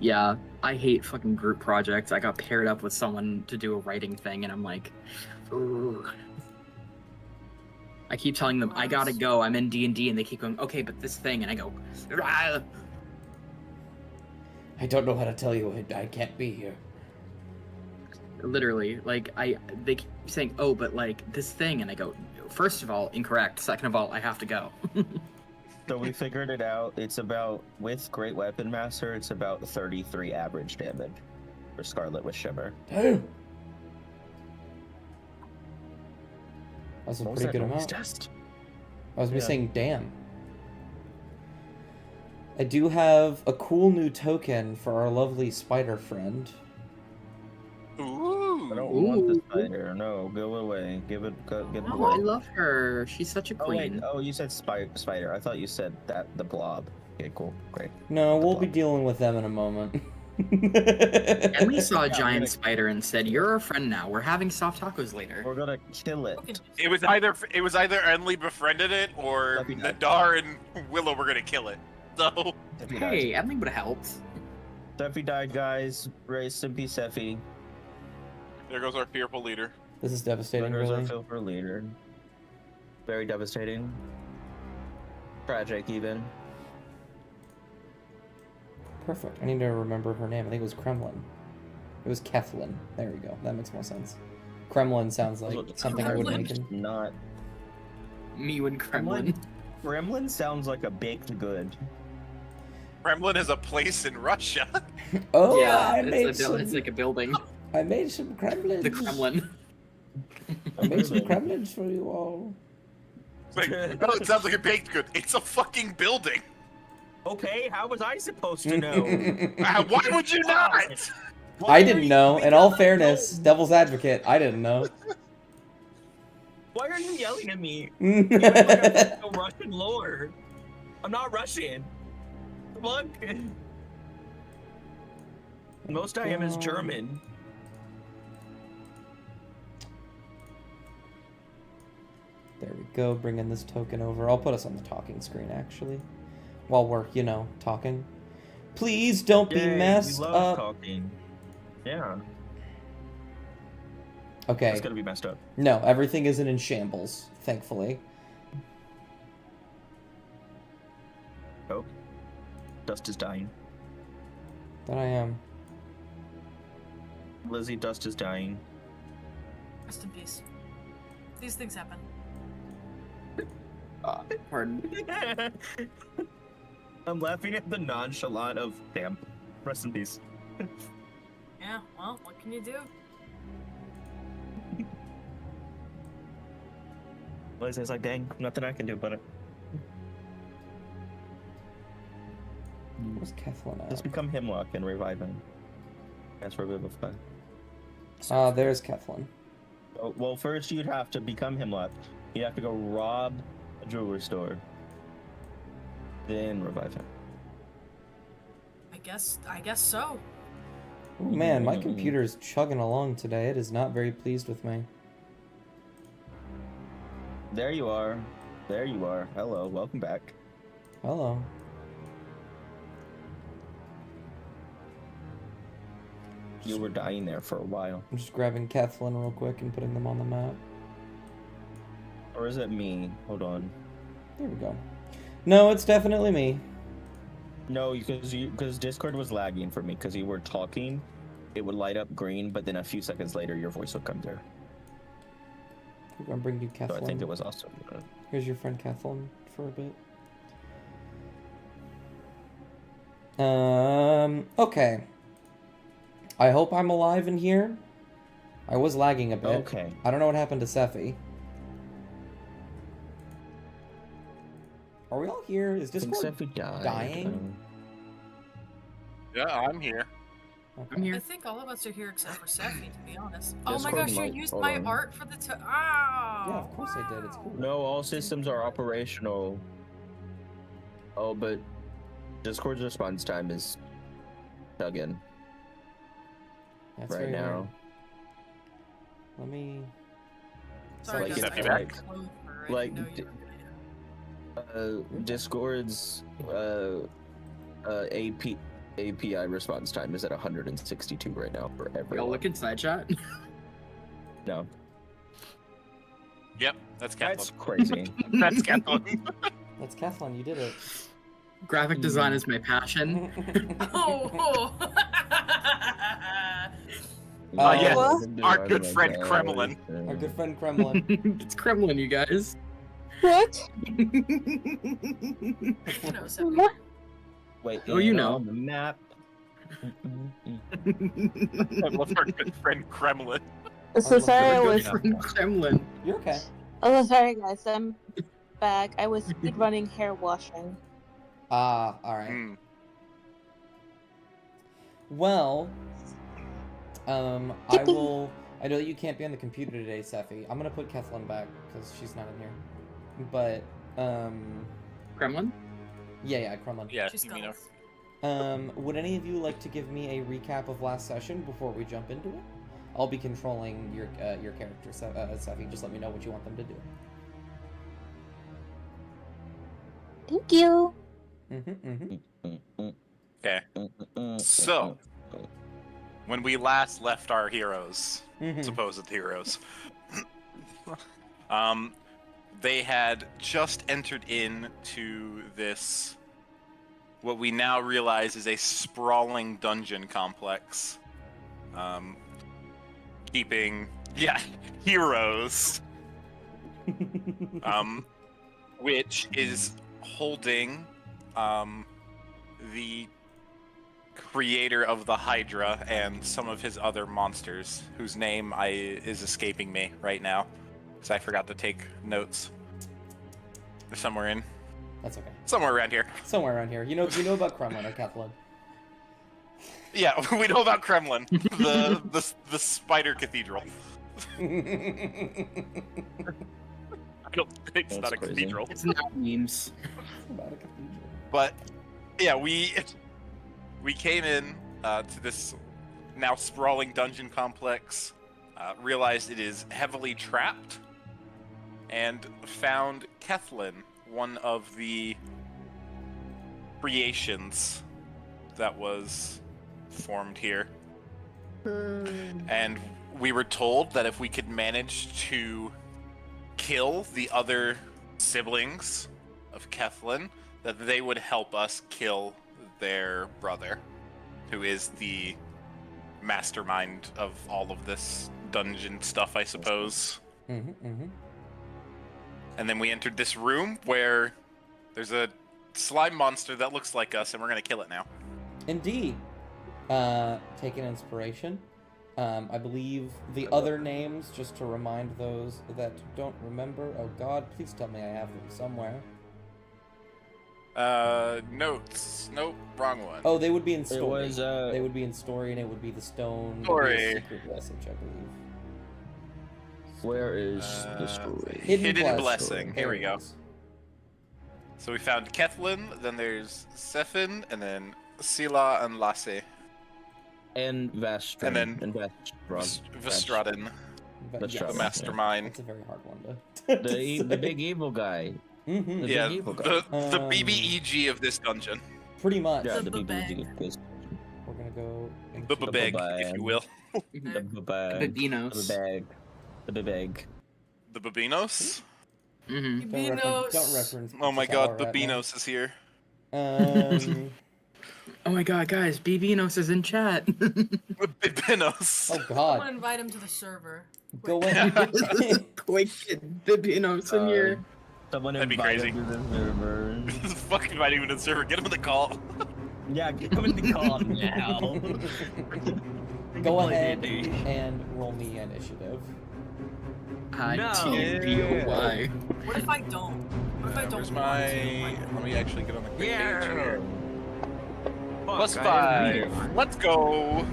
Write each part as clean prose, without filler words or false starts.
Yeah, I hate fucking group projects. I got paired up with someone to do a writing thing, and I'm like, ooh. I keep telling them I gotta go. I'm in D&D, and they keep going, okay, but this thing, and I go, "Rah!" I don't know how to tell you. I can't be here. Literally, like they keep saying, oh, but like this thing, and I go, first of all, incorrect. Second of all, I have to go. So we figured it out. It's about, with Great Weapon Master, it's about 33 average damage for Scarlet with Shimmer. Damn. That's a What was pretty that good noise amount. test? I was saying damn. I do have a cool new token for our lovely spider friend. Ooh. I don't want the spider. No, go away. Get it Oh, away. I love her. She's such a Oh wait, queen. oh you said spider. I thought you said that the blob. Okay, cool, great. No, we'll be blob. dealing with them in a moment. And we saw a Yeah, giant we're gonna- spider and said, "You're our friend now. We're having soft tacos later." We're gonna kill it. It was either Enly befriended it or That'd be nice. Nadar and Willow were gonna kill it. So Steffi Hey, died. Emily would have helped. Steffi died, guys. Rest in peace, Steffi. there goes our fearful leader. This is devastating, There's our really. filter leader. Very devastating. Tragic, even. Perfect. I need to remember her name. I think it was Kremlin. It was Kethlin. There we go. That makes more sense. Kremlin sounds like something I would make in... Not. Me and Kremlin. Gremlin sounds like a baked good. Kremlin is a place in Russia. Oh, Yeah, I made it's like a building. I made some Kremlins. The Kremlin. I made some Kremlins for you all. It's like, oh, it sounds like a baked good. It's a fucking building. Okay, how was I supposed to know? Why would you not? I didn't know. In all fairness, devil's advocate, I didn't know. Why are you yelling at me? That's You act like I'm a Russian lord. I'm not Russian. Look. Most I am is German. There we go, bringing this token over. I'll put us on the talking screen, actually. While we're, you know, talking. Please don't be messed we love up. talking. Yeah. Okay. It's gonna be messed up. No, everything isn't in shambles, thankfully. Oh. Dust is dying. That I am. Lizzie, Dust is dying. Rest in peace. These things happen. Pardon. I'm laughing at the nonchalant of, damn, rest in peace. Yeah, well, what can you do? Lizzie's like, dang, nothing I can do about it. Where's Kethlin Just at? become Hemlock and revive him. That's for Vivify. There's Kethlin. Oh, well, first you'd have to become Hemlock. You'd have to go rob a jewelry store. Then revive him. I guess so. Oh man, my computer's chugging along today. It is not very pleased with me. There you are. There you are. Hello, welcome back. Hello. You were dying there for a while. I'm just grabbing Kethlin real quick and putting them on the map. Or is it me? Hold on. There we go. No, it's definitely me. No, because Discord was lagging for me because you were talking. It would light up green, but then a few seconds later your voice would come through. We're gonna bring you Kethlin. So I think it was also. Here's your friend Kethlin for a bit. Okay. I hope I'm alive in here. I was lagging a bit. Okay. I don't know what happened to Sephi. Are we all here? Is Discord dying? Yeah, I'm here. Okay. I'm here. I think all of us are here except for Sephi, to be honest. Oh my Discord gosh, you might- used hold my on. art for the Ah! Yeah, of course I did. It's cool. No, all systems are operational. Oh, but Discord's response time is chugging That's right very now. weird. Let me... Sorry, like, guys, it's I like- didn't close her. I like, didn't know you were Discord's AP API response time is at 162 right now for Y'all everyone. look inside chat. No, Yep, that's that's Kathleen. crazy. That's Kathleen. That's Kathleen, you did it. Graphic design is my passion. Oh. Yes, Oh, our good friend Kremlin. our good friend Kremlin. It's Kremlin, you guys. What? You know, so Wait, Oh, you know. on the map. I love our good friend Kremlin. So love sorry I Our good was. friend Kremlin. You're okay. Oh, sorry guys, I'm back. I was speed running hair washing. Ah, alright. Hmm. Well, I Yippee. will. I know that you can't be on the computer today, Sephi. I'm gonna put Kathleen back because she's not in here. But, Kremlin? yeah, Kremlin. Yeah, she's you gone. know. Would any of you like to give me a recap of last session before we jump into it? I'll be controlling your character, Sephi. Just let me know what you want them to do. Thank you. Okay. So, when we last left our heroes, supposed heroes, they had just entered into this, what we now realize is a sprawling dungeon complex. Keeping, heroes. Which is holding the creator of the Hydra and some of his other monsters, whose name is escaping me right now, because I forgot to take notes. They're somewhere That's okay. somewhere around here. Somewhere around here. You know about Kremlin or Kathleen. Yeah, we know about Kremlin, the spider cathedral. I don't think it's That's not a crazy. cathedral. It's not memes. About a cathedral. But yeah, we came in to this now sprawling dungeon complex, realized it is heavily trapped, and found Kethlin, one of the creations that was formed here. And we were told that if we could manage to kill the other siblings of Kethlin, that they would help us kill their brother, who is the mastermind of all of this dungeon stuff, I suppose. And then we entered this room where there's a slime monster that looks like us, and we're gonna kill it now. Indeed. Take an inspiration. I believe the other names, just to remind those that don't remember. Oh God, please tell me I have them somewhere. Notes. Nope, wrong one. Oh, they would be in story. It was They would be in story, and it would be the stone. Story. It would be a secret message, I believe. where is the story? Hidden Blessing. Here There we it go. is. So we found Kethlin, then there's Sefin, and then Sila and Lasse. And Vastron. And then and Vastron. Vestradin, But Let's yes, try the that. mastermind. That's a very hard one to. The big evil guy. Mhm. The Yeah, big evil guy. the BBEG of this dungeon. Pretty much. Yeah, The the big bag. evil guy. We're gonna go. The into- beg, if bag. you will. The bag. The Dinos. The bag. The bag. The Babinos? Mm-hmm. Don't reference. Oh my Princess god, Hour at me. Babinos is here. Oh my god, guys, BBnos is in chat. Babinos. Oh I'm gonna God. invite him to the server. Go in. Quick, get BBnos in here. Someone That'd be invite crazy. him to the server. Fucking inviting him to the server. Get him in the call. Yeah, get him in the call now. Go Play ahead D&D. and roll me initiative. ITBOY. What if I don't? What if I don't Where's want my... to? Let me actually get on the quick page Yeah. here. Fuck, +5. I didn't read it. Let's go.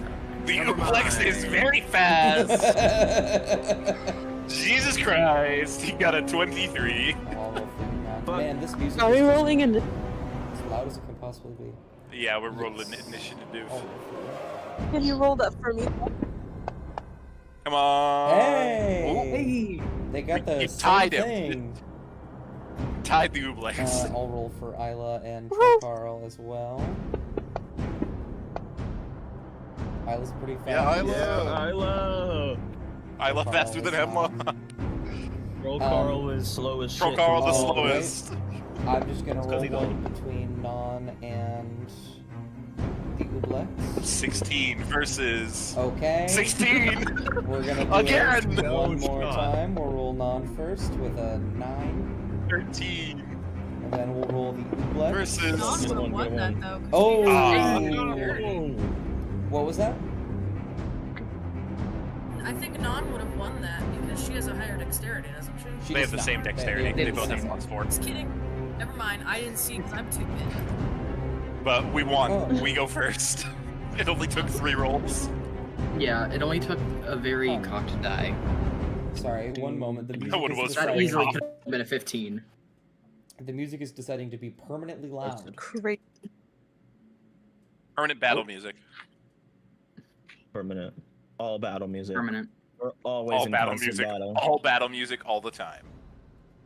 The Never Uplex is mind. very fast. Jesus Christ. He got a 23. All of them. But- Man, this music Are we is rolling in? as loud as it can possibly be. Yeah, we're rolling Yes. initiative. All of them. Can you roll that for me? Come on. Hey! They got the You same tied him. thing. Tied the Ublex. I'll roll for Isla and Woohoo. Carl as well. Isla's pretty fast. Yeah, Isla. Yeah, Isla. I love Carl faster than is Emma. not. Troll Carl is slow as Troll shit. Carl the Oh, slowest. I'm just gonna It's 'cause roll he's one old. between Non and the Ublex. 16 versus Okay. 16 We're gonna do again. it No, one it's more not. time. We'll roll Non first with a 9, 13 and then we'll roll the Ublex. versus. Non Get would have one, won get that one. though. 'Cause Oh! she Ah. has What was that? I think Non would have won that because she has a higher dexterity, doesn't she? She They does have the not. same dexterity. They They have both the have same. +4. Just kidding. Never mind. I didn't see because I'm too big. But we won. Oh. We go first. It only took 3 rolls. Yeah, it only took a very Huh. cocked die. Sorry, one moment. The That music one is was That really easily cocked. could have been a 15. The music is deciding to be permanently loud. Great. Permanent battle music. Permanent. All battle music. Permanent. We're always All in battle constant music. battle. All battle music all the time.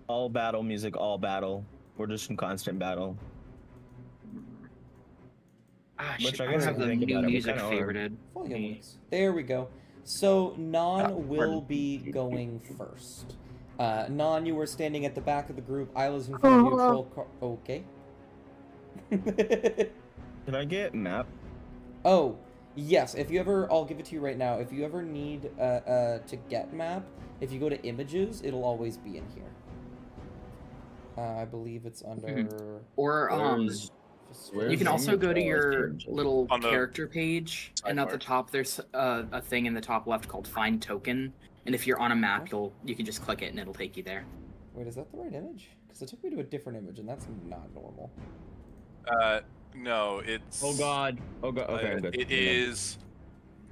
All battle music, all battle. We're just in constant battle. Ah, Which shit, I I guess don't have if you the think new about it, we music kinda are. favorited. Volume Me. works. There we go. So Non Ah, will pardon. be going first. Non, you were standing at the back of the group. Isla's in front of you. Troll okay. Can I get map? Oh, yes. If you ever, I'll give it to you right now. If you ever need to get map, if you go to images, it'll always be in here. I believe it's under. Or Where's- you can also go to your Images? little On the character page, and at the sidebar. top there's a thing in the top left called Find Token. And if you're on a map, you can just click it and it'll take you there. Wait, is that the right image? Because it took me to a different image, and that's not normal. No, it's. Oh god. Oh god. Okay, I'm good. It is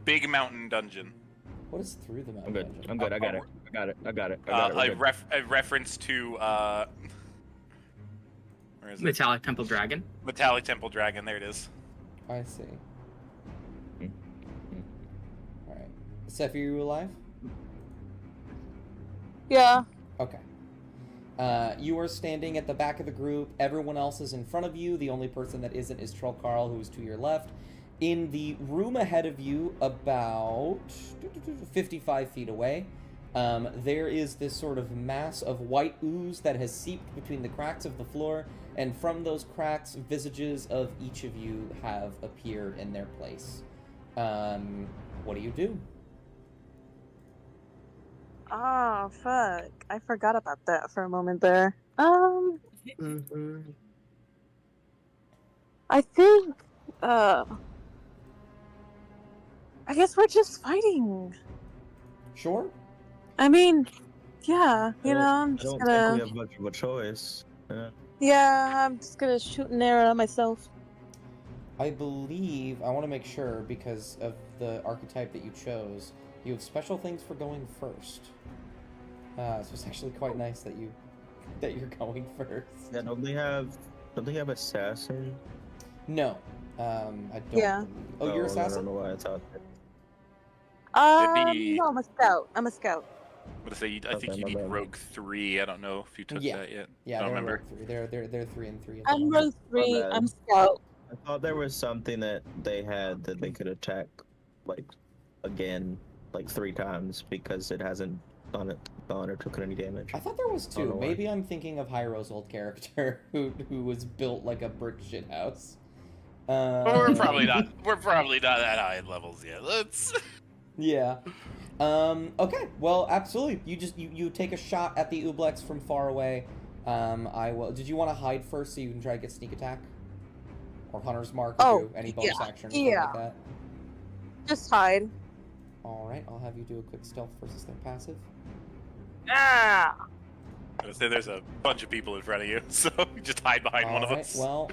Big Mountain Dungeon. What is through the map? I'm good. dungeon? I'm good. I got it. I got it. I got it. I got it. We're good. A reference to where is it? Metallic Temple Dragon. Metallic Temple Dragon. There it is. I see. Mm. All right. Seth, are you alive? Yeah. Okay. You are standing at the back of the group. Everyone else is in front of you. The only person that isn't is Troll Carl, who is to your left. In the room ahead of you, about 55 feet away, there is this sort of mass of white ooze that has seeped between the cracks of the floor, and from those cracks, visages of each of you have appeared in their place. What do you do? Oh, fuck. I forgot about that for a moment there. I think, I guess we're just fighting. Sure. I mean, yeah, you know, I'm I just don't gonna, think we have much of a choice. yeah, I'm just gonna shoot an arrow at myself. I believe, I want to make sure, because of the archetype that you chose, you have special things for going first. So it's actually quite nice that you're going first. Yeah, don't they have assassin? No, I don't. Yeah. Believe. Oh, you're I don't assassin? know why I thought that. Maybe- No, I'm a scout. I'm a scout. I'm gonna say I think Okay, you my need bad. Rogue 3. I don't know if you took Yeah. that yet. Yeah, I don't they're remember. rogue 3. They're 3 and 3. at the I'm moment. row 3. bad. I'm scout. I thought there was something that they had that they could attack, like, again, like 3 times because it hasn't gone or taken any damage. I thought there was Oh, 2. no way. Maybe I'm thinking of Hyro's old character who was built like a brick shit house. But we're probably not. We're probably not that high in levels yet. Let's. Yeah. Okay. Well, absolutely. You take a shot at the Ublex from far away. I will. Did you want to hide first so you can try to get sneak attack, or hunter's mark, or Oh, do any bonus yeah, action or something yeah. like that? Just hide. All right. I'll have you do a quick stealth versus their passive. Ah! I would say there's a bunch of people in front of you, so you just hide behind one of Alright, us. well,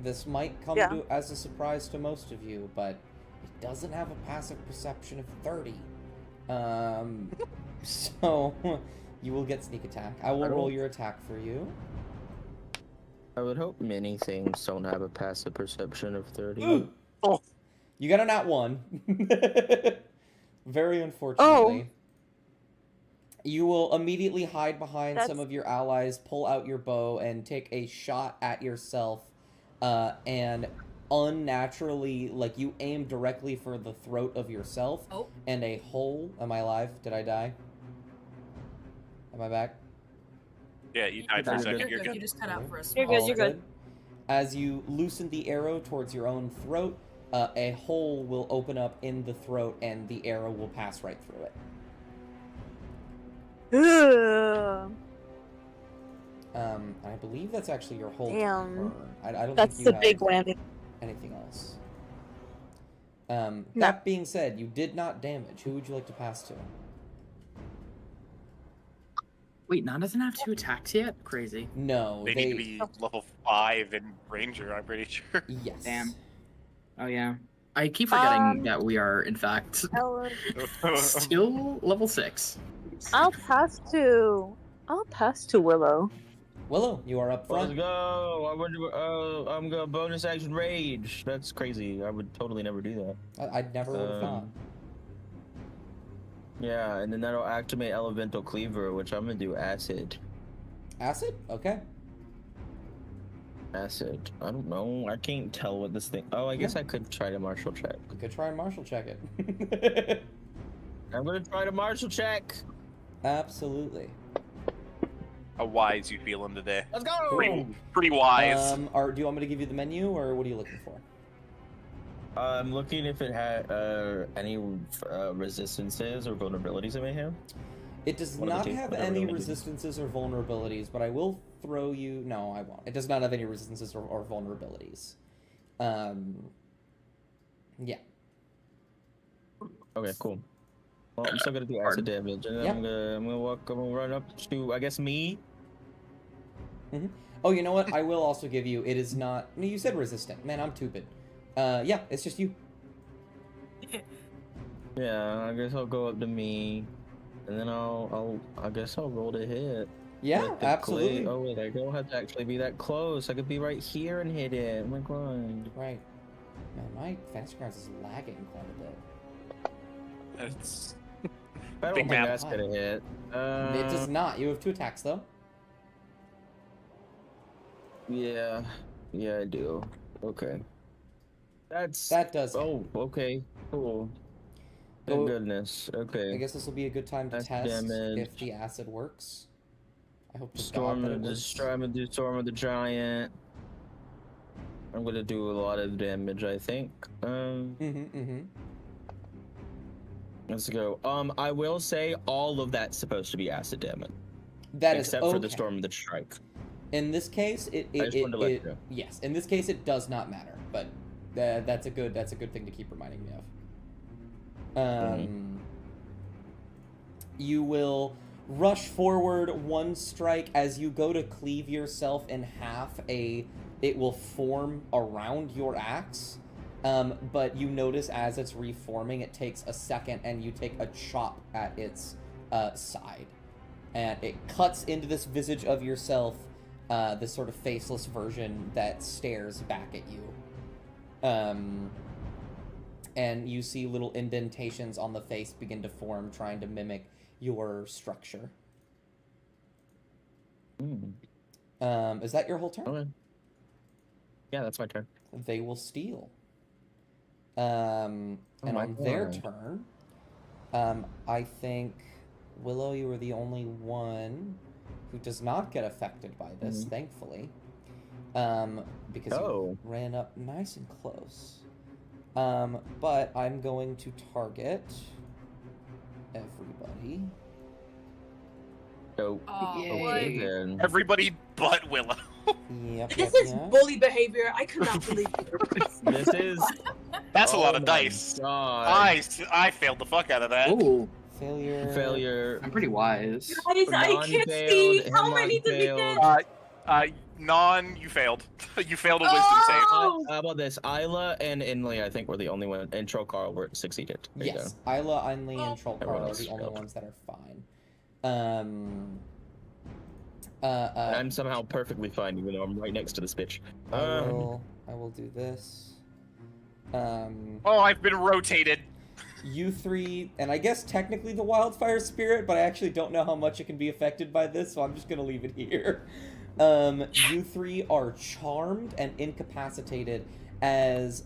this might come Yeah. as a surprise to most of you, but it doesn't have a passive perception of 30. So you will get sneak attack. I will I don't- roll your attack for you. I would hope many things don't have a passive perception of 30. Oh. You got a nat 1. Very unfortunately. You will immediately hide behind That's- some of your allies, pull out your bow, and take a shot at yourself. And unnaturally, like, you aim directly for the throat of yourself, Oh. and a hole. Am I alive? Did I die? Am I back? Yeah, you died for a You're second. You're You're good. good. You just cut out for a You're small good, All you're good. As you loosen the arrow towards your own throat, a hole will open up in the throat, and the arrow will pass right through it. Ugh. I believe that's actually your whole Damn. turn. I don't That's think you the big have whammy. anything else. No. That being said, you did not damage. Who would you like to pass to? Wait, Nan doesn't have 2 attacks yet? Crazy. No, They need to be level 5 in Ranger, I'm pretty sure. Yes. Damn. Oh, yeah. I keep forgetting Um, that we are, in fact, Ellen, still level 6. I'll pass to Willow. Willow, you are up Let's front. go. I'm gonna bonus action rage. That's crazy. I would totally never do that. I'd never would have thought. Yeah, and then that'll activate Elemental Cleaver, which I'm gonna do acid. Acid? Okay. Acid. I don't know. I can't tell what this thing. Oh, I guess I could try to martial check. You could try and martial check it. I'm gonna try to martial check. Absolutely. How wise you feeling today? Let's go. Pretty wise. Do you want me to give you the menu, or what are you looking for? I'm looking if it had any resistances or vulnerabilities it may have. It does One of the not two, have whatever any we do. resistances or vulnerabilities, but I will throw you... No, I won't. It does not have any resistances or vulnerabilities. Yeah. Okay, cool. Well, I'm still gonna do acid damage, and then Yep. I'm gonna run up to, I guess, me. Oh, you know what? I will also give you... It is not... No, you said resistant. Man, I'm stupid. Yeah, it's just you. Yeah, I guess I'll go up to me, and then I guess I'll roll to hit. Yeah, with the absolutely. clay. Oh wait, I don't have to actually be that close. I could be right here and hit it. Oh my god. Right. Man, my Fantasy Grounds is lagging quite a bit. It's I don't Big think map. that's gonna hit. It does not. You have 2 attacks, though. Yeah, I do. Okay. That does. Oh, okay. Cool. Go- Thank goodness. Okay. I guess this will be a good time to That's test damage. if the acid works. I hope to Storm God that of it the works. I'm gonna do Storm of the Giant. I'm gonna do a lot of damage, I think. Let's go. I will say all of that's supposed to be acid damage, That is except okay. for the Storm of the Strike. In this case, I just wanted to let you know. yes. In this case, it does not matter. But that's a good thing to keep reminding me of. You will rush forward 1 strike as you go to cleave yourself in half. It will form around your axe. But you notice as it's reforming, it takes a second, and you take a chop at its side, and it cuts into this visage of yourself. This sort of faceless version that stares back at you. And you see little indentations on the face begin to form, trying to mimic your structure. Is that your whole turn? Okay. Yeah, that's my turn. They will steal. And my on their God. turn, I think, Willow, you were the only one who does not get affected by this, thankfully. Because you ran up nice and close. But I'm going to target everybody. Oh, Yay. then. everybody but Willow. Yep, This yep, is yep. bully behavior. I could not believe it. This is. That's a lot of my dice. God. I failed the fuck out of that. Ooh, Failure. Failure. I'm pretty wise. Guys, I Non can't failed, see. How hemlock many did we failed. get? You failed. You failed a wisdom save. Oh! How about this? Isla and Inley, I think, were the only one, and Trokar were succeeded. There you Yes, Isla, Ainley, and Oh. Trollcarl Everyone are else the only failed. ones that are fine. go. I'm somehow perfectly fine, even though I'm right next to this bitch. I will do this. Oh, I've been rotated. You 3, and I guess technically the Wildfire Spirit, but I actually don't know how much it can be affected by this, so I'm just gonna leave it here. You 3 are charmed and incapacitated as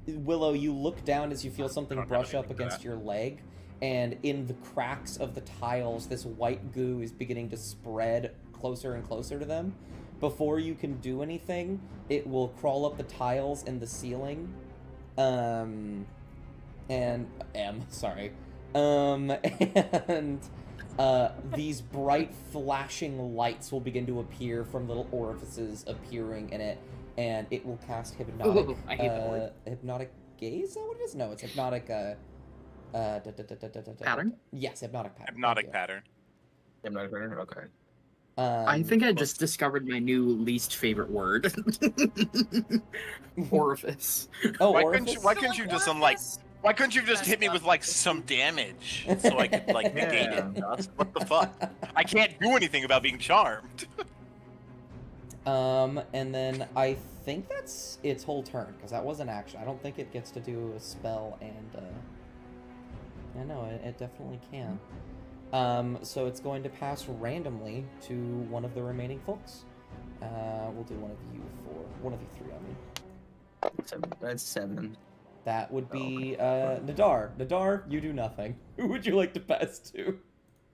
Willow, you look down as you feel something brush up against your leg, and in the cracks of the tiles, this white goo is beginning to spread closer and closer to them. Before you can do anything, it will crawl up the tiles in the ceiling, and these bright flashing lights will begin to appear from little orifices appearing in it, and it will cast hypnotic. Ooh, I hate that word. Hypnotic gaze. Is that what it is? No, it's hypnotic. Pattern? Yes, hypnotic pattern. Hypnotic pattern. Hypnotic pattern. Okay. I think I just discovered my new least favorite word. Orifice. Oh, Why orifice? couldn't you just why couldn't you just hit me with like some damage so I could like negate it? What the fuck? I can't do anything about being charmed. And then I think that's its whole turn, because that was an action. I don't think it gets to do a spell and, yeah, no, it definitely can. So it's going to pass randomly to one of the remaining folks. We'll do one of you three, I mean. That's 7. That would be, Nadar. Nadar, you do nothing. Who would you like to pass to?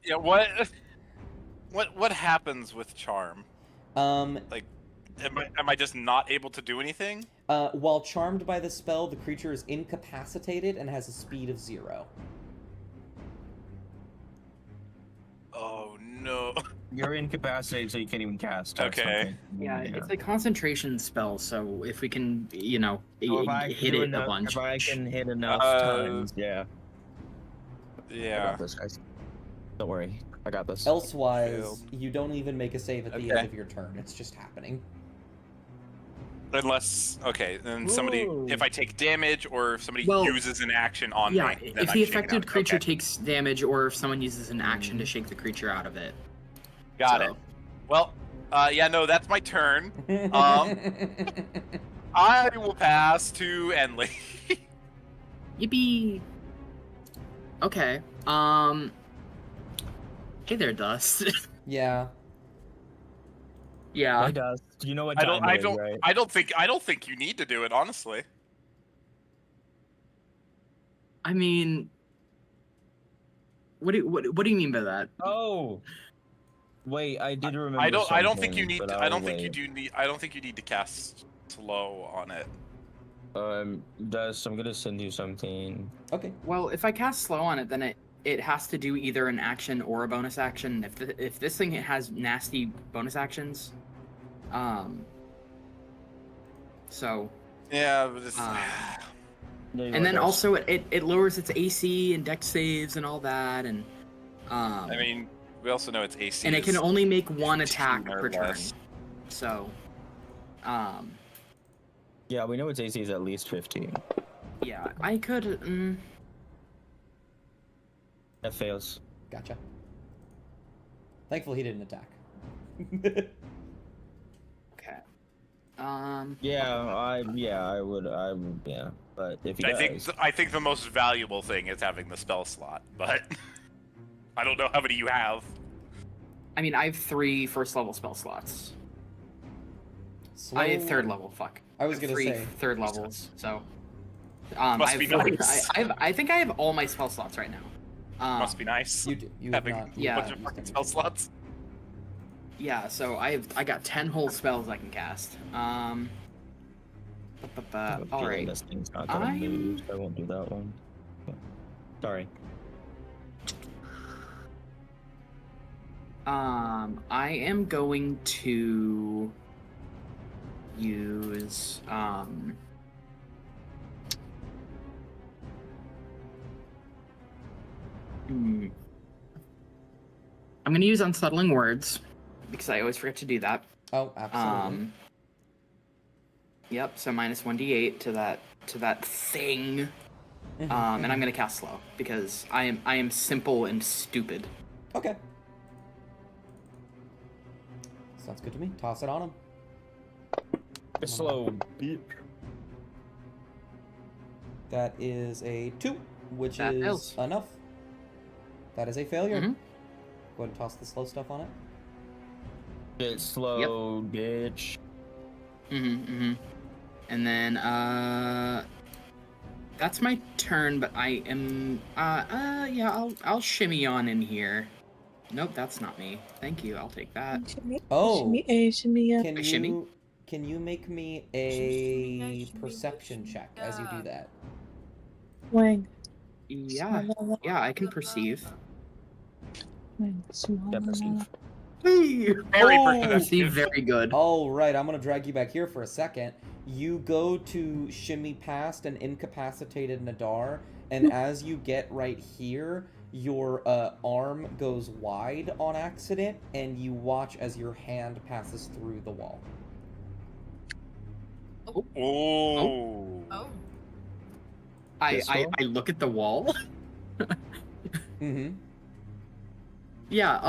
Yeah, what happens with charm? Like, am I just not able to do anything? While charmed by the spell, the creature is incapacitated and has a speed of 0. Oh no. You're incapacitated, so you can't even cast. Okay. Yeah, it's a concentration spell, so if we can, So if I hit do it enough, a bunch. If I can hit enough times, yeah. I Yeah. got this, guys. Don't worry, I got this. Elsewise, Failed. you don't even make a save at the Okay. end of your turn. It's just happening. Unless, okay, then somebody, Ooh. if I take damage or if somebody Well, uses an action on Yeah, me, then if I the shake it affected out. creature Okay, takes damage, or if someone uses an action to shake the creature out of it. got So- it. Well, yeah, no, that's my turn. I will pass to Enley. Yippee! Okay. Hey there, Dust. Yeah. Yeah. Hey, Dust. Do you know what I time don't, I it is, don't, right? I don't think you need to do it, honestly. I mean, what do you mean by that? Oh. Wait, I did remember. I don't think you something, need. but I I'll don't think you wait. do need. I don't think you need to cast slow on it. Dust, I'm gonna send you something. Okay. Well, if I cast slow on it, then it has to do either an action or a bonus action. If this thing has nasty bonus actions, so Yeah, but it's, There you and are, then Dust. also it lowers its AC and dex saves and all that, and I mean, we also know it's AC. and it can is only make one attack 15 or per turn. less. So, Yeah, we know its AC is at least 15. yeah, I could. That fails. Gotcha. Thankfully, he didn't attack. Okay. Yeah, I would, yeah. But if he does, I think the most valuable thing is having the spell slot, but I don't know how many you have. I mean, I have 3 first level spell slots. Slow... I have 3rd level. Fuck. I was have gonna 3 say. 3rd levels. So. Must be nice. I think I have all my spell slots right now. Must be nice. You do. You have having not. Yeah. a bunch of fucking spell slots. Yeah, so I got 10 whole spells I can cast. I have a All feeling right. this thing's not gonna move, so I won't do that one. Sorry. I am going to use I'm gonna use unsettling words because I always forget to do that. Oh, absolutely. Yep. So minus 1d8 to that thing, and I'm gonna cast slow because I am simple and stupid. Okay. Sounds good to me. Toss it on him. It's slow. That is a 2, which That is fails. enough. That is a failure. Mhm. Go ahead and toss the slow stuff on it. It's slow, bitch. And then, that's my turn, but I am, yeah, I'll shimmy on in here. Nope, that's not me. Thank you, I'll take that. Oh, shimmy up. can Shimmy? you make me Shimmy, a shimmy, perception shimmy, check as you do that? Wang. Yeah, yeah, I can perceive. Wang. Yeah, perceive. Hey! Very Oh! Perceive perceptive. very good. All right, I'm gonna drag you back here for a second. You go to shimmy past an incapacitated Nadar, and as you get right here, your arm goes wide on accident, and you watch as your hand passes through the wall. Oh. Oh. This wall? I look at the wall. Mm-hmm. Yeah,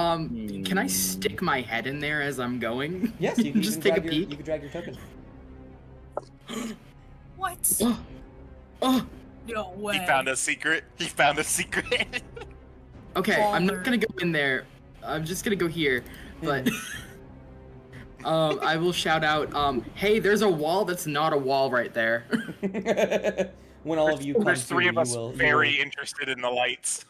can I stick my head in there as I'm going? Yes, you can just even take a drag peek. you can drag your token. What? Oh, oh. No way. He found a secret. He found a secret. Okay, I'm not Baller. gonna go in there. I'm just gonna go here. But I will shout out, hey, there's a wall that's not a wall right there. When all of you come There's three to, of us you will very interested in the lights.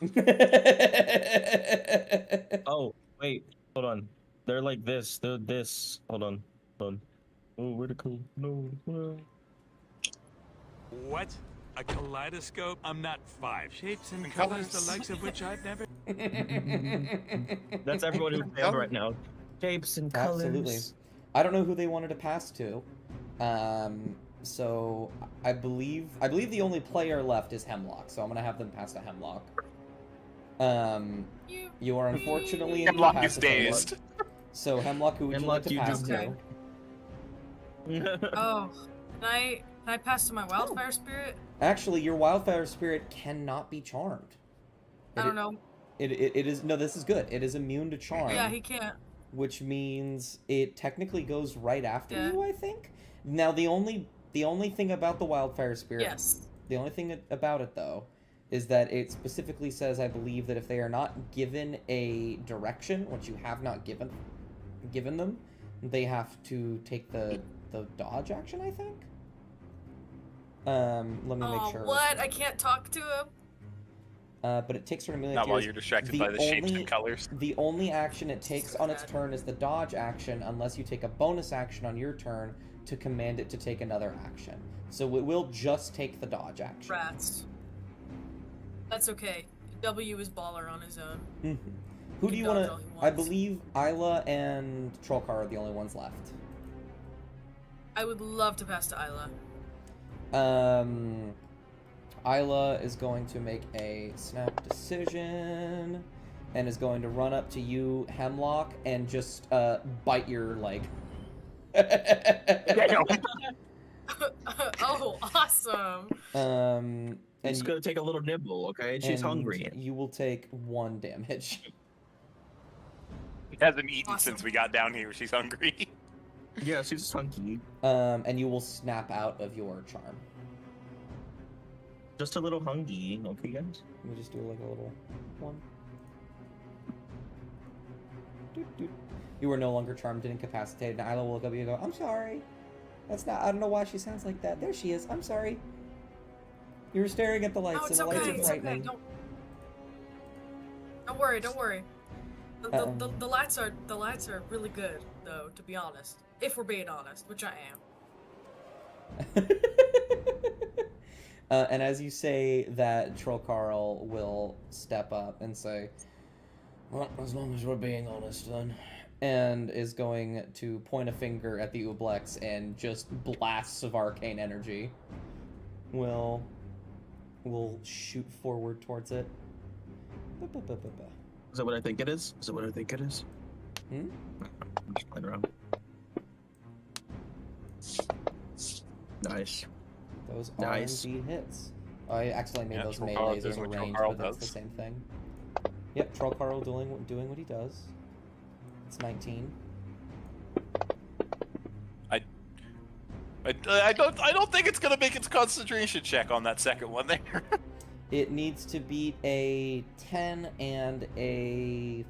Oh, wait. Hold on. They're like this. They're this. Hold on. Hold on. Oh, where'd it go? No. No. What? A kaleidoscope? I'm not five shapes and And colors, colors. the likes of which I've never. That's everyone who failed right now. Shapes and colors. Absolutely. I don't know who they wanted to pass to. So I believe the only player left is Hemlock, so I'm gonna have them pass to Hemlock. You are unfortunately Hemlock is incapacitated. dazed. So Hemlock, who would Hemlock, you like to you pass just to? Oh. Can I pass to my wildfire spirit? Actually, your Wildfire Spirit cannot be charmed. I don't know. It is no. This is good. It is immune to charm. Yeah, he can't. Which means it technically goes right after Yeah. you, I think. Now the only thing about the Wildfire Spirit, Yes. the only thing about it though, is that it specifically says, I believe, that if they are not given a direction, which you have not given them, they have to take the dodge action, I think. Let me make sure. What? I can't talk to him? But it takes sort of million Not while years. you're distracted The by the shapes only- and colors. The only action it takes on its turn is the dodge action, unless you take a bonus action on your turn to command it to take another action. So it will just take the dodge action. Rats. That's okay. W is baller on his own. Mhm. Who do He you dodge want all to? he I wants. believe Isla and Trollcar are the only ones left. I would love to pass to Isla. Isla is going to make a snap decision and is going to run up to you, Hemlock, and just bite your leg. Oh, awesome. And It's gonna take a little nibble, okay? She's and hungry. You will take 1 damage. He hasn't eaten Awesome. since we got down here. She's hungry. Yeah, she's hungry. And you will snap out of your charm. Just a little hungry, okay, guys? Let me just do like a little one. Doot, doot. You are no longer charmed and incapacitated. And Isla will look up at you and go, I'm sorry. That's not, I don't know why she sounds like that. There she is. I'm sorry. You were staring at the lights, No, and it's the lights okay. are It's okay. frightening. Don't worry. Don't worry. Uh-oh. The lights are really good, though. To be honest, if we're being honest, which I am. And as you say that, Troll Carl will step up and say, well, as long as we're being honest, then. And is going to point a finger at the Ublex and just blasts of arcane energy will shoot forward towards it. Ba-ba-ba-ba-ba. Is that what I think it is? Is that what I think it is? Hmm? I'm just playing around. Nice. Those are Nice. indeed hits. I accidentally made Yeah, those Troll melee Carl lasers does a what Troll range, Carl but that's the does. same thing. Yep, Troll Carl doing what he does. It's 19. I don't think it's gonna make its concentration check on that second one there. It needs to beat a 10 and a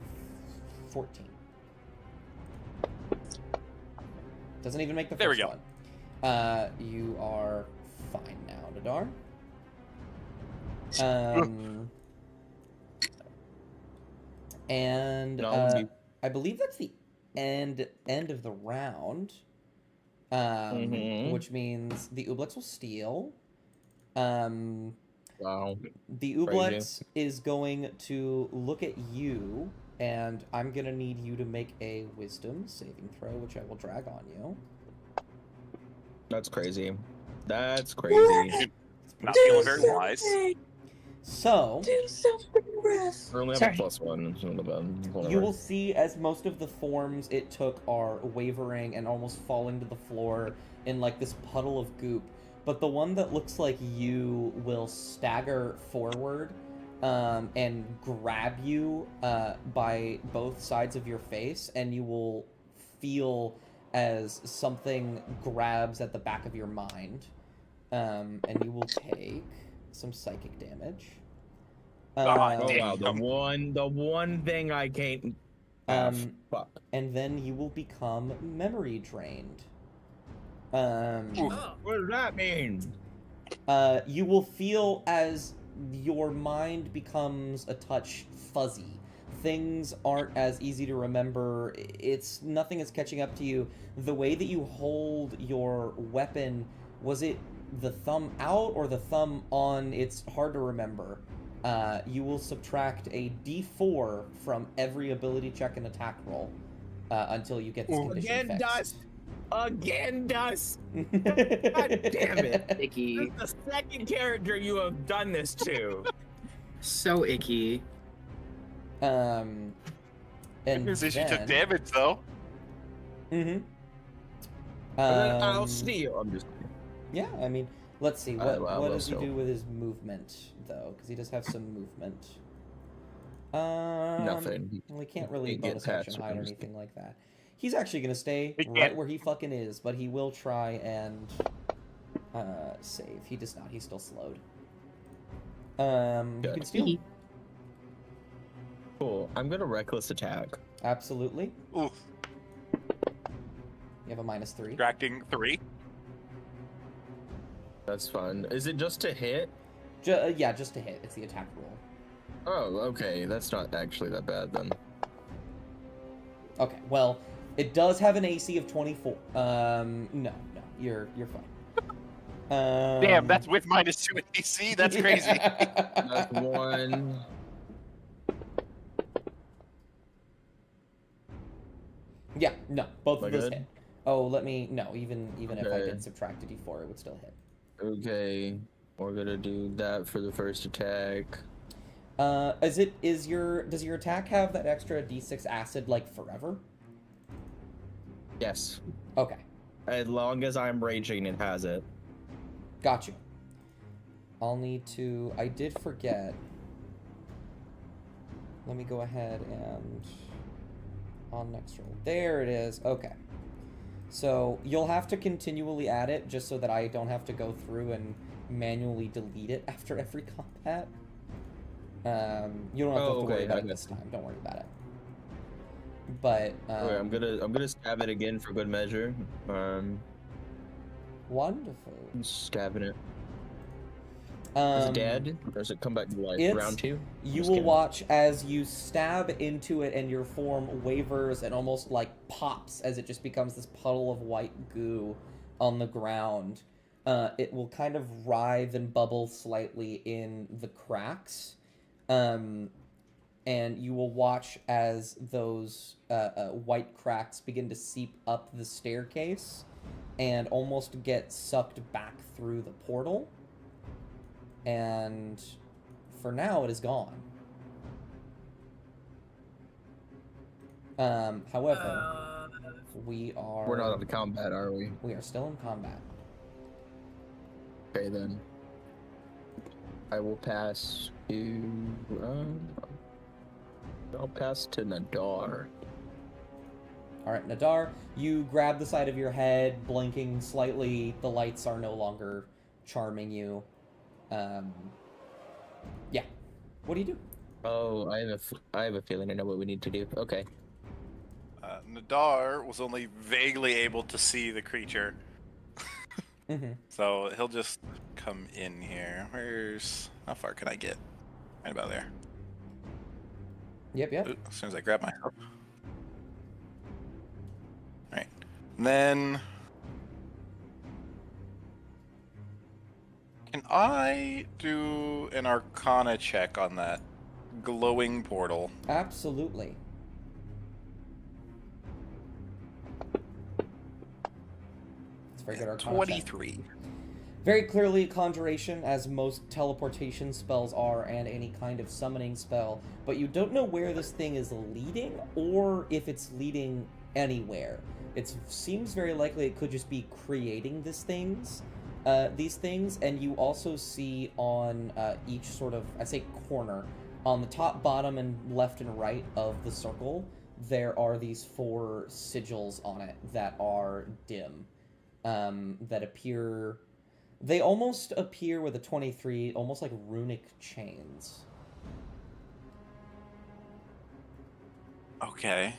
14. Doesn't even make the There we first go. You are fine now, Nadar. And No, I believe that's the end of the round. Mhm. Which means the Ublex will steal. Um, Wow. the Crazy. Ublex is going to look at you, and I'm gonna need you to make a Wisdom saving throw, which I will drag on you. That's crazy. That's crazy. Not feeling very wise. So, Do something, Russ. I only have Sorry. a +1. So you whatever. will see as most of the forms it took are wavering and almost falling to the floor in like this puddle of goop. But the one that looks like you will stagger forward and grab you by both sides of your face, and you will feel as something grabs at the back of your mind. And you will take some psychic damage. God Oh damn. wow, the one thing I can't have. Fuck. And then you will become memory drained. Oh. What does that mean? You will feel as your mind becomes a touch fuzzy. Things aren't as easy to remember. Nothing is catching up to you. The way that you hold your weapon, was it the thumb out or the thumb on? It's hard to remember. You will subtract a d4 from every ability check and attack roll until you get this condition fixed. Again, dust. God damn it! Icky. This is the second character you have done this to. So icky. And Because she took then- damage though. Mm-hmm. And then I'll steal. I'm just. Yeah, I mean, let's see. What well, does he so- do with his movement, though? Because he does have some movement. Nothing. Well, he can't really He can't bonus get action past hide or what anything like that. He's actually going to stay He right can't. where he fucking is, but he will try and save. He does not. He's still slowed. You Good. can steal. Cool. I'm gonna reckless attack. Absolutely. Oof. You have a -3. Subtracting 3. That's fun. Is it just to hit? Yeah, just to hit. It's the attack roll. Oh, okay. That's not actually that bad then. Okay, well, it does have an AC of 24. No, you're fine. Damn, that's with -2 AC. That's crazy. That's one. Yeah, no, both Am I of those good? hit. Oh, even if I Okay. did subtract a d4, it would still hit. Okay. We're gonna do that for the first attack. Does your attack have that extra d6 acid like forever? Yes. Okay, As long as I'm raging, it has it. got you. I'll need to. I did forget. Let me go ahead and on next roll. There it is. Okay. So you'll have to continually add it just so that I don't have to go through and manually delete it after every combat. You don't have to worry okay, about okay. it this time. Don't worry about it. But Okay, I'm gonna stab it again for good measure. Wonderful. I'm stabbing it. Is Um, it dead? Or does it come back to life? it's- Round 2? You Just will kidding. watch as you stab into it and your form wavers and almost like pops as it just becomes this puddle of white goo on the ground. It will kind of writhe and bubble slightly in the cracks. And you will watch as those white cracks begin to seep up the staircase and almost get sucked back through the portal. And for now, it is gone. However, we are. We're not out of combat, are we? We are still in combat. Okay then. I will pass to. I'll pass to Nadar. All right, Nadar, you grab the side of your head, blinking slightly. The lights are no longer charming you. Yeah. What do you do? Oh, I have a feeling I know what we need to do. Okay. Nadar was only vaguely able to see the creature. Mm-hmm. So he'll just come in here. How far can I get? Right about there. Yep. Ooh, as soon as I grab myself. Right. And then can I do an Arcana check on that glowing portal? Absolutely. It's a very good Arcana check. 23. Very clearly conjuration, as most teleportation spells are, and any kind of summoning spell, but you don't know where this thing is leading, or if it's leading anywhere. It seems very likely it could just be creating these things, and you also see on each sort of, I say corner, on the top, bottom, and left and right of the circle, there are these 4 sigils on it that are dim, that appear... They almost appear with a 23, almost like runic chains. Okay.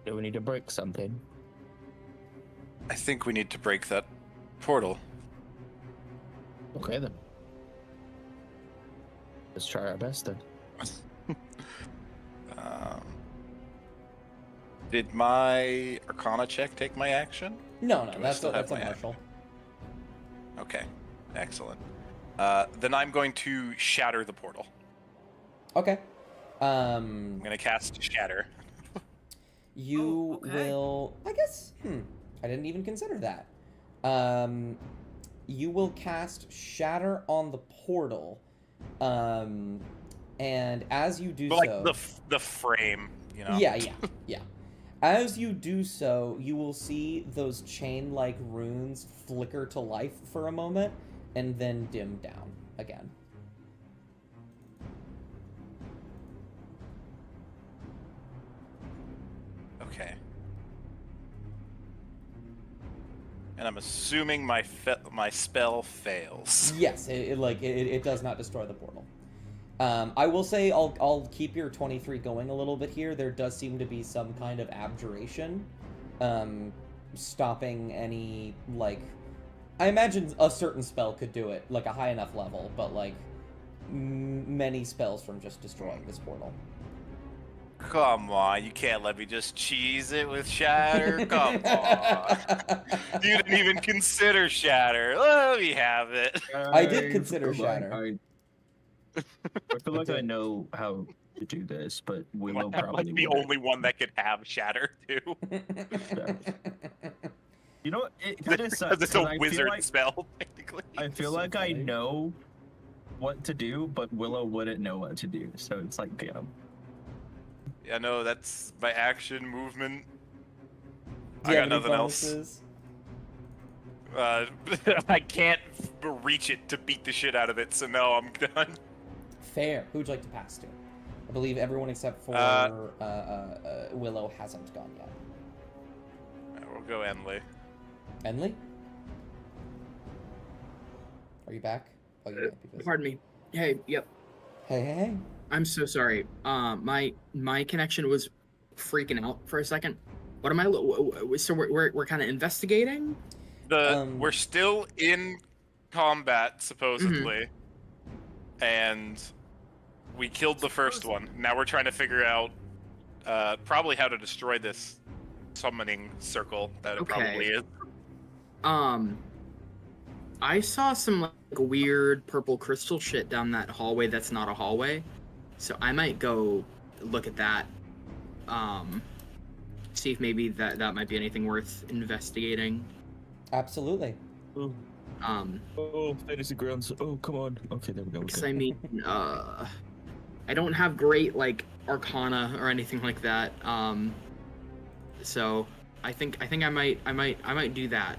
Do we need to break something? I think we need to break that portal. Okay then. Let's try our best then. Did my Arcana check take my action? No, Do I that's still a have my martial. Okay, excellent. Then I'm going to shatter the portal. Okay. I'm going to cast Shatter. You okay. will... I guess... I didn't even consider that. You will cast Shatter on the portal. And as you do But like so... the frame, you know? Yeah. As you do so, you will see those chain-like runes flicker to life for a moment, and then dim down again. Okay. And I'm assuming my spell fails. Yes, it does not destroy the portal. I will say I'll keep your 23 going a little bit here. There does seem to be some kind of abjuration, stopping any, like... I imagine a certain spell could do it, like a high enough level, but like many spells from just destroying this portal. Come on, you can't let me just cheese it with Shatter. Come on. You didn't even consider Shatter. Let me have it. I did consider Shatter. I feel like I know how to do this, but Willow I'm probably like the wouldn't. only one that could have Shatter too. You know what? It kind of sucks. Because it's a 'cause I feel wizard like, spell, technically. I feel So like I funny. know what to do, but Willow wouldn't know what to do. So it's like, you know. Yeah, no, that's my action movement. Do I you got have any nothing else. bonuses? I can't reach it to beat the shit out of it, so no, I'm done. Fair. Who would you like to pass to? I believe everyone except for Willow hasn't gone yet. We'll go Enley. Enley? Are you back? Oh, you might be busy. Pardon me. Hey, yep. Hey. I'm so sorry. My connection was freaking out for a second. What am I? So we're kind of investigating. We're still in combat supposedly, and we killed the first one. Now we're trying to figure out probably how to destroy this summoning circle that it probably is. I saw some like weird purple crystal shit down that hallway that's not a hallway. So I might go look at that. See if maybe that might be anything worth investigating. Absolutely. Oh, fantasy grounds. Oh, come on. Okay, there we go. Because Okay. I mean, I don't have great like arcana or anything like that. So I think I might do that.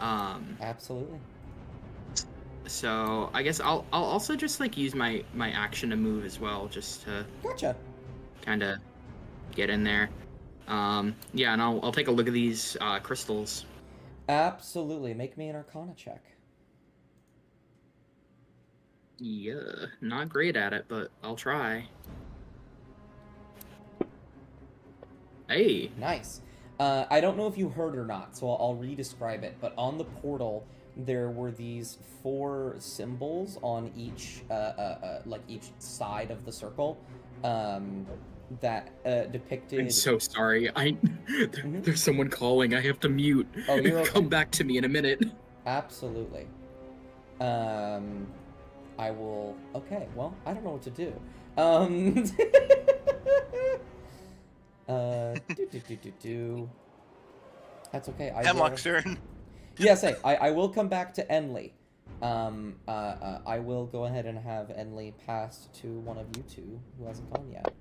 Absolutely. So I guess I'll also just like use my action to move as well, just to Gotcha. kind of get in there. Yeah, and I'll take a look at these crystals. Absolutely. Make me an Arcana check. Yeah, not great at it, but I'll try. Hey. Nice. I don't know if you heard or not, so I'll re-describe it. But on the portal, there were these 4 symbols on each, like each side of the circle, that depicted. I'm so sorry. There's someone calling. I have to mute. Oh, you're okay. Come back to me in a minute. Absolutely. I will. Okay. Well, I don't know what to do. That's okay. Hemlock's turn. Yes, I will come back to Enley. I will go ahead and have Enley passed to one of you two who hasn't gone yet.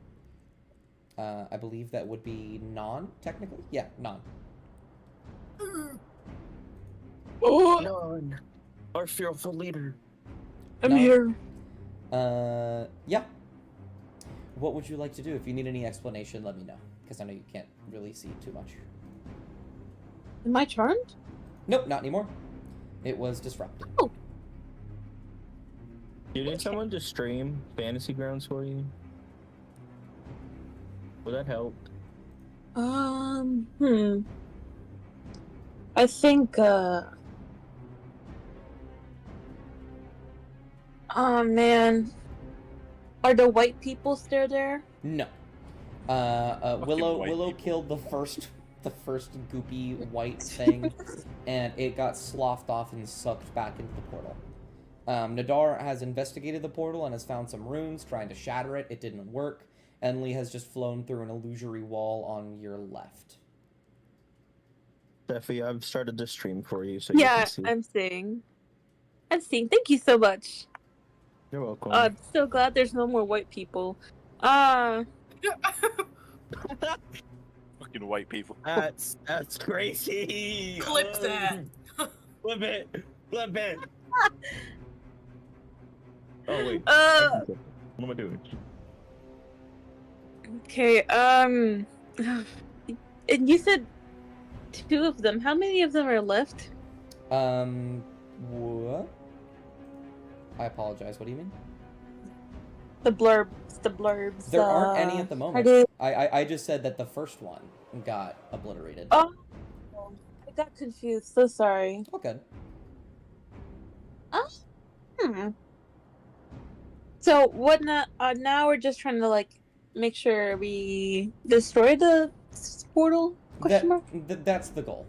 I believe that would be Non, technically? Yeah, Non. Oh, None. Our fearful leader. I'm No. here. Yeah. What would you like to do? If you need any explanation, let me know. Because I know you can't really see too much. Am I charmed? Nope, not anymore. It was disrupted. Oh. You need someone to stream Fantasy Grounds for you? Would that help? I think, oh man. Are the white people still there? No. Fucking Willow white people. killed the first goopy white thing, and it got sloughed off and sucked back into the portal. Nadar has investigated the portal and has found some runes, trying to shatter it. It didn't work. Enley has just flown through an illusory wall on your left. Steffi, I've started the stream for you, so you Yeah, can see. I'm seeing. Thank you so much. You're welcome. I'm so glad there's no more white people. Fucking white people. That's crazy. Clip that. Flip it. Flip it. Oh wait. Uh, What am I doing? okay, and you said 2 of them. How many of them are left? What? I apologize. What do you mean? The blurbs. There aren't any at the moment. they- I just said that the first one got obliterated. Oh, I got confused. So sorry. All good. So what now? Now we're just trying to like make sure we destroy the portal? Question mark. That's the goal.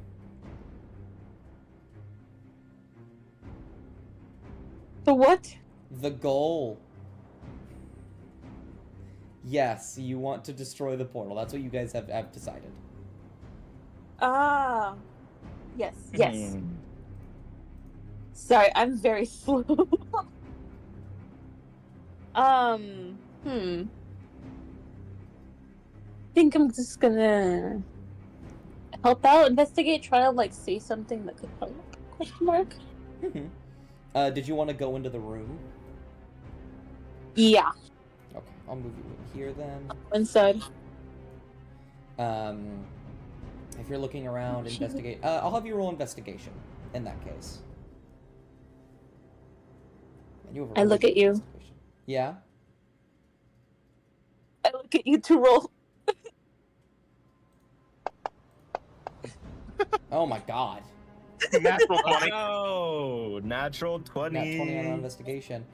The what? The goal. Yes, you want to destroy the portal. That's what you guys have decided. Ah. Yes. Yes. Hmm. Sorry, I'm very slow. Think I'm just gonna help out, investigate, try to like say something that could help? Question mark. Did you want to go into the room? Yeah. Okay, I'll move you in here then. Inside. If you're looking around, investigate. I'll have you roll investigation in that case. And you have a I look at you. investigation. Yeah. I look at you to roll. Oh my god. Natural 20. Oh, natural 20. Nat 20 on investigation.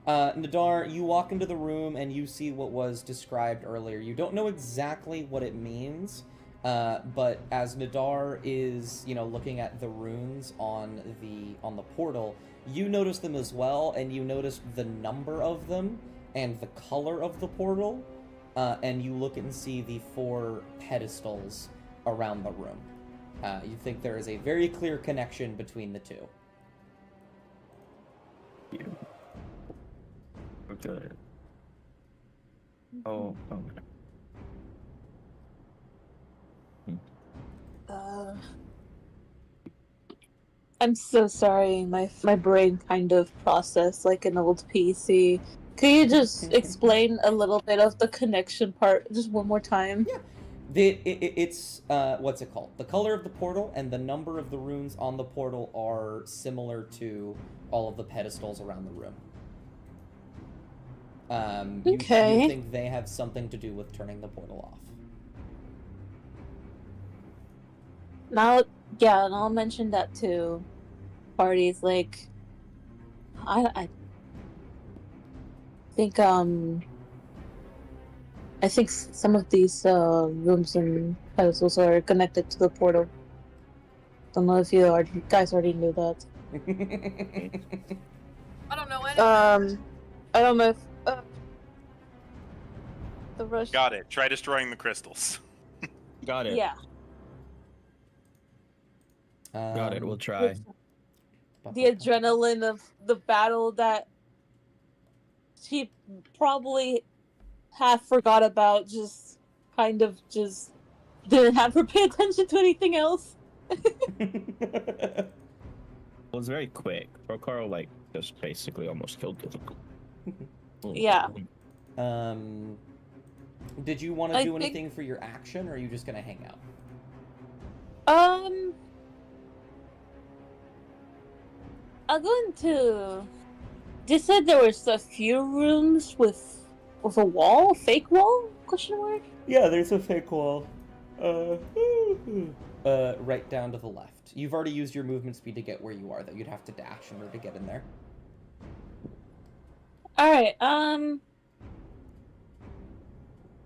Nadar, you walk into the room and you see what was described earlier. You don't know exactly what it means, but as Nadar is, looking at the runes on the portal, you notice them as well, and you notice the number of them and the color of the portal, and you look and see the 4 pedestals around the room. You think there is a very clear connection between the 2. Okay. Oh, okay. I'm so sorry. My brain kind of processed like an old PC. Could you just explain a little bit of the connection part just one more time? Yeah. It's what's it called? The color of the portal and the number of the runes on the portal are similar to all of the pedestals around the room. You Okay. think they have something to do with turning the portal off. Now, yeah, and I'll mention that to parties. Like, I think I think some of these rooms and pedestals are connected to the portal. Don't know if you guys already knew that. I don't know anything. I don't know if the rush. Got it. Try destroying the crystals. Got it. Yeah, Got it. We'll try. the adrenaline of the battle that she probably half forgot about. Just kind of just didn't have her pay attention to anything else. It was very quick. Carl like just basically almost killed it. Yeah. Did you want to I do think- anything for your action, or are you just gonna hang out? I'll go into. They said there was a few rooms with a wall, fake wall? Question mark. Yeah, there's a fake wall. Right down to the left. You've already used your movement speed to get where you are, though. You'd have to dash in order to get in there. All right.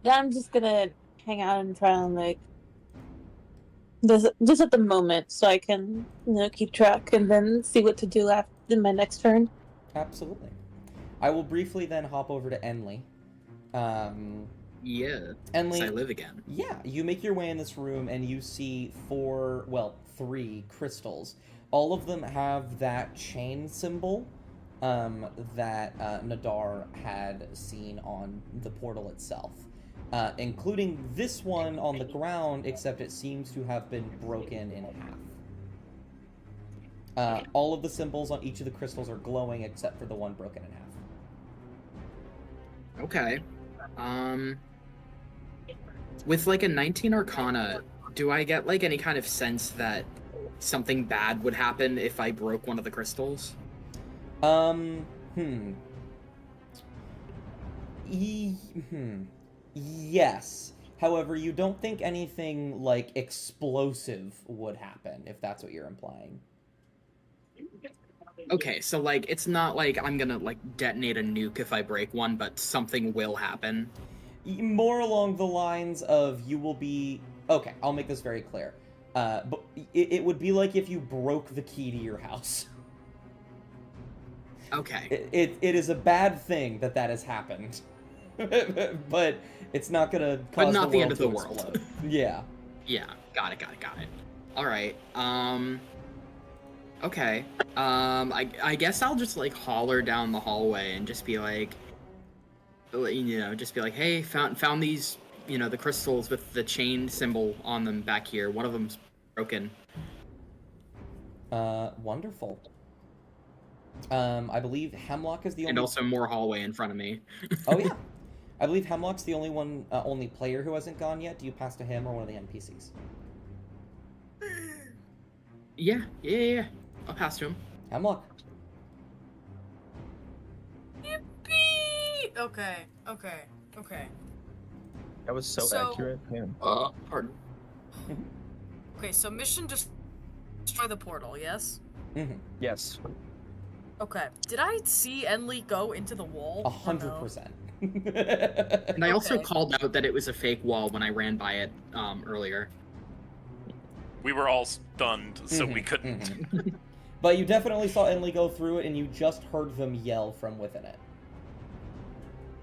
Yeah, I'm just gonna hang out and try and like just at the moment, so I can keep track and then see what to do after in my next turn. Absolutely. I will briefly then hop over to Enley. Yeah. Enley, I live again. yeah, you make your way in this room and you see three crystals. All of them have that chain symbol that Nadar had seen on the portal itself, including this one on the ground, except it seems to have been broken in half. All of the symbols on each of the crystals are glowing except for the one broken in half. Okay. With like a 19 Arcana, do I get like any kind of sense that something bad would happen if I broke one of the crystals? Yes. However, you don't think anything like explosive would happen, if that's what you're implying. Okay, so like it's not like I'm gonna like detonate a nuke if I break one, but something will happen. More along the lines of you will be... Okay, I'll make this very clear. But it would be like if you broke the key to your house. Okay. It is a bad thing that has happened. But it's not gonna cause But not the end of the to world. explode. Yeah. Yeah, got it. Alright, okay. I guess I'll just like holler down the hallway and just be like, hey, found these, the crystals with the chain symbol on them back here. One of them's broken. Wonderful. I believe Hemlock is the only... And also more hallway in front of me. Oh, yeah. I believe Hemlock's the only player who hasn't gone yet. Do you pass to him or one of the NPCs? Yeah. I'll pass to him. Hemlock. Yippee! Okay. That was so So- accurate. Yeah. Pardon. Okay, so mission just destroy the portal, yes? Mm-hmm. Yes. Okay. Did I see Enley go into the wall? or no? 100%. And I also Okay. called out that it was a fake wall when I ran by it earlier. We were all stunned, so we couldn't. Mhm. But you definitely saw Enley go through it, and you just heard them yell from within it.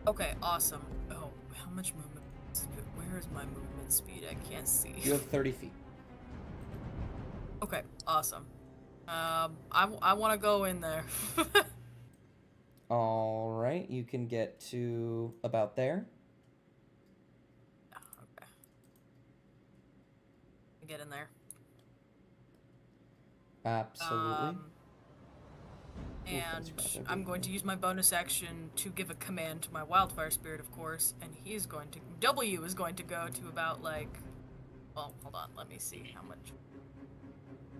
Okay, awesome. Oh, how much movement? Where is my movement speed? I can't see. You have 30 feet. Okay, awesome. I want to go in there. All right, you can get to about there. Okay. Get in there. Absolutely. And I'm going to use my bonus action to give a command to my wildfire spirit, of course, and W is going to go to about like, well, hold on, let me see how much.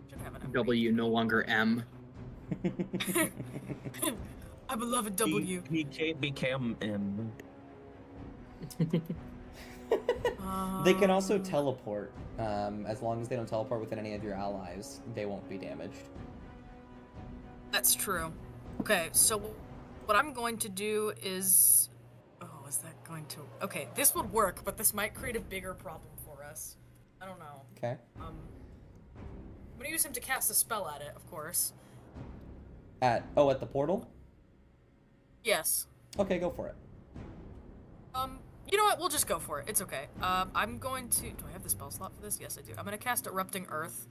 Should have enough. W no longer M. I beloved W. He became They can also teleport. As long as they don't teleport within any of your allies, they won't be damaged. That's true. Okay, so what I'm going to do is... Oh, is that going to... Okay, this would work, but this might create a bigger problem for us. I don't know. Okay. I'm gonna use him to cast a spell at it, of course. At the portal? Yes. Okay, go for it. You know what? We'll just go for it. It's okay. I'm going to... Do I have the spell slot for this? Yes, I do. I'm gonna cast Erupting Earth.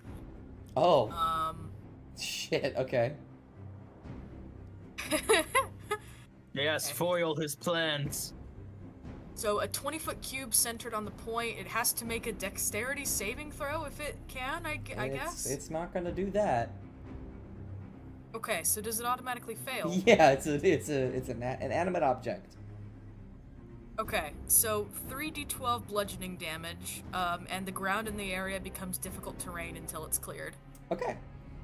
Oh. Shit, okay. Yes, foil his plans. So a 20-foot cube centered on the point. It has to make a dexterity saving throw if it can, I guess? It's not gonna do that. Okay, so does it automatically fail? Yeah, it's an animate object. Okay, so 3d12 bludgeoning damage, and the ground in the area becomes difficult terrain until it's cleared. Okay,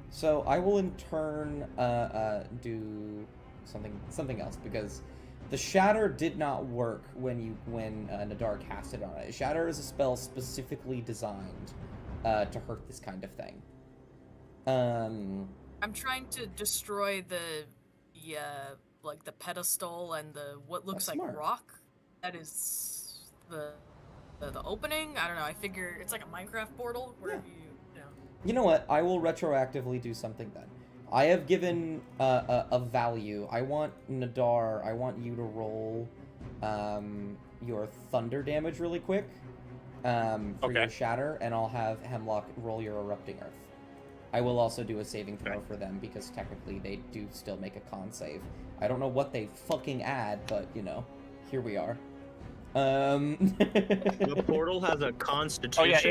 so I will in turn do something else, because the Shatter did not work when Nadar casted on it. Shatter is a spell specifically designed to hurt this kind of thing. I'm trying to destroy the pedestal and the what looks like smart. rock. That is the opening. I don't know. I figure it's like a Minecraft portal where you know. You know what? I will retroactively do something then. I have given a value. I want Nadar. I want you to roll your thunder damage really quick for your Shatter, and I'll have Hemlock roll your Erupting Earth. I will also do a saving throw for them because technically they do still make a con save. I don't know what they fucking add, but you know, here we are. The portal has a constitution. Oh yeah,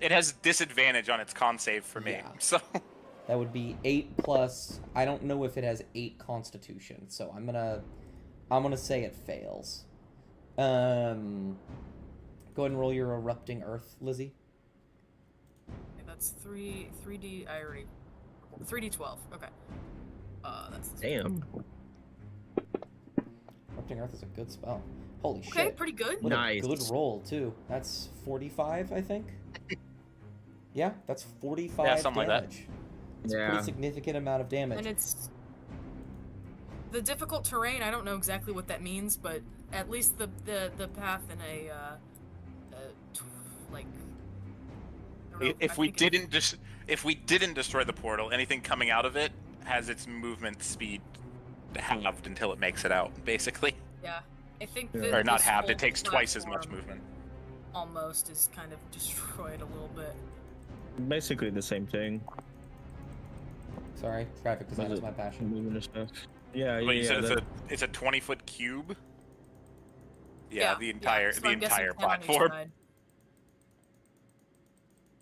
it has disadvantage on its con save for me. Yeah. So that would be 8 plus. I don't know if it has 8 Constitution, so I'm gonna say it fails. Go ahead and roll your Erupting Earth, Lizzie. That's 3d. I already 3d12. Okay. That's Damn. Erupting Earth is a good spell. Holy shit. Okay, pretty good. What Nice. a good roll too. That's 45, I think. Yeah, that's 45 Yeah, something like that. damage. It's a pretty significant amount of damage. And it's the difficult terrain. I don't know exactly what that means, but at least the path in a like. I don't know, if we didn't destroy the portal, anything coming out of it has its movement speed halved until it makes it out, basically. Yeah, I think. Or not this halved. whole It takes twice as much platform movement. Almost is kind of destroyed a little bit. Basically the same thing. Sorry, graphic design is my passion. Moving and stuff. Yeah, But you yeah. said it's a 20-foot cube. Yeah, the so entire I'm guessing 10 on each platform. side.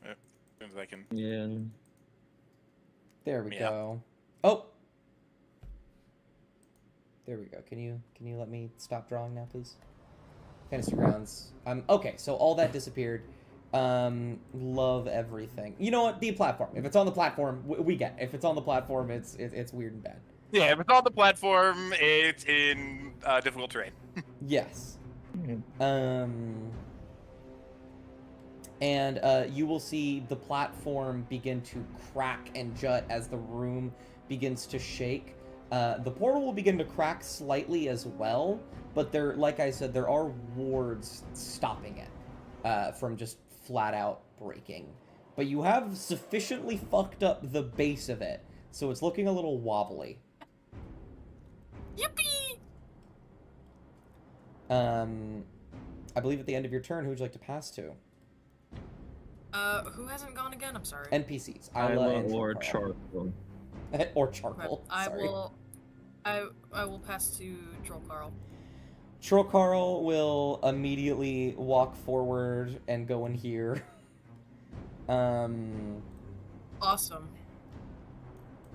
As soon as I can. Yeah. There we Yeah. go. Oh. There we go. Can you let me stop drawing now, please? Fantasy Grounds. Okay, so all that disappeared. Love everything. You know what? The platform. If it's on the platform, we get. If it's on the platform, it's weird and bad. Yeah, if it's on the platform, it's in difficult terrain. Yes. And you will see the platform begin to crack and jut as the room begins to shake. The portal will begin to crack slightly as well, but there, like I said, there are wards stopping it from just flat out breaking. But you have sufficiently fucked up the base of it, so it's looking a little wobbly. Yippee! I believe at the end of your turn, who would you like to pass to? Who hasn't gone again? I'm sorry. NPCs. Isla and or Charcoal. charcoal. Or Charcoal. I sorry. will pass to Troll Carl. Troll Carl will immediately walk forward and go in here. Awesome.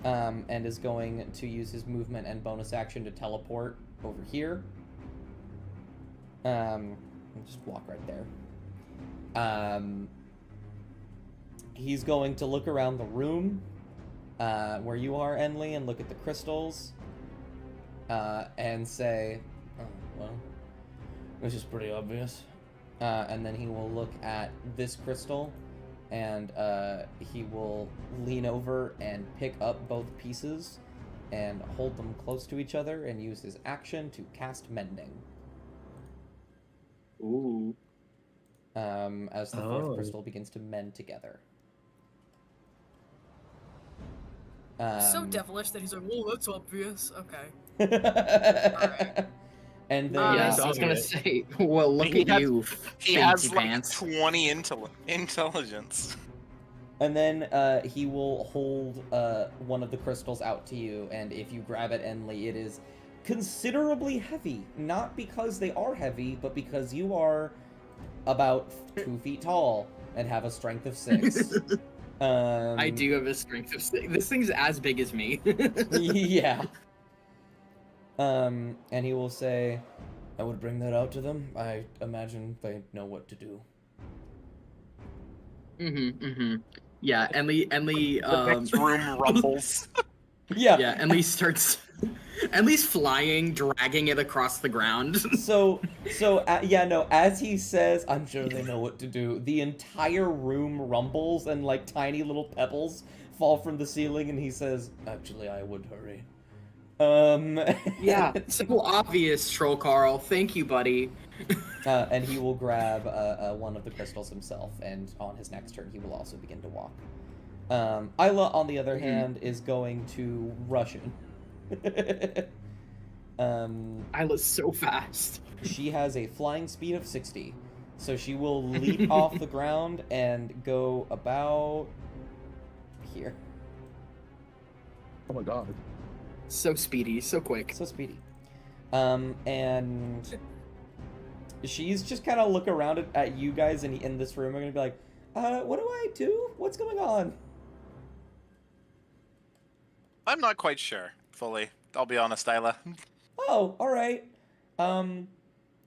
And is going to use his movement and bonus action to teleport over here. And just walk right there. He's going to look around the room where you are, Enley, and look at the crystals and say, oh, well, this is pretty obvious. And then he will look at this crystal, and he will lean over and pick up both pieces and hold them close to each other and use his action to cast Mending. Ooh. As the fourth crystal begins to mend together. So devilish that he's like, "Oh, that's obvious." Okay. Alright. And then Yes, I was gonna say. Well, look He at has- you, He fancy has like pants. 20 intelligence. And then he will hold one of the crystals out to you, and if you grab it, Enli, it is considerably heavy. Not because they are heavy, but because you are about 2 feet tall and have a strength of 6. I do have a strength of 6. This thing's as big as me. Yeah. And he will say, I would bring that out to them. I imagine they know what to do. Yeah, Enli, The next room rumbles. Yeah. Enli starts. Enli's flying, dragging it across the ground. As he says, I'm sure they know what to do, the entire room rumbles and like tiny little pebbles fall from the ceiling, and he says, actually, I would hurry. Yeah, so obvious, Troll Carl. Thank you, buddy. And he will grab one of the crystals himself, and on his next turn, he will also begin to walk. Isla, on the other hand, is going to rush in. Isla's so fast. She has a flying speed of 60, so she will leap off the ground and go about here. Oh my god. So speedy, so quick. So speedy. And she's just kind of look around at you guys in this room. I'm gonna be like, what do I do? What's going on? I'm not quite sure, fully. I'll be honest, Isla. Oh, all right. Do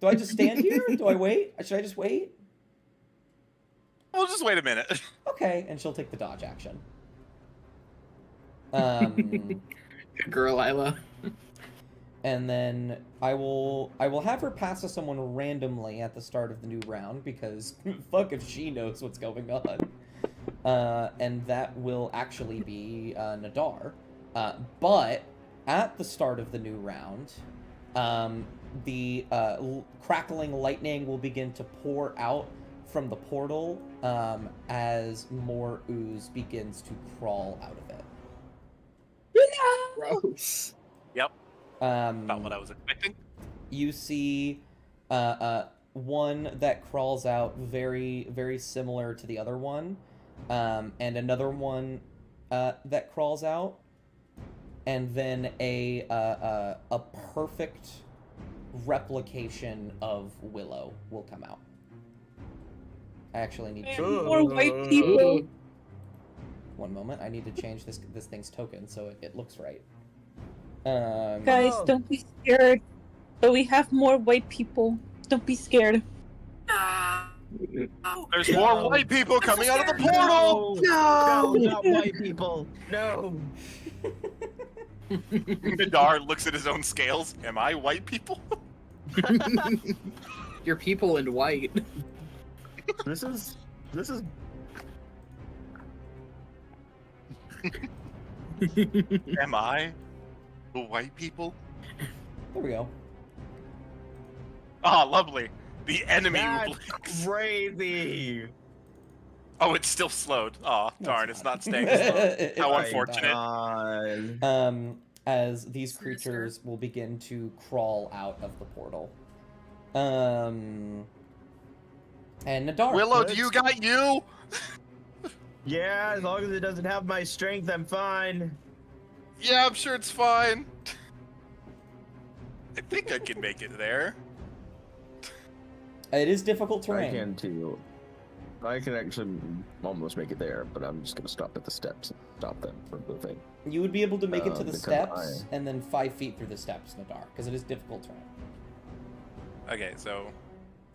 I just stand here? Do I wait? Should I just wait? We'll just wait a minute. Okay, and she'll take the dodge action. Good girl, Isla. And then I will have her pass to someone randomly at the start of the new round, because fuck if she knows what's going on. And that will actually be Nadar. But at the start of the new round, the crackling lightning will begin to pour out from the portal as more ooze begins to crawl out of it. Gross. Yep. About what I was expecting. You see one that crawls out very, very similar to the other one, and another one that crawls out, and then a perfect replication of Willow will come out. I actually need to... More white people. One moment, I need to change this thing's token so it looks right. Guys, don't be scared. But we have more white people. Don't be scared. There's more white people coming out of the portal! No, not white people. No. Nadar looks at his own scales. Am I white people? You're people in white. This is. Am I the white people? There we go. Ah, lovely. The enemy That's blinks. crazy. Oh, it's still slowed. Oh, No, darn, it's it's not. not staying slowed. It's How fine. unfortunate. As these creatures will begin to crawl out of the portal. And Nadar. Willow, do you got you? Yeah, as long as it doesn't have my strength, I'm fine. Yeah, I'm sure it's fine. I think I can make it there. It is difficult I terrain. can too. I can actually almost make it there, but I'm just gonna stop at the steps and stop them from moving. You would be able to make it to the because steps and then 5 feet through the steps in the dark, because it is difficult terrain. Okay, so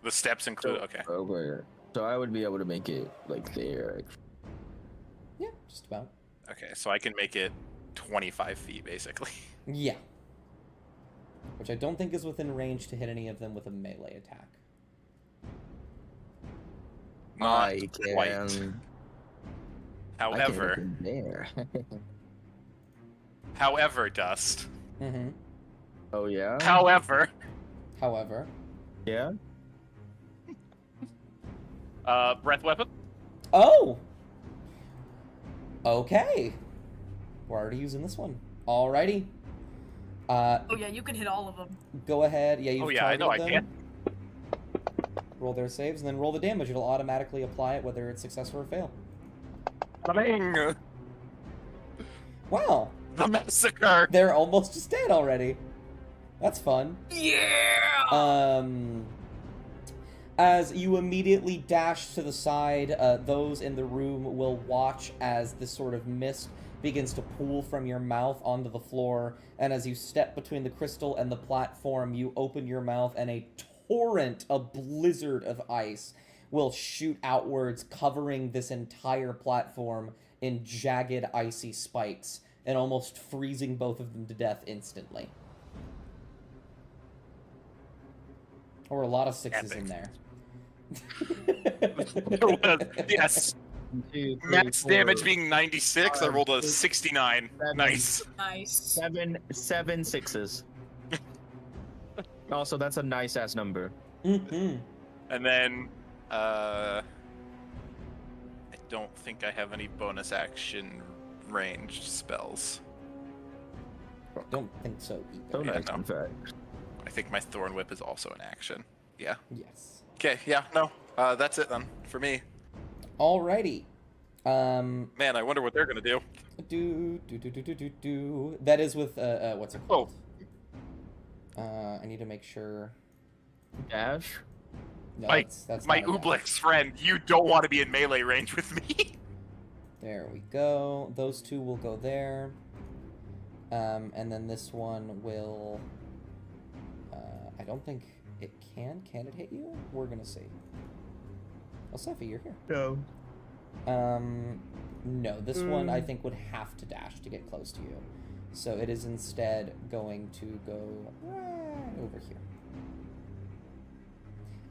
the steps include. Okay. Okay. So I would be able to make it like there. Yeah, just about. Okay, so I can make it 25 feet basically. Yeah. Which I don't think is within range to hit any of them with a melee attack. Not I quite. can. However, I can there. however, Dust. Mm-hmm. Oh yeah. However, However. Yeah. breath weapon. Oh! Okay. We're already using this one. Alrighty. Oh yeah, you can hit all of them. Go ahead. Yeah, you've Oh, yeah, I know targeted I them. Roll their saves, and then roll the damage. It'll automatically apply it whether it's success or a fail. Bang! Wow. The massacre. They're almost just dead already. That's fun. Yeah. As you immediately dash to the side, those in the room will watch as this sort of mist begins to pool from your mouth onto the floor, and as you step between the crystal and the platform, you open your mouth and a torrent, a blizzard of ice will shoot outwards, covering this entire platform in jagged, icy spikes, and almost freezing both of them to death instantly. Or a lot of sixes in there. There was, yes. 2, 3, Max 4, damage being 96. I 5, rolled a 6, 69. 7, Nice. Nice. seven sixes. Also, that's a nice ass number. Mm-hmm. And then, I don't think I have any bonus action ranged spells. Don't think so either. So Yeah, nice, no. in fact. I think my Thorn Whip is also an action. Yeah. Yes. Okay, yeah, no. That's it then, for me. Alrighty. Man, I wonder what they're gonna do. That is with what's it Oh. called? I need to make sure. Dash. No, My that's my not a dash. Ublex friend, you don't want to be in melee range with me. There we go. Those two will go there. And then this one will. I don't think it can. Can it hit you? We're gonna see. Well, Sephi, you're here. No. No, this one I think would have to dash to get close to you. So it is instead going to go right over here.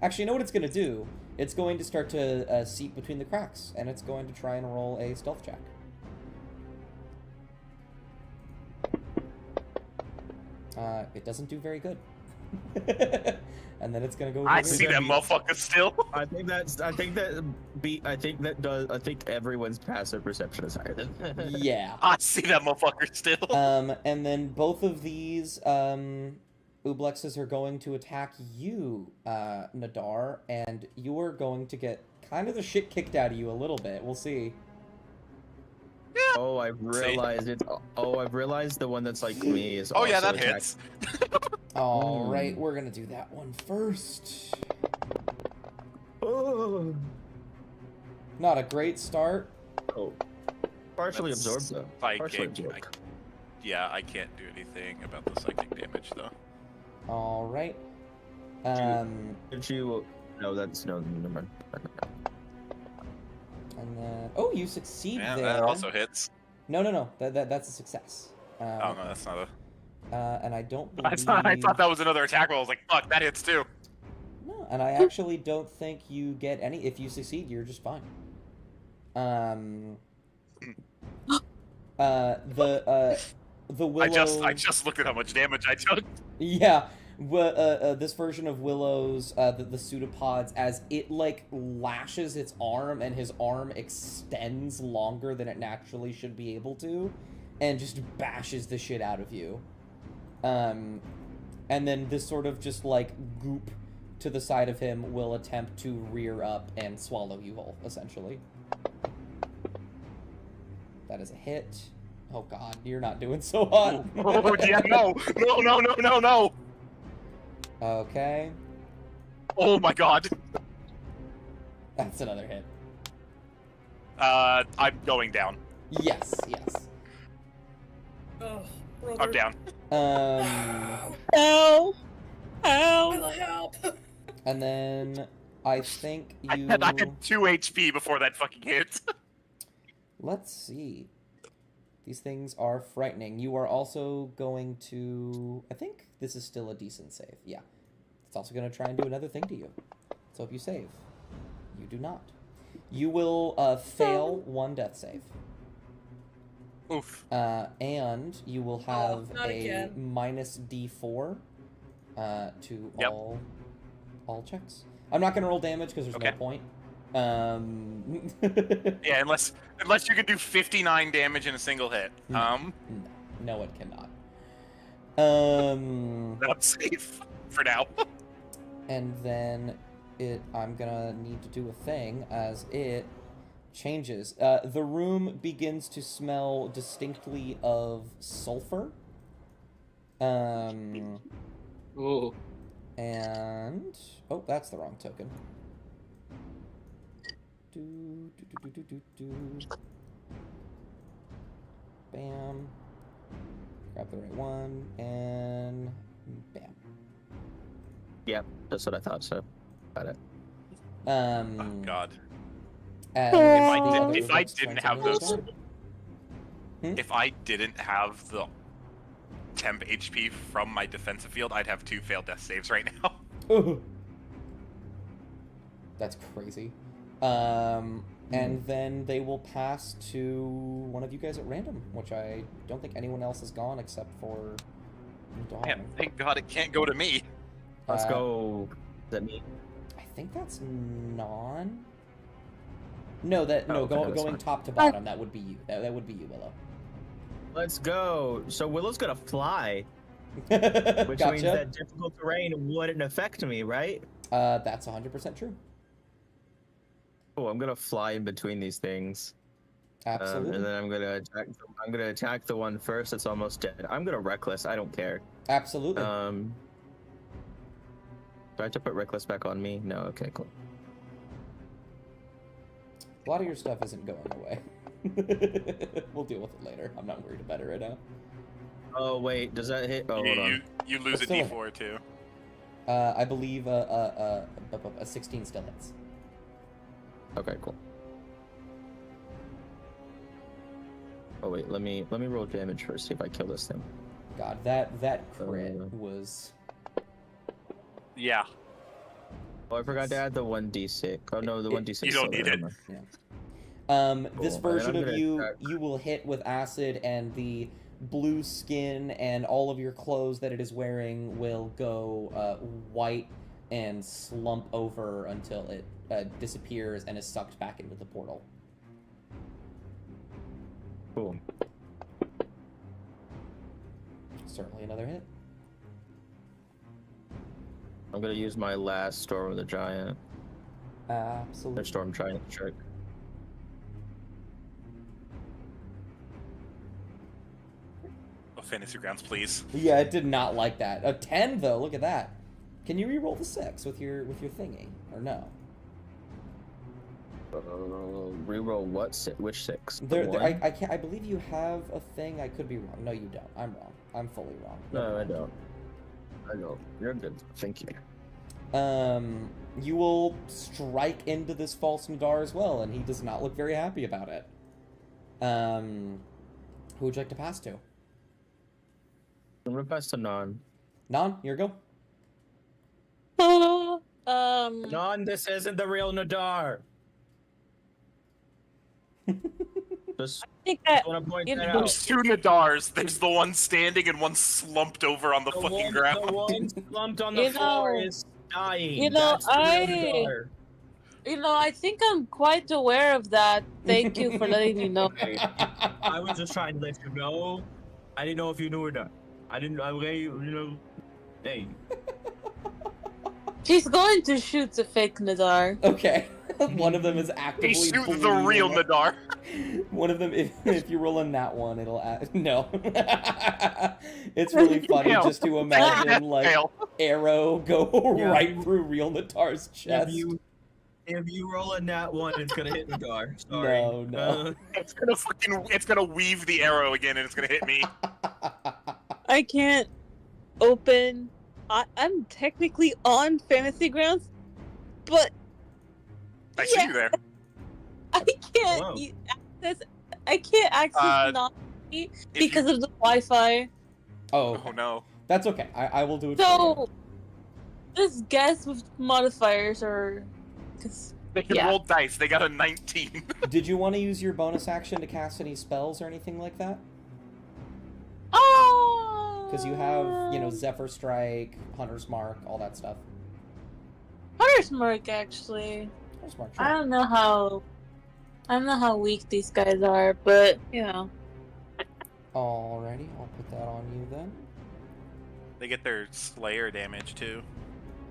Actually, you know what it's going to do? It's going to start to seep between the cracks, and it's going to try and roll a stealth check. It doesn't do very good. And then it's gonna go. I over see here. that motherfucker still. I think everyone's passive perception is higher than. Yeah. I see that motherfucker still. And then both of these Ublexes are going to attack you, Nadar, and you are going to get kind of the shit kicked out of you a little bit. We'll see. Oh, I've realized it's. Oh, I've realized the one that's like me is. Oh also yeah, that attack- hits. All right, we're gonna do that one first. Oh. Not a great start. Oh. Partially That's absorbed though. Partially Psychic. absorbed. Yeah, I can't do anything about the psychic damage though. All right. Did you? No, that's no. Never mind. And then oh, you succeed Yeah, there. that also hits. No. That's a success. Oh no, that's not a. And I don't believe... I thought that was another attack roll. I was like, fuck, that hits too. No, and I actually don't think you get any. If you succeed, you're just fine. The Willow... I just looked at how much damage I took. Yeah, this version of Willow's, the pseudopods, as it, like, lashes its arm, and his arm extends longer than it naturally should be able to, and just bashes the shit out of you. And then this sort of just, like, goop to the side of him will attempt to rear up and swallow you whole, essentially. That is a hit. Oh god, you're not doing so hot. Oh yeah, no. Okay. Oh my god. That's another hit. I'm going down. Yes. Oh, brother. I'm down. Ow! Will Ow! I help? And then I think I you... had 2 HP before that fucking hit. Let's see. These things are frightening. You are also going to... I think this is still a decent save. Yeah. It's also going to try and do another thing to you. Let's hope you save. You do not. You will fail one death save. Oof. And you will have not a again. minus D4 to Yep. all checks. I'm not gonna roll damage because there's Okay. no point. Yeah, unless you can do 59 damage in a single hit. No, it cannot. That's safe for now. And then I'm gonna need to do a thing as it changes. The room begins to smell distinctly of sulfur. Ooh. And oh, that's the wrong token. Bam. Grab the right one and bam. Yep, that's what I thought. So, got it. Oh God. As If I the did- other if I folks didn't try have to move those- down. If I didn't have the temp HP from my defensive field, I'd have 2 failed death saves right now. Ooh. That's crazy. And then they will pass to one of you guys at random, which I don't think anyone else has gone except for Dog. Man, thank God it can't go to me. Let's Uh, go. Is that me? I think that's non. No, that no. okay, that's Going fine. top to bottom, that would be you. That would be you, Willow. Let's go. So Willow's gonna fly, which Gotcha. means that difficult terrain wouldn't affect me, right? That's 100% true. Oh, I'm gonna fly in between these things. Absolutely. And then I'm gonna attack the one first that's almost dead. I'm gonna reckless. I don't care. Absolutely. Do I have to put reckless back on me? No. Okay. Cool. A lot of your stuff isn't going away. We'll deal with it later. I'm not worried about it right now. Oh wait, does that hit? Oh, hold on. You lose a Still- D4 too. I believe a 16 still hits. Okay, cool. Oh wait, let me roll damage first. See if I kill this thing. God, that crit Uh, was. Yeah. Oh, I forgot to add the 1d6. Oh no, the 1d6. You don't still need there, it. never mind. This Cool. version And of I'm you, gonna you will hit with acid, and the blue skin and all of your clothes that it is wearing will go white and slump over until it disappears and is sucked back into the portal. Cool. Certainly another hit. I'm gonna use my last Storm of the Giant. Or Absolutely. Storm Giant trick. Oh, fantasy grounds, please. Yeah, it did not like that. A 10 though. Look at that. Can you re-roll the 6 with your thingy or no? Reroll what? Which 6? The There, one? I can't. I believe you have a thing. I could be wrong. No, you don't. I'm wrong. I'm fully wrong. No, I don't. I don't. You're good. Thank you. You will strike into this false Nadar as well, and he does not look very happy about it. Who would you like to pass to? I'm gonna pass to Non. Non, your go. Non, this isn't the real Nadar. Just I think that want to point you that know- out. There's 2 Nadars. There's the one standing and one slumped over on the fucking ground. The one slumped on the You floor know- is dying. you know, That's the real I- Nadar. I think I'm quite aware of that. Thank you for letting me know. I was just trying to let you know. I didn't know if you knew or not. I didn't. Hey. She's going to shoot the fake Nadar. Okay. One of them is actively They shoot the bleeding real away. Nadar. One of them, if you roll a nat one, it'll no. It's really funny Fail. just to imagine like Fail. arrow go Yeah. right through real Natar's chest. If you roll a nat 1, it's gonna hit Nadar. Sorry. No. It's gonna weave the arrow again and it's gonna hit me. I can't open. I'm technically on Fantasy Grounds, but I see you there. I can't Whoa. access. I can't access not If because you- of the Wi-Fi. Oh, Oh no. that's okay. I will do it. For So, just guess with modifiers or, because They can Yeah. roll dice. They got a 19. Did you want to use your bonus action to cast any spells or anything like that? Oh. Because you have, you know, Zephyr Strike, Hunter's Mark, all that stuff. Hunter's Mark, actually. Hunter's Mark, I sure. don't know how weak these guys are, but you know. Alrighty, I'll put that on you then. They get their Slayer damage too.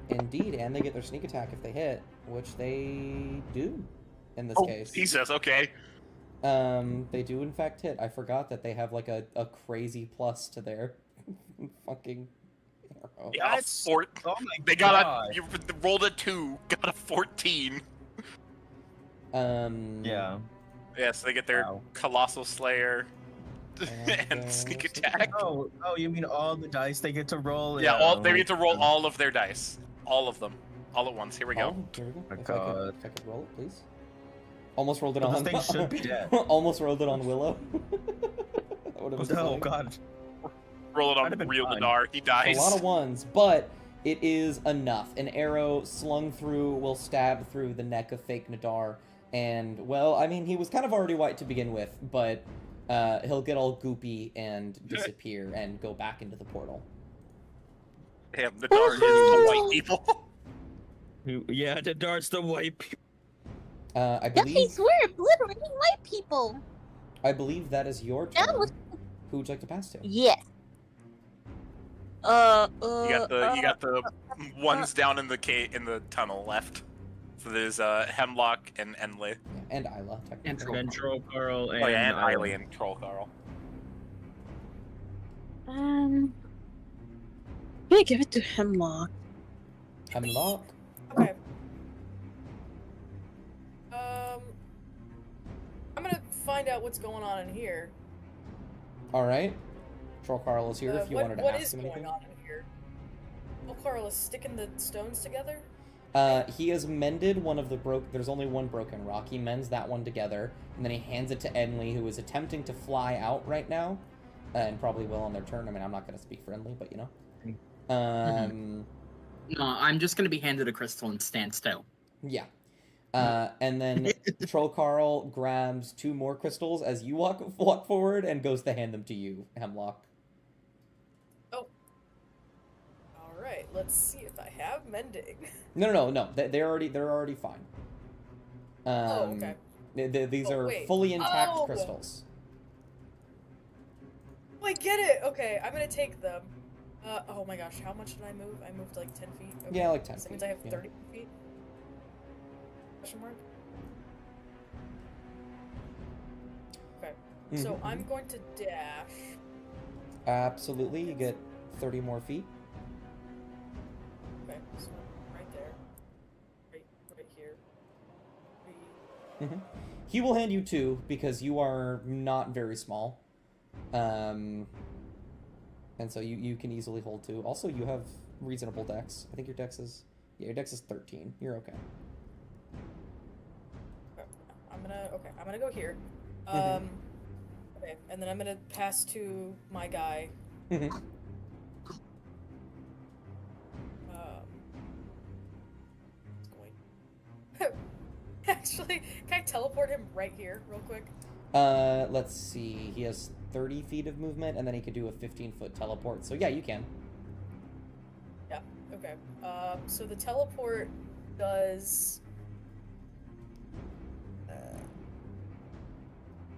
Indeed, and they get their sneak attack if they hit, which they do in this Oh, case. Jesus. Okay. They do in fact hit. I forgot that they have like a crazy plus to their fucking arrow. Yeah, That's- oh my they got God. you rolled a 2, got a 14. Yeah. Yeah, so they get their Wow. Colossal Slayer And, and sneak attack. Oh, you mean all the dice they get to roll? Yeah, they get to roll all of their dice. All of them. All at once. Here we Oh, go. here we go. My If God. I could roll it, please. Almost rolled it But on. this thing should be dead. Almost rolled it on Willow. That would have been Oh funny. God. Roll it That'd on have been Real fun. Nadar. He dies. A lot of ones, but it is enough. An arrow slung through will stab through the neck of fake Nadar, and well, I mean, he was kind of already white to begin with, but he'll get all goopy and disappear and go back into the portal. Damn, Nadar is the white people. Yeah, the darts the white. I Guys, believe we're obliterating white people. that is your Down turn. with- Who would you like to pass to? Yes. You got the ones down in the tunnel left. So there's Hemlock and Enley. Yeah, and Isla, technically. And Troll. And Troll Carl and Oh yeah, and Island. Eiley and Troll Carl. I'm gonna give it to Hemlock. Hemlock. Okay. I'm gonna find out what's going on in here. Alright. Troll Carl is here if you wanted to what ask is him going anything. on in here? Oh, Carl is sticking the stones together? He has mended one of the there's only one broken rock. He mends that one together, and then he hands it to Enley, who is attempting to fly out right now, and probably will on their turn. I mean, I'm not going to speak for Enley, but you know. No, I'm just gonna be handed a crystal and stand still. Yeah. And then Troll Carl grabs 2 more crystals as you walk forward and goes to hand them to you, Hemlock. Alright, let's see if I have mending. No. They're already fine. Oh, okay. These Oh, are wait. fully intact Oh! crystals. Oh, I get it! Okay, I'm gonna take them. Oh my gosh, how much did I move? I moved like 10 feet? Okay. Yeah, like 10 So that feet. means I have yeah. 30 feet? Question mark? Okay, so Mhm, I'm mhm. going to dash. Absolutely, you get 30 more feet. Okay, so right there. Right here. Hmm. He will hand you 2 because you are not very small. And so you can easily hold 2. Also, you have reasonable dex. I think your dex is 13. You're okay. I'm gonna go here. Mhm. Okay, and then I'm gonna pass to my guy. Mhm. What's going? Actually, can I teleport him right here, real quick? Let's see. He has 30 feet of movement, and then he could do a 15-foot teleport. So yeah, you can. Yeah. Okay. So the teleport does.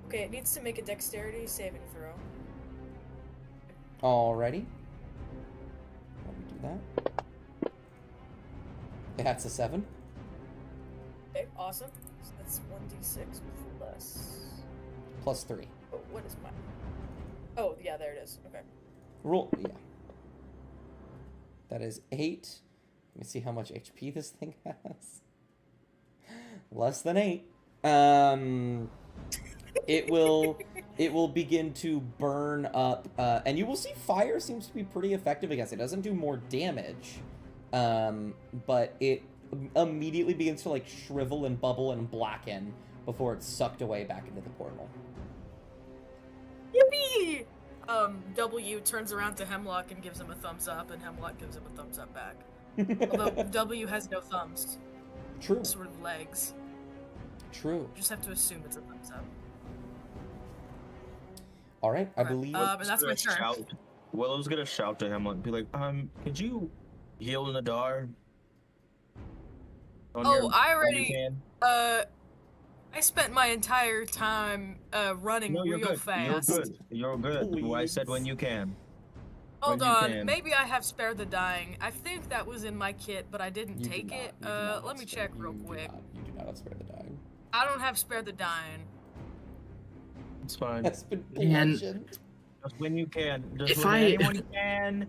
Okay, it needs to make a dexterity saving throw. Alrighty. Let me do that. That's a 7. Okay, awesome. So that's 1d6 plus. Plus 3. Oh, what is mine? Oh, yeah, there it is. Okay. Roll. Yeah. That is 8. Let me see how much HP this thing has. Less than 8. It will begin to burn up, and you will see fire seems to be pretty effective against it. It doesn't do more damage, but it immediately begins to like shrivel and bubble and blacken before it's sucked away back into the portal. Yippee! W turns around to Hemlock and gives him a thumbs up, and Hemlock gives him a thumbs up back. Although W has no thumbs. True. sort of legs. True. You just have to assume it's a thumbs up. All right, I Okay, believe. and that's my turn. Willow's gonna shout to him and be like, could you heal in the dark? I already, I spent my entire time running No, you're real good. fast. You're good. Well, I said when you can. Hold When you on, can. maybe I have Spare the Dying. I think that was in my kit, but I didn't You do take not- it. you do not Let have me spare- check real quick. You do not have Spare the Dying. I don't have Spare the Dying. It's fine. That's been And- bludgeoned. Just when you can. Just If when I- anyone can.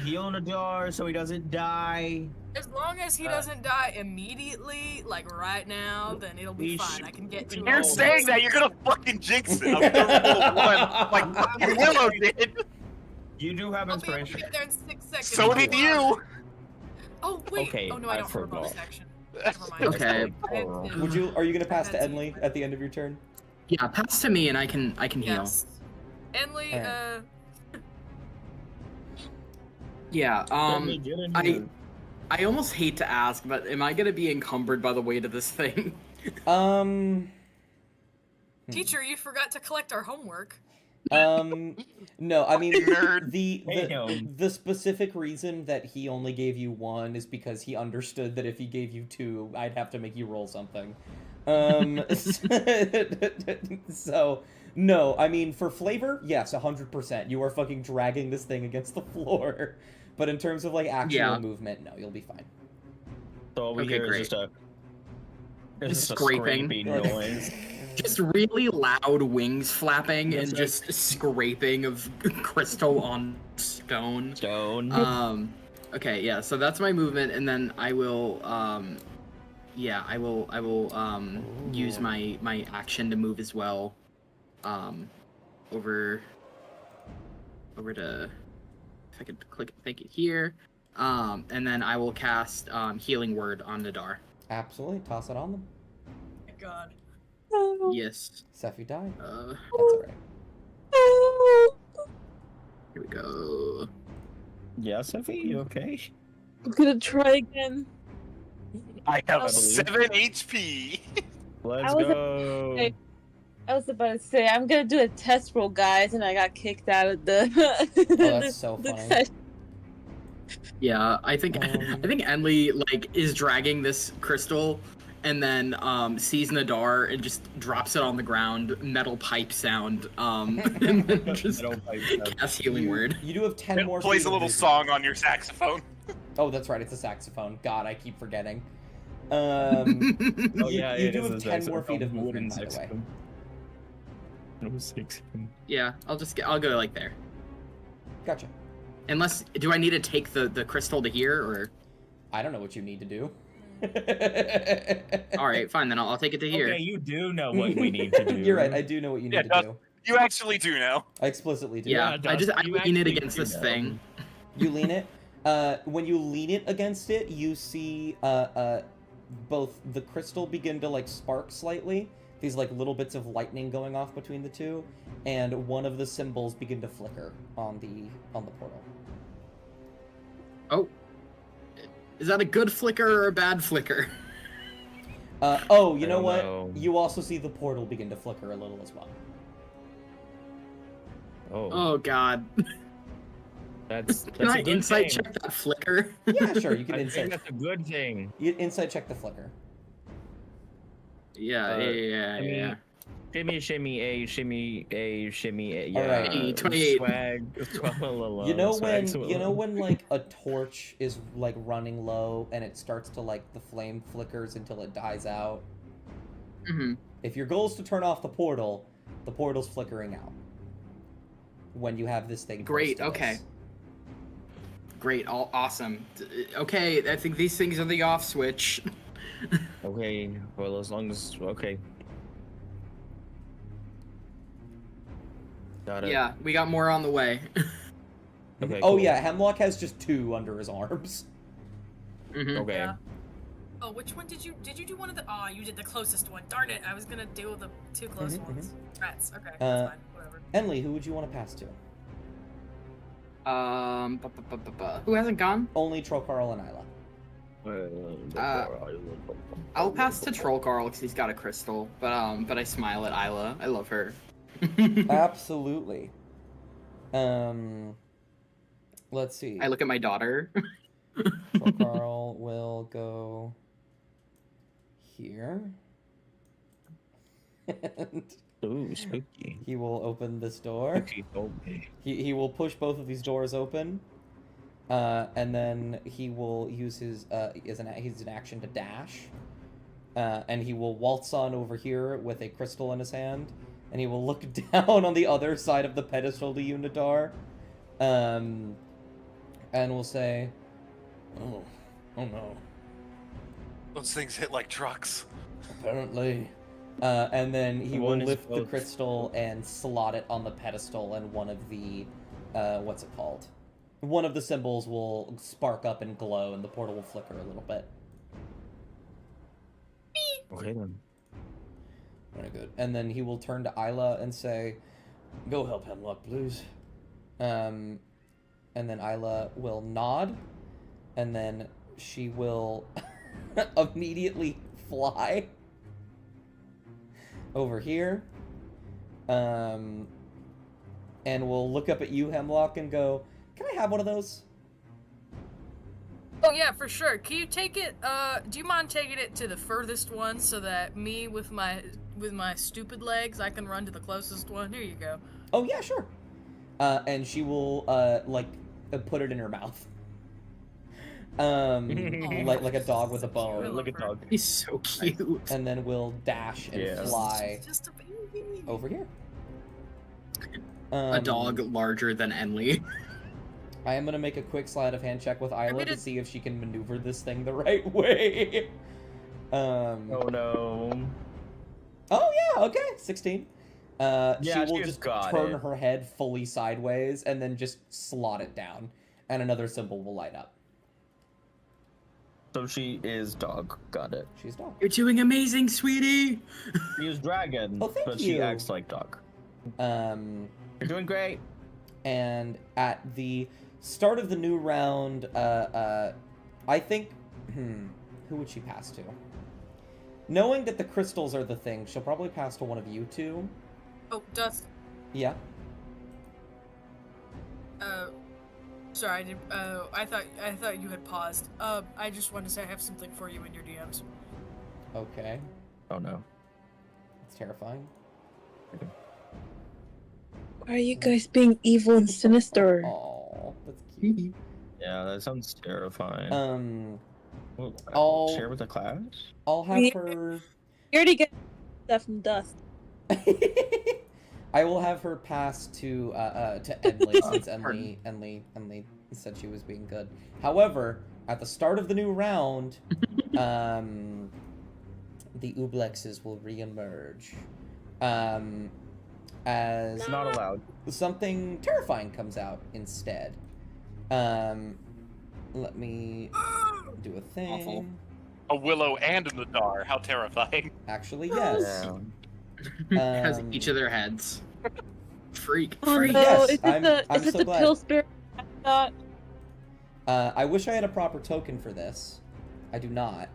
Heal in the jar so he doesn't die. As long as he doesn't die immediately, like right now, then it'll be We fine. should- I can get to You're it. You're saying that, you're gonna fucking jinx it. I'm gonna roll one, like fucking Willow did. You do have I'll be able to inspiration. get there in 6 seconds. So did you. Oh wait. Okay, oh no, I I don't have a bonus forgot. action. Never mind. Okay. Would you? Are you gonna pass to Enley at the end of your turn? Yeah, pass to me and I can heal. Yes. Enley, Alright. Yeah, Let get in I here. I almost hate to ask, but am I gonna be encumbered by the weight of this thing? Teacher, you forgot to collect our homework. No, I mean Nerd. the specific reason that he only gave you one is because he understood that if he gave you two, I'd have to make you roll something. So no, I mean for flavor, yes, 100%. You are fucking dragging this thing against the floor. But in terms of like actual Yeah. movement, no, you'll be fine. So all we Okay, hear great. is just a Just a scraping. scraping noise. Just really loud wings flapping That's and right. just scraping of crystal on stone. Stone. Okay, yeah, so that's my movement, and then I will yeah, I will use my action to move as well. Over to, if I could click it here. And then I will cast Healing Word on Nadar. Absolutely, toss it on them. My God. Yes. Sephi died. That's That's alright. Here we go. Yeah, Sophie, you okay? I'm gonna try again. I have I believe. 7 HP. Let's was- go. Hey. I was about to say I'm gonna do a test roll, guys, and I got kicked out of the. that's so funny. session. Yeah, I think Enley like is dragging this crystal and then sees Nadar and just drops it on the ground, metal pipe sound, and then just casts Healing Word. You do have 10 more. Plays feet a of little movement. song on your saxophone. Oh, that's right. It's a saxophone. God, I keep forgetting. Oh yeah, you it do is have a 10 more saxophone, feet of wooden movement, by the way. saxophone. No saxophone. Yeah, I'll go like there. Gotcha. Unless, do I need to take the crystal to here, or? I don't know what you need to do. All right, fine. Then I'll take it to here. Okay, you do know what we need to do. You're right. I do know what you need Yeah, to just- do. You actually do know. I explicitly do. Yeah, I Dustin, you lean it actually against do this know. thing. You lean it. When you lean it against it, you see both the crystal begin to like spark slightly. These like little bits of lightning going off between the two, and one of the symbols begin to flicker on the portal. Oh, is that a good flicker or a bad flicker? You I know don't what? know. You also see the portal begin to flicker a little as well. Oh, Oh God. that's Can a I good insight thing. check that flicker? Yeah, sure. You can I think insight. that's a good thing. You insight check the flicker. Yeah, yeah. Shimmy, shimmy, a, shimmy, a, shimmy, a. Yeah. Alright. Hey, 28. Swag. You know swag, when like a torch is like running low and it starts to like the flame flickers until it dies out. Mm-hmm. If your goal is to turn off the portal's flickering out. When you have this thing. Great, close to okay. this. Great, awesome. Okay, I think these things are the off switch. Okay, well, as long as okay. Got it. Yeah, we got more on the way. Okay. Oh cool. yeah, Hemlock has just 2 under his arms. Mhm. Okay. Yeah. Oh, which one did you do one of the? Oh, you did the closest one. Darn it! I was gonna do the 2 close Mhm, ones. Rats. Okay, Uh, that's fine. Whatever. Enley, who would you want to pass to? Who hasn't gone? Only Troll Carl and Isla. I'll pass to Troll Carl because he's got a crystal, but I smile at Isla. I love her. Absolutely. Let's see. I look at my daughter. Troll Carl will go here. And Ooh, spooky. he will open this door. Spooky told me. He will push both of these doors open. And then he will use his an action to dash. And he will waltz on over here with a crystal in his hand. And he will look down on the other side of the pedestal to Unidar. And will say, oh no. Those things hit like trucks. Apparently. And then he will One is lift the both. crystal and slot it on the pedestal, and one of the, what's it called? One of the symbols will spark up and glow, and the portal will flicker a little bit. Okay then. Very good. And then he will turn to Isla and say, go help Hemlock, please. And then Isla will nod, and then she will immediately fly over here. And we'll look up at you, Hemlock, and go, can I have one of those? Oh yeah, for sure. Can you take it? Do you mind taking it to the furthest one so that me with my stupid legs, I can run to the closest one? Here you go. Oh yeah, sure. And she will put it in her mouth. Like a dog with a bone. Look at dog. He's so cute. And then we'll dash and Yeah. fly She's just a baby. over here. A dog larger than Enly. I am gonna make a quick sleight of hand check with Isla mean, to it- see if she can maneuver this thing the right way. Oh no. Oh yeah, okay, 16. Yeah, she will she's just got turn it. her head fully sideways and then just slot it down, and another symbol will light up. So she is dog. Got it. She's dog. You're doing amazing, sweetie. She is dragon, Oh, thank but you. she acts like dog. You're doing great. And at the start of the new round, I think, who would she pass to? Knowing that the crystals are the thing, she'll probably pass to one of you two. Oh, Dust. Yeah. Sorry, I did. I thought you had paused. I just wanted to say I have something for you in your DMs. Okay. Oh no. It's terrifying. Why are you guys being evil and sinister? Aw, that's cute. Yeah, that sounds terrifying. I'll- Share with the class? I'll have her. You already get stuff from Dust. I will have her pass to Enly since Enly said she was being good. However, at the start of the new round, the Ublexes will reemerge. As Not allowed. something terrifying comes out instead. Let me do a thing. Awful. A willow and a nadar. How terrifying. Actually, yes. Has each of their heads. Freak. Oh Freak. no, Yes, is it I'm is it so the glad. pill spirit I thought? I wish I had a proper token for this. I do not.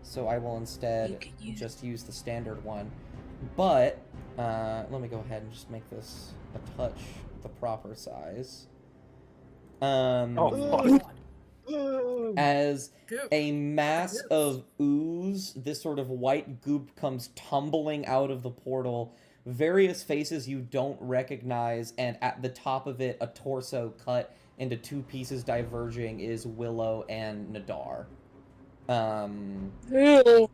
So I will You instead can use- just use the standard one. But let me go ahead and just make this a touch the proper size. Oh, fuck. As Goop. a mass of ooze, this sort of white goop comes tumbling out of the portal. Various faces you don't recognize, and at the top of it, a torso cut into two pieces diverging is Willow and Nadar. Ew.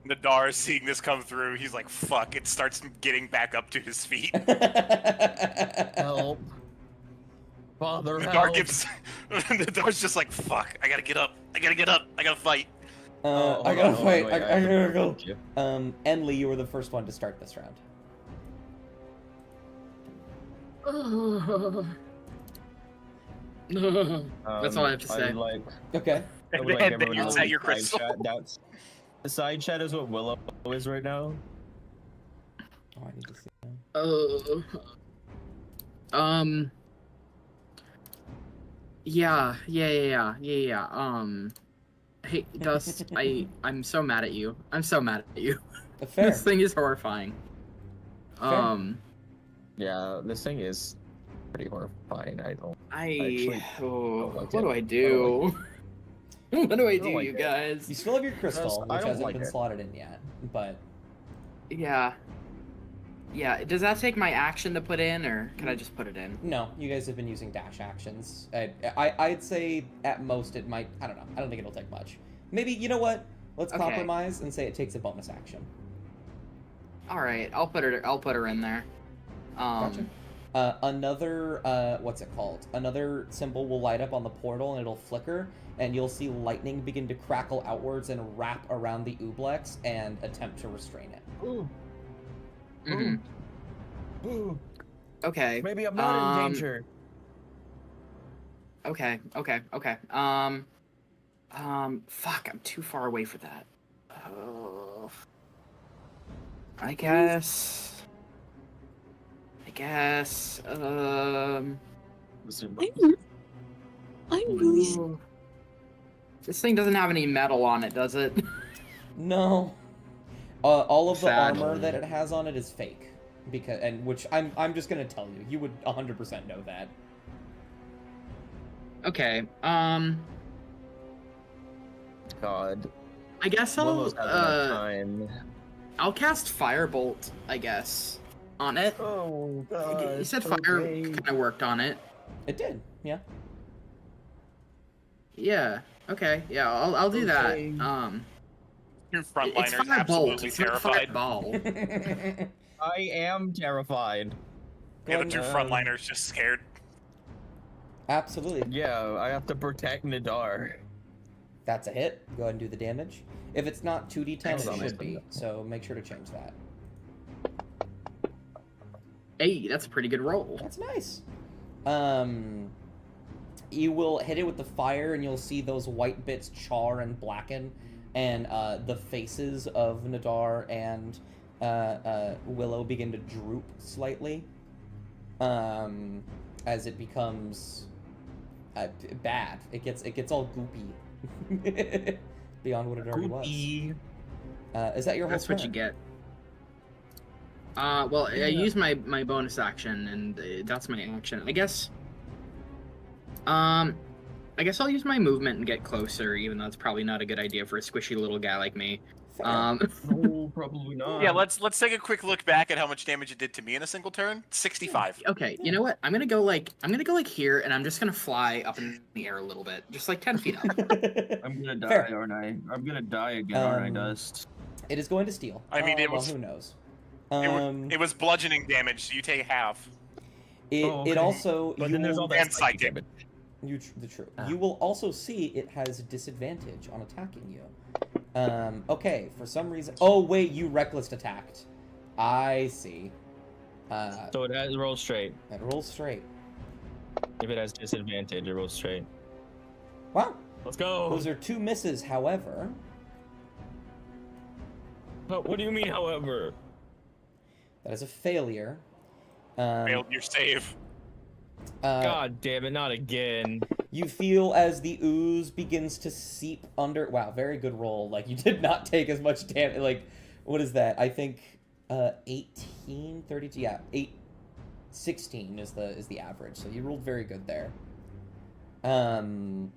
Nadar seeing this come through, he's like, fuck, it starts getting back up to his feet. Help. Father, Nadar help. gives Nadar's just like, fuck, I gotta get up. I gotta fight. I gotta fight. wait, I gotta go. Thank you. Enly, you were the first one to start this round. That's all I have to say. I'd like, Okay. I would like And then everyone you to set leave your side crystal. chat. That's the side chat is what Willow is right now. Oh, I need to see that. Yeah. Hey, Dust, I'm so mad at you. I'm so mad at you. Fair. This thing is horrifying. Fair. Yeah, this thing is pretty horrifying. I don't What like do it. I do? What do I don't do, like you it. guys? You still have your crystal, I which don't hasn't like been it. slotted in yet, but Yeah. Yeah, does that take my action to put in, or can I just put it in? no, you guys have been using dash actions. I'd say at most it might. I don't know. I don't think it'll take much. Maybe you know what? Let's Okay. compromise and say it takes a bonus action. All right, I'll put her in there. Gotcha. Another what's it called? Another symbol will light up on the portal and it'll flicker, and you'll see lightning begin to crackle outwards and wrap around the ooblex and attempt to restrain it. Ooh. Mhm. Ooh. Okay. Maybe I'm not in danger. Okay. Fuck, I'm too far away for that. I guess. I'm really. Ooh. This thing doesn't have any metal on it, does it? No. All of the Sad. armor that it has on it is fake, which I'm just gonna tell you. You would 100% know that. Okay. God. I guess Willow's having a time. I'll cast Firebolt, I guess, on it. Oh You God. said fire kind of worked on it. It did, yeah. Yeah. Okay. Yeah, I'll do that. Okay. Two It's frontliners Firebolt. absolutely It's not terrified. Fireball. I am terrified. The other two Um, frontliners just scared. Absolutely. Yeah, I have to protect Nadar. That's a hit. Go ahead and do the damage. If it's not 2d10, Hold it on, should be, so make sure to change that. Hey, that's a pretty good roll. That's nice. You will hit it with the fire, and you'll see those white bits char and blacken, and the faces of Nadar and Willow begin to droop slightly, as it becomes bad. It gets all goopy beyond what it already was. Is that your whole That's what you turn? get. Well, I use my bonus action, and that's my action. I guess I'll use my movement and get closer, even though it's probably not a good idea for a squishy little guy like me. Fair. No, probably not. Yeah, let's take a quick look back at how much damage it did to me in a single turn. 65. Okay, you know what? I'm gonna go like here, and I'm just gonna fly up in the air a little bit, just like 10 feet up. I'm gonna die, Fair. aren't I? I'm gonna die again, aren't I, Dust? It is going to steal. I mean, it well, was- who knows? It was bludgeoning damage, so you take half. It okay. also But then there's all that And psychic psychic. damage. the true. You will also see it has disadvantage on attacking you. Okay, for some reason. Oh wait, you reckless attacked. I see. So it rolls straight. It rolls straight. If it has disadvantage, it rolls straight. Wow, Let's go. those are 2 misses. However, But what do you mean, however? that is a failure. Failed your save. God damn it, not again. You feel as the ooze begins to seep under. Wow, very good roll. Like, you did not take as much damage. Like, what is that? I think 18, 32. Yeah, 16 is the average. So you rolled very good there. Some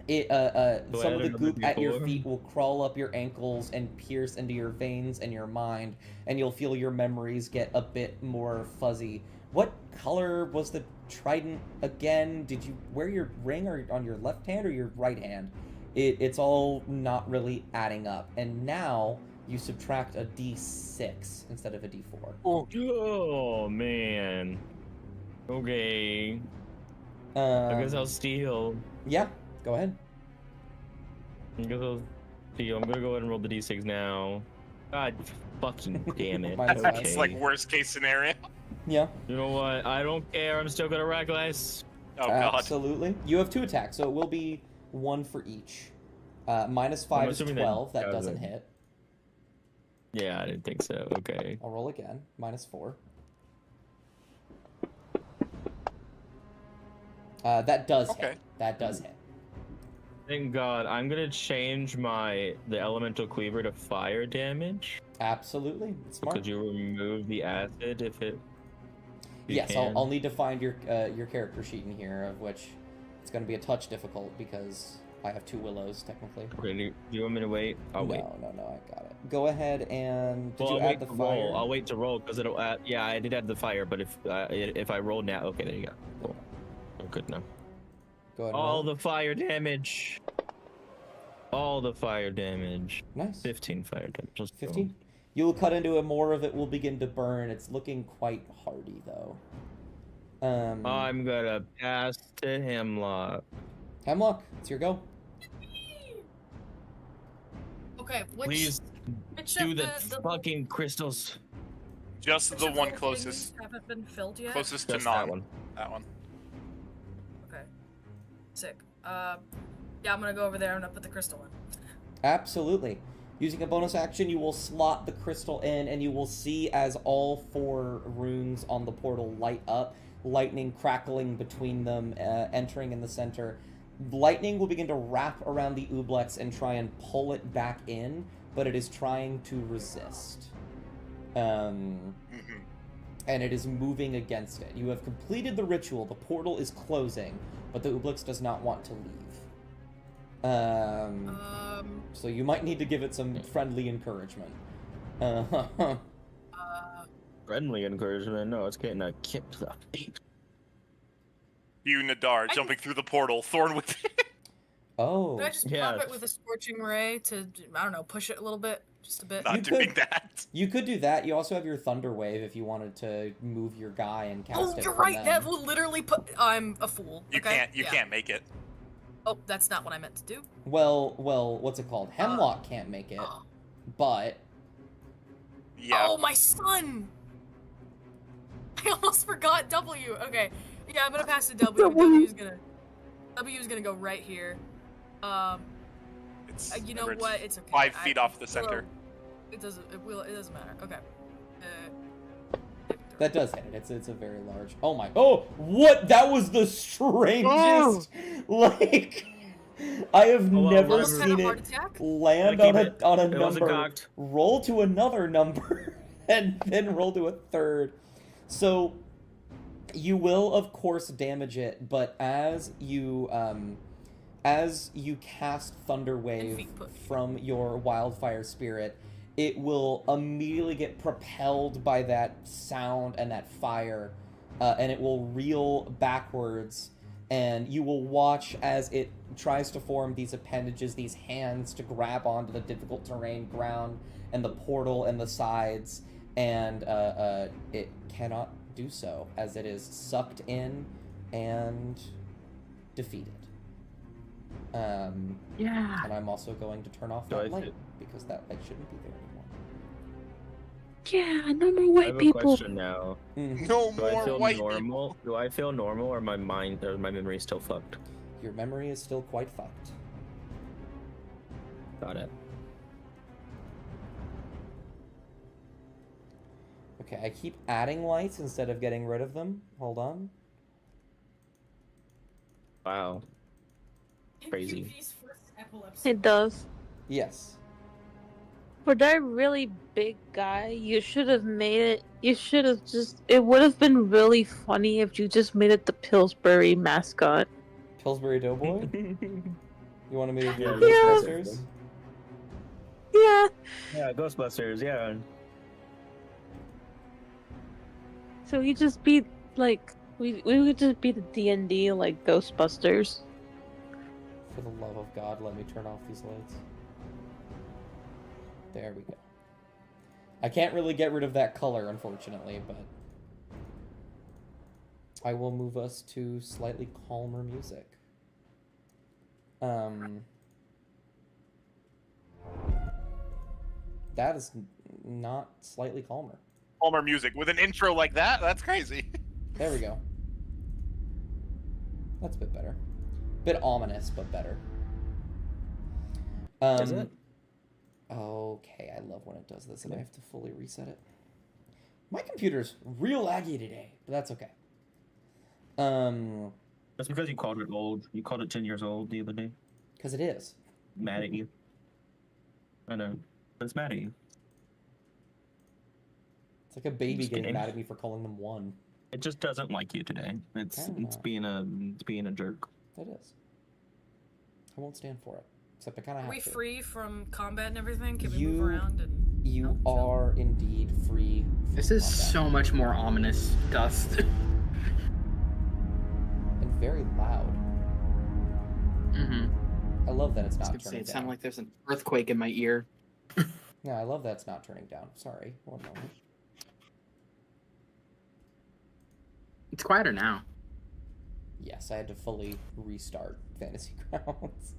of the goop at your feet will crawl up your ankles and pierce into your veins and your mind, and you'll feel your memories get a bit more fuzzy. What color was the trident again? Did you wear your ring or on your left hand or your right hand? It's all not really adding up. And now you subtract a d6 instead of a d4. Oh man. Okay. I guess I'll steal. Yeah, go ahead. I guess I'll steal. I'm gonna go ahead and roll the d6 now. God fucking damn it. Might as well. It's like worst case scenario. Yeah, You know what? I don't care. I'm still gonna reckless. Oh god. absolutely. You have 2 attacks, so it will be 1 for each. -5 is assuming that 12. That doesn't. doesn't hit. Yeah, I didn't think so. Okay. I'll roll again. -4. That does Okay. hit. That does hit. Thank God. I'm gonna change the elemental cleaver to fire damage. Absolutely. It's smart. Could you remove the acid if it? Yes, I'll need to find your character sheet in here, of which it's going to be a touch difficult because I have 2 willows technically. Okay, do you want me to wait? I'll wait. No, I got it. Go ahead and did Well, you I'll add the wait to fire? roll. I'll wait to roll because it'll add. Yeah, I did add the fire, but if I roll now, okay, there you go. Cool. Oh, good now. Go ahead. All the fire damage. All the fire damage. Nice. 15 fire damage. Let's go. 15. You will cut into it. More of it will begin to burn. It's looking quite hardy though. I'm gonna pass to Hemlock. Hemlock, it's your go. Okay, Please which do of the the fucking crystals. Just which the of one things closest, haven't been filled yet? closest to Just non. that one. That one. Okay. Sick. Yeah, I'm gonna go over there. I'm gonna put the crystal in. Absolutely. Using a bonus action, you will slot the crystal in, and you will see as all 4 runes on the portal light up, lightning crackling between them, entering in the center. Lightning will begin to wrap around the ooblex and try and pull it back in, but it is trying to resist. And it is moving against it. You have completed the ritual. The portal is closing, but the ooblex does not want to leave. So you might need to give it some friendly encouragement. Friendly encouragement. No, it's getting a kick to the feet. You, Nadar, jumping through the portal, Thorn with it. Oh. Can I just pop it with a scorching ray to, I don't know, push it a little bit? Just a bit? Not doing that. You could do that. You also have your Thunder Wave if you wanted to move your guy and cast it. Oh, you're from right. them. That will literally put. I'm a fool. You okay? can't. You can't make it. Oh, that's not what I meant to do. Well, what's it called? Hemlock can't make it, but. Yeah. Oh, my son! I almost forgot W. Okay. Yeah, I'm gonna pass to W. W's gonna go right here. You know what? It's okay. 5 feet off the center. It doesn't matter. Okay. That does hit it. It's a very large. Oh my. Oh, what? That was the strangest. Like, I have never seen it land on a number, roll to another number, and then roll to a third. So, you will of course damage it, but as you cast Thunder Wave from your Wildfire Spirit, it will immediately get propelled by that sound and that fire, and it will reel backwards, and you will watch as it tries to form these appendages, these hands to grab onto the difficult terrain ground and the portal and the sides, and it cannot do so as it is sucked in and defeated. Yeah. And I'm also going to turn off that light because that light shouldn't be there anymore. Yeah, no more white people. I have a question now. No Do I more feel white normal? people. Do I feel normal, or my mind or my memory is still fucked? Your memory is still quite fucked. Got it. Okay, I keep adding lights instead of getting rid of them. Hold on. Wow. Crazy. It does. Yes. For that really big guy, you should have made it. You should have just. It would have been really funny if you just made it the Pillsbury mascot. Pillsbury Doughboy? You wanted me to do Yeah. Ghostbusters? Yeah. Yeah, Ghostbusters. Yeah. So we just be like we would just be the D&D like Ghostbusters. For the love of God, let me turn off these lights. There we go. I can't really get rid of that color, unfortunately, but I will move us to slightly calmer music. That is not slightly calmer. Calmer music with an intro like that? That's crazy. There we go. That's a bit better. Bit ominous, but better. Is it? Okay, I love when it does this, and I have to fully reset it. My computer's real laggy today, but that's okay. No, That's because you called it old. You called it 10 years old the other day. Because it is. Mad at you. I know. But it's mad at you. It's like a baby Just getting kidding. mad at me for calling them 1. It just doesn't like you today. It's being a jerk. It is. I won't stand for it. Except I kind of Are have we to. free from combat and everything? Can we You- move around and? You chill? are indeed free. From This is combat. so much more ominous, Dust. And very loud. Mm-hmm. I love that it's I was not gonna say, turning it sounded down. like there's an earthquake in my ear. Yeah, I love that it's not turning down. Sorry, one moment. It's quieter now. Yes, I had to fully restart Fantasy Grounds.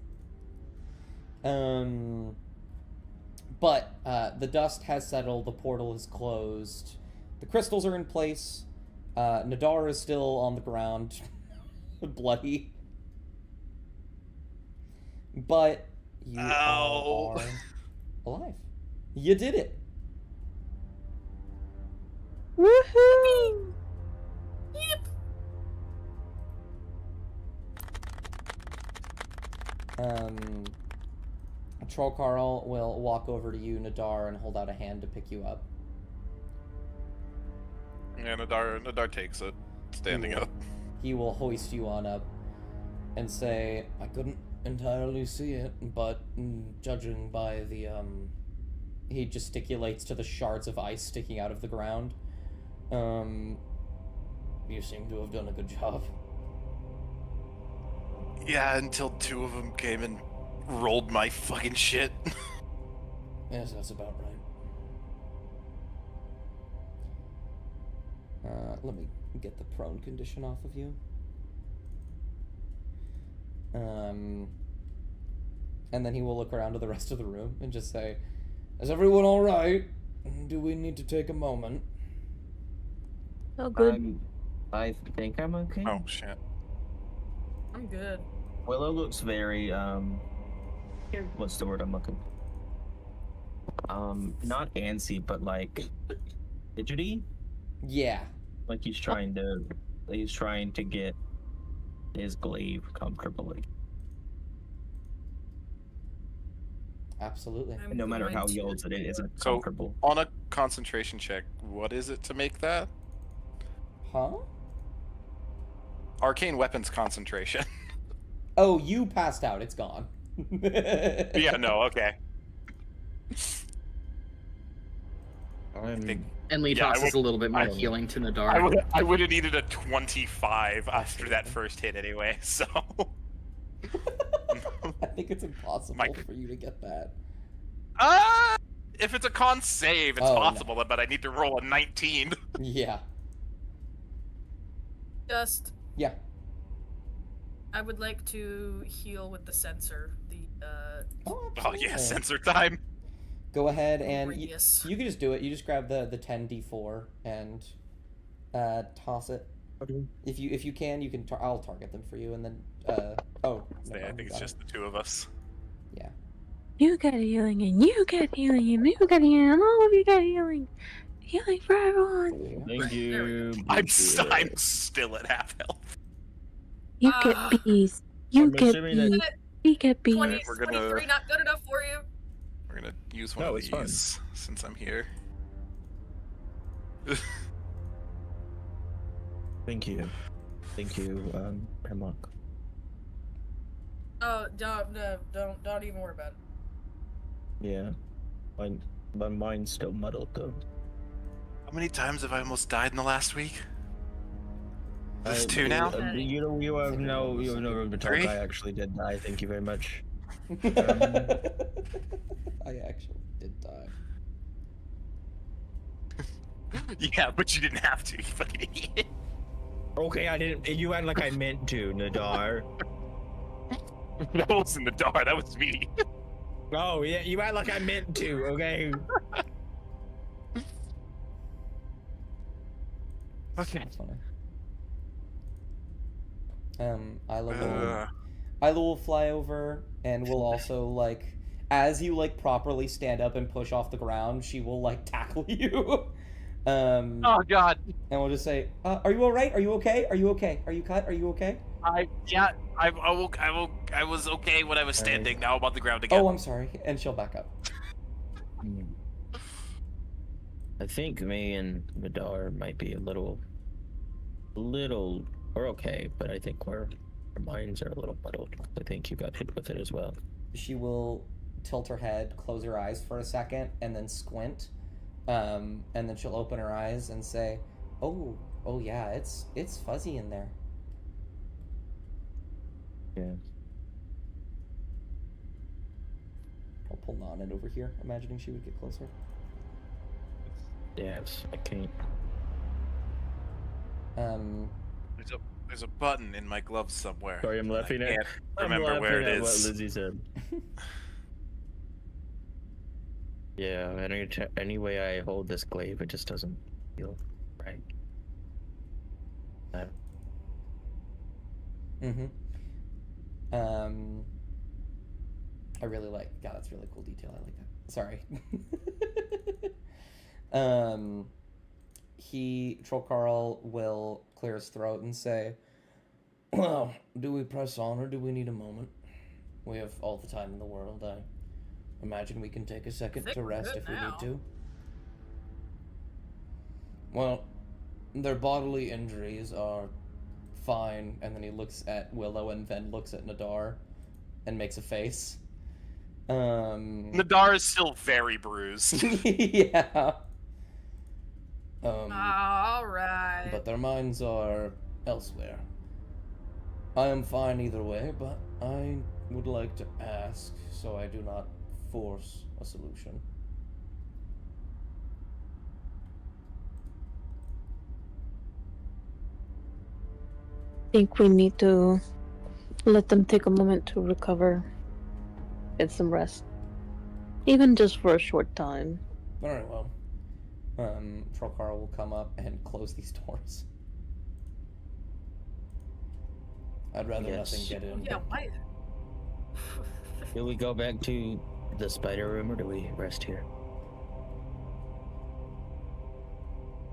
But the dust has settled, the portal is closed, the crystals are in place, Nadar is still on the ground, bloody. But you all Ow. are alive. You did it! Woohoo! Troll Carl will walk over to you, Nadar, and hold out a hand to pick you up. Yeah, Nadar takes it, standing up. He will hoist you on up and say, I couldn't entirely see it, but judging by the, he gesticulates to the shards of ice sticking out of the ground. You seem to have done a good job. Yeah, until 2 of them came and rolled my fucking shit. Yes, that's about right. Let me get the prone condition off of you. And then he will look around to the rest of the room and just say, is everyone alright? Do we need to take a moment? Oh, good. I think I'm okay. Oh shit. I'm good. Willow looks very what's the word I'm looking? Not antsy, but like fidgety. Yeah. Like he's trying to get his glaive comfortably. Absolutely. And no matter how he holds it, it isn't comfortable. On a concentration check, what is it to make that? Huh? Arcane weapons concentration. Oh, you passed out. It's gone. Yeah, no, okay. I'm think- And Lee Yeah, I tosses would- a little bit more I- healing to Nadar. I would have needed a 25 after that first hit anyway, so. I think it's impossible Mike. for you to get that. If it's a con save, it's Oh, no. possible, but I need to roll a 19. Yeah. Just, Yeah. I would like to heal with the sensor. Oh, Oh yeah, absolutely. sensor time. Go ahead and Radius. you can just do it. You just grab the 10d4 and toss it. If you can, you can. I'll target them for you, and then oh. Yeah, never I mind, think it's got just the 2 of us. it. Yeah. You got healing, and you got healing, and you got healing, and all of you got healing. Healing for everyone. Thank There we you. I'm still at half health. You Ah. get bees. You I'm get assuming that- bees. We get bees. 20, We're gonna- 23 not good enough for you? We're gonna use one No, of it's fine. these since I'm here. Thank you, Hemlock. Oh, don't even worry about it. Yeah, my mind's still muddled though. How many times have I almost died in the last week? Is this 2 now? You have no room to talk. 3? I actually did die. Thank you very much. I actually did die. Yeah, but you didn't have to, you fucking idiot. Okay, I didn't. You act like I meant to, Nadar. That wasn't the door, that was me. Oh yeah, you act like I meant to. Okay. Okay. That's funny. Isla Uh, will fly over and will also like, as you like properly stand up and push off the ground, she will like tackle you. oh god. And we'll just say, "Are you all right? Are you okay? Are you okay? Are you cut? Are you okay?" I was okay when I was standing. Now I'm on the ground again. Oh, I'm sorry. And she'll back up. I think me and Madar might be a little, we're okay, but I think our minds are a little muddled. I think you got hit with it as well. She will tilt her head, close her eyes for a second, and then squint. And then she'll open her eyes and say, "Oh yeah, it's fuzzy in there." Yeah. I'll pull Nonin over here, imagining she would get closer. Yes, I can't. There's a button in my glove somewhere. Sorry, I'm laughing at. Remember where it is. What Lizzie said. Yeah, any way I hold this glaive, it just doesn't feel right. I really like. God, that's a really cool detail. I like that. Sorry. Troll Carl will clear his throat and say, "Well, do we press on or do we need a moment? We have all the time in the world. I imagine we can take a second to rest if we need to." Well, their bodily injuries are fine, and then he looks at Willow and then looks at Nadar and makes a face. Nadar is still very bruised. Yeah. Alright. But their minds are elsewhere. I am fine either way, but I would like to ask so I do not force a solution. I think we need to let them take a moment to recover. Get some rest. Even just for a short time. Very well. Trollcar will come up and close these doors. I'd rather nothing get in. Yeah, why? Do we go back to the spider room or do we rest here?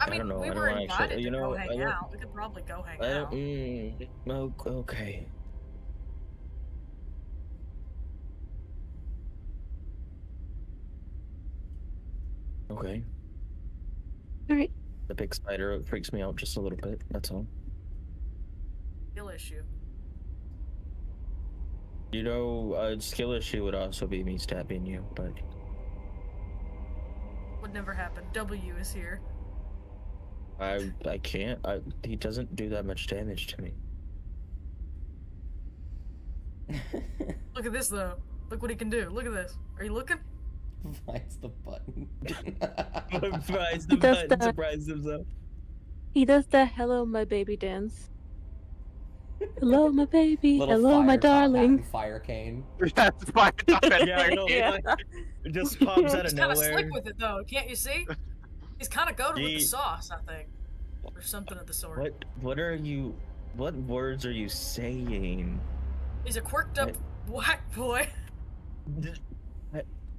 I mean, don't know. we I were don't wanna invited actually- to you know, go I hang don't- out. We could probably go hang I out. don't. Okay. Okay. Alright. The big spider freaks me out just a little bit. That's all. Skill issue. You know, a skill issue would also be me stabbing you, but Would never happen. W is here. I can't. He doesn't do that much damage to me. Look at this though. Look what he can do. Look at this. Are you looking? Finds the button. Surprise He does that. surprise himself. He does the hello my baby dance. Hello my baby. Little Hello my fire top hat darling. and fire cane. That's fine. Yeah, I know. Yeah. It just pops out He's of kind of nowhere. slick with it though. Can't you see? He's kind of goaded with the He- sauce, I think, or something of the sort. What are you? What words are you saying? He's a quirked up whack boy.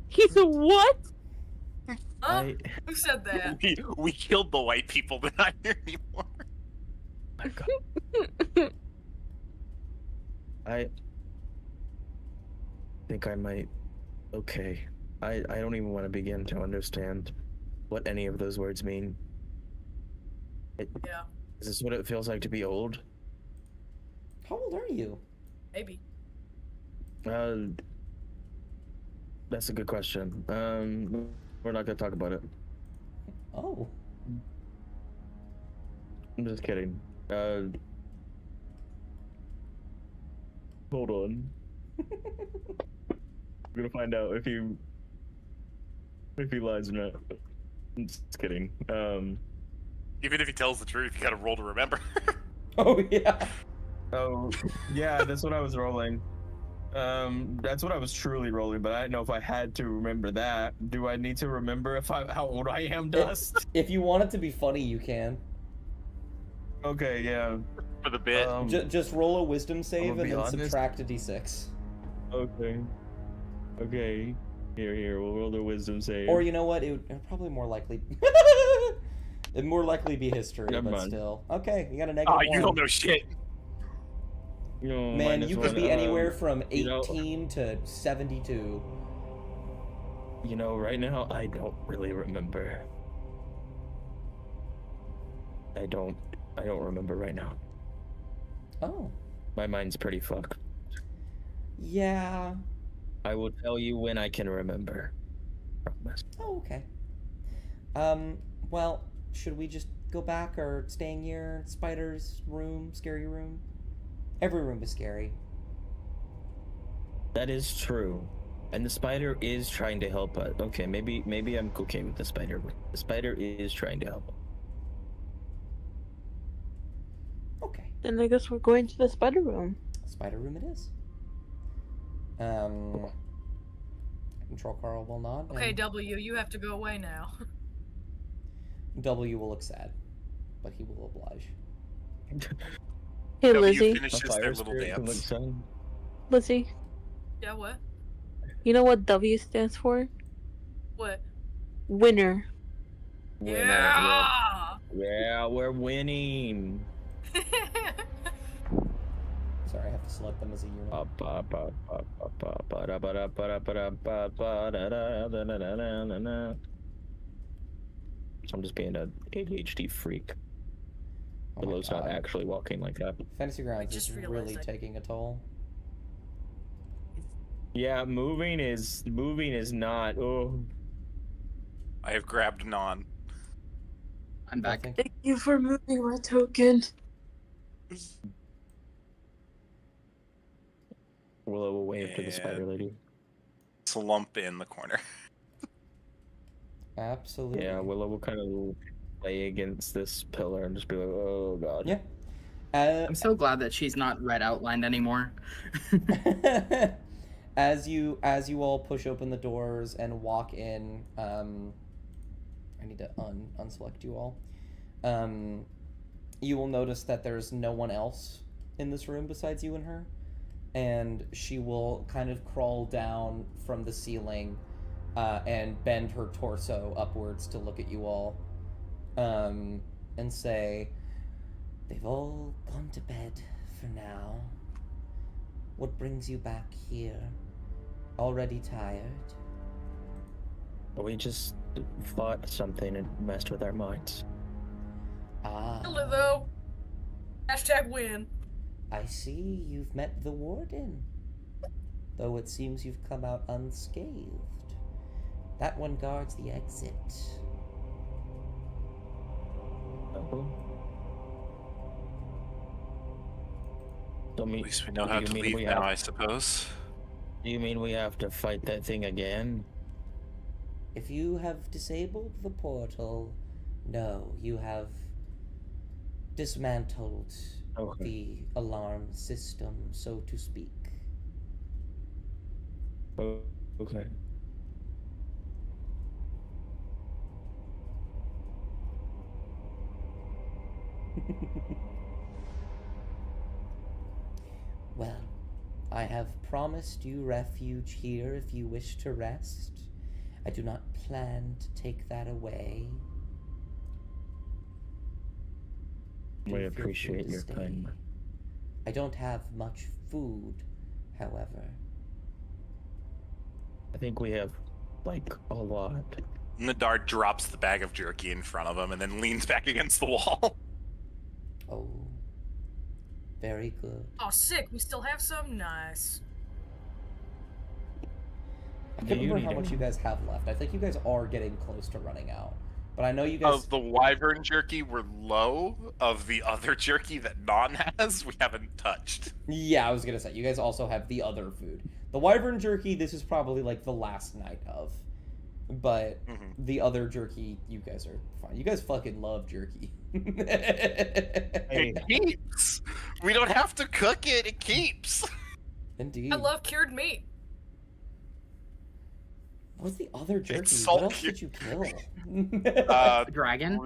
He's a what? Huh? Who said that? We killed the white people. They're not here anymore. My God. I think I might. Okay. I don't even want to begin to understand what any of those words mean. Yeah, Is this what it feels like to be old? How old are you? maybe. That's a good question. We're not gonna talk about it. Oh. I'm just kidding. Hold on. We're gonna find out if he lies or not. I'm just kidding. Even if he tells the truth, you gotta roll to remember. Oh yeah. Oh, yeah, that's what I was rolling. That's what I was truly rolling, but I didn't know if I had to remember that. Do I need to remember how old I am, Dust? If you want it to be funny, you can. Okay, yeah. For the bit. Just roll a wisdom save be and then honest. subtract a d6. Okay. Okay. Here, we'll roll the wisdom save. Or you know what? It would probably more likely. It'd more likely be history, Never but mind. still. Okay, you got a negative Oh, you one. don't know shit. No, Man, minus you could one, be anywhere from you know- 18 to 72. You know, right now I don't really remember. I don't remember right now. Oh. My mind's pretty fucked. Yeah. I will tell you when I can remember. Promise. Oh, okay. Well, should we just go back or staying here? Spider's room, scary room? Every room is scary. That is true. And the spider is trying to help us. Okay, maybe I'm okay with the spider. The spider is trying to help us. Okay. Then I guess we're going to the spider room. Spider room it is. Control Carl will nod. Okay, and W, you have to go away now. W will look sad, but he will oblige. Hey, W Lizzie. finishes their little dance. Lizzie, Yeah, what? you know what W stands for? What? Winner. Yeah! Yeah, we're winning. Sorry, I have to select them as a unit. I'm just being an ADHD freak. Oh my Willow's not God. actually walking like that. Fantasy Grounds just is realized really I- taking a toll. Yeah, moving is not. Oh, I have grabbed Non. I'm back. Nothing. Thank you for moving my token. Willow will wave to the And- spider lady. Slump in the corner. Absolutely. Yeah, Willow will kind of lay against this pillar and just be like, "Oh God." Yeah. I'm so glad that she's not red outlined anymore. As you all push open the doors and walk in, I need to unselect you all. You will notice that there's no one else in this room besides you and her, and she will kind of crawl down from the ceiling and bend her torso upwards to look at you all, and say, "They've all gone to bed for now. What brings you back here? Already tired?" We just fought something and messed with our minds. Ah, Hello, though. Hashtag win. I see you've met the warden. Though it seems you've come out unscathed. That one guards the exit. Oh. Don't At mean, least we know do how you to mean leave we now, have- I suppose. Do you mean we have to fight that thing again? If you have disabled the portal, no, you have dismantled Okay. the alarm system, so to speak. Oh, okay. Well, I have promised you refuge here if you wish to rest. I do not plan to take that away. Do We feel free appreciate to your stay. kindness. I don't have much food, however. I think we have, like, a lot. Nadar drops the bag of jerky in front of him and then leans back against the wall. Oh, very good. Oh, sick. We still have some? Nice. I Do can't you remember need how much any? you guys have left. I think you guys are getting close to running out. But I know you guys... Of the wyvern jerky, we're low. Of the other jerky that Non has, we haven't touched. Yeah, I was gonna say, you guys also have the other food. The wyvern jerky, this is probably like the last night of. But the other jerky, you guys are fine. You guys fucking love jerky. Hey. It keeps. We don't have to cook it. It keeps. Indeed. I love cured meat. What's the other jerky? It's What salt else did you kill? The Dragon?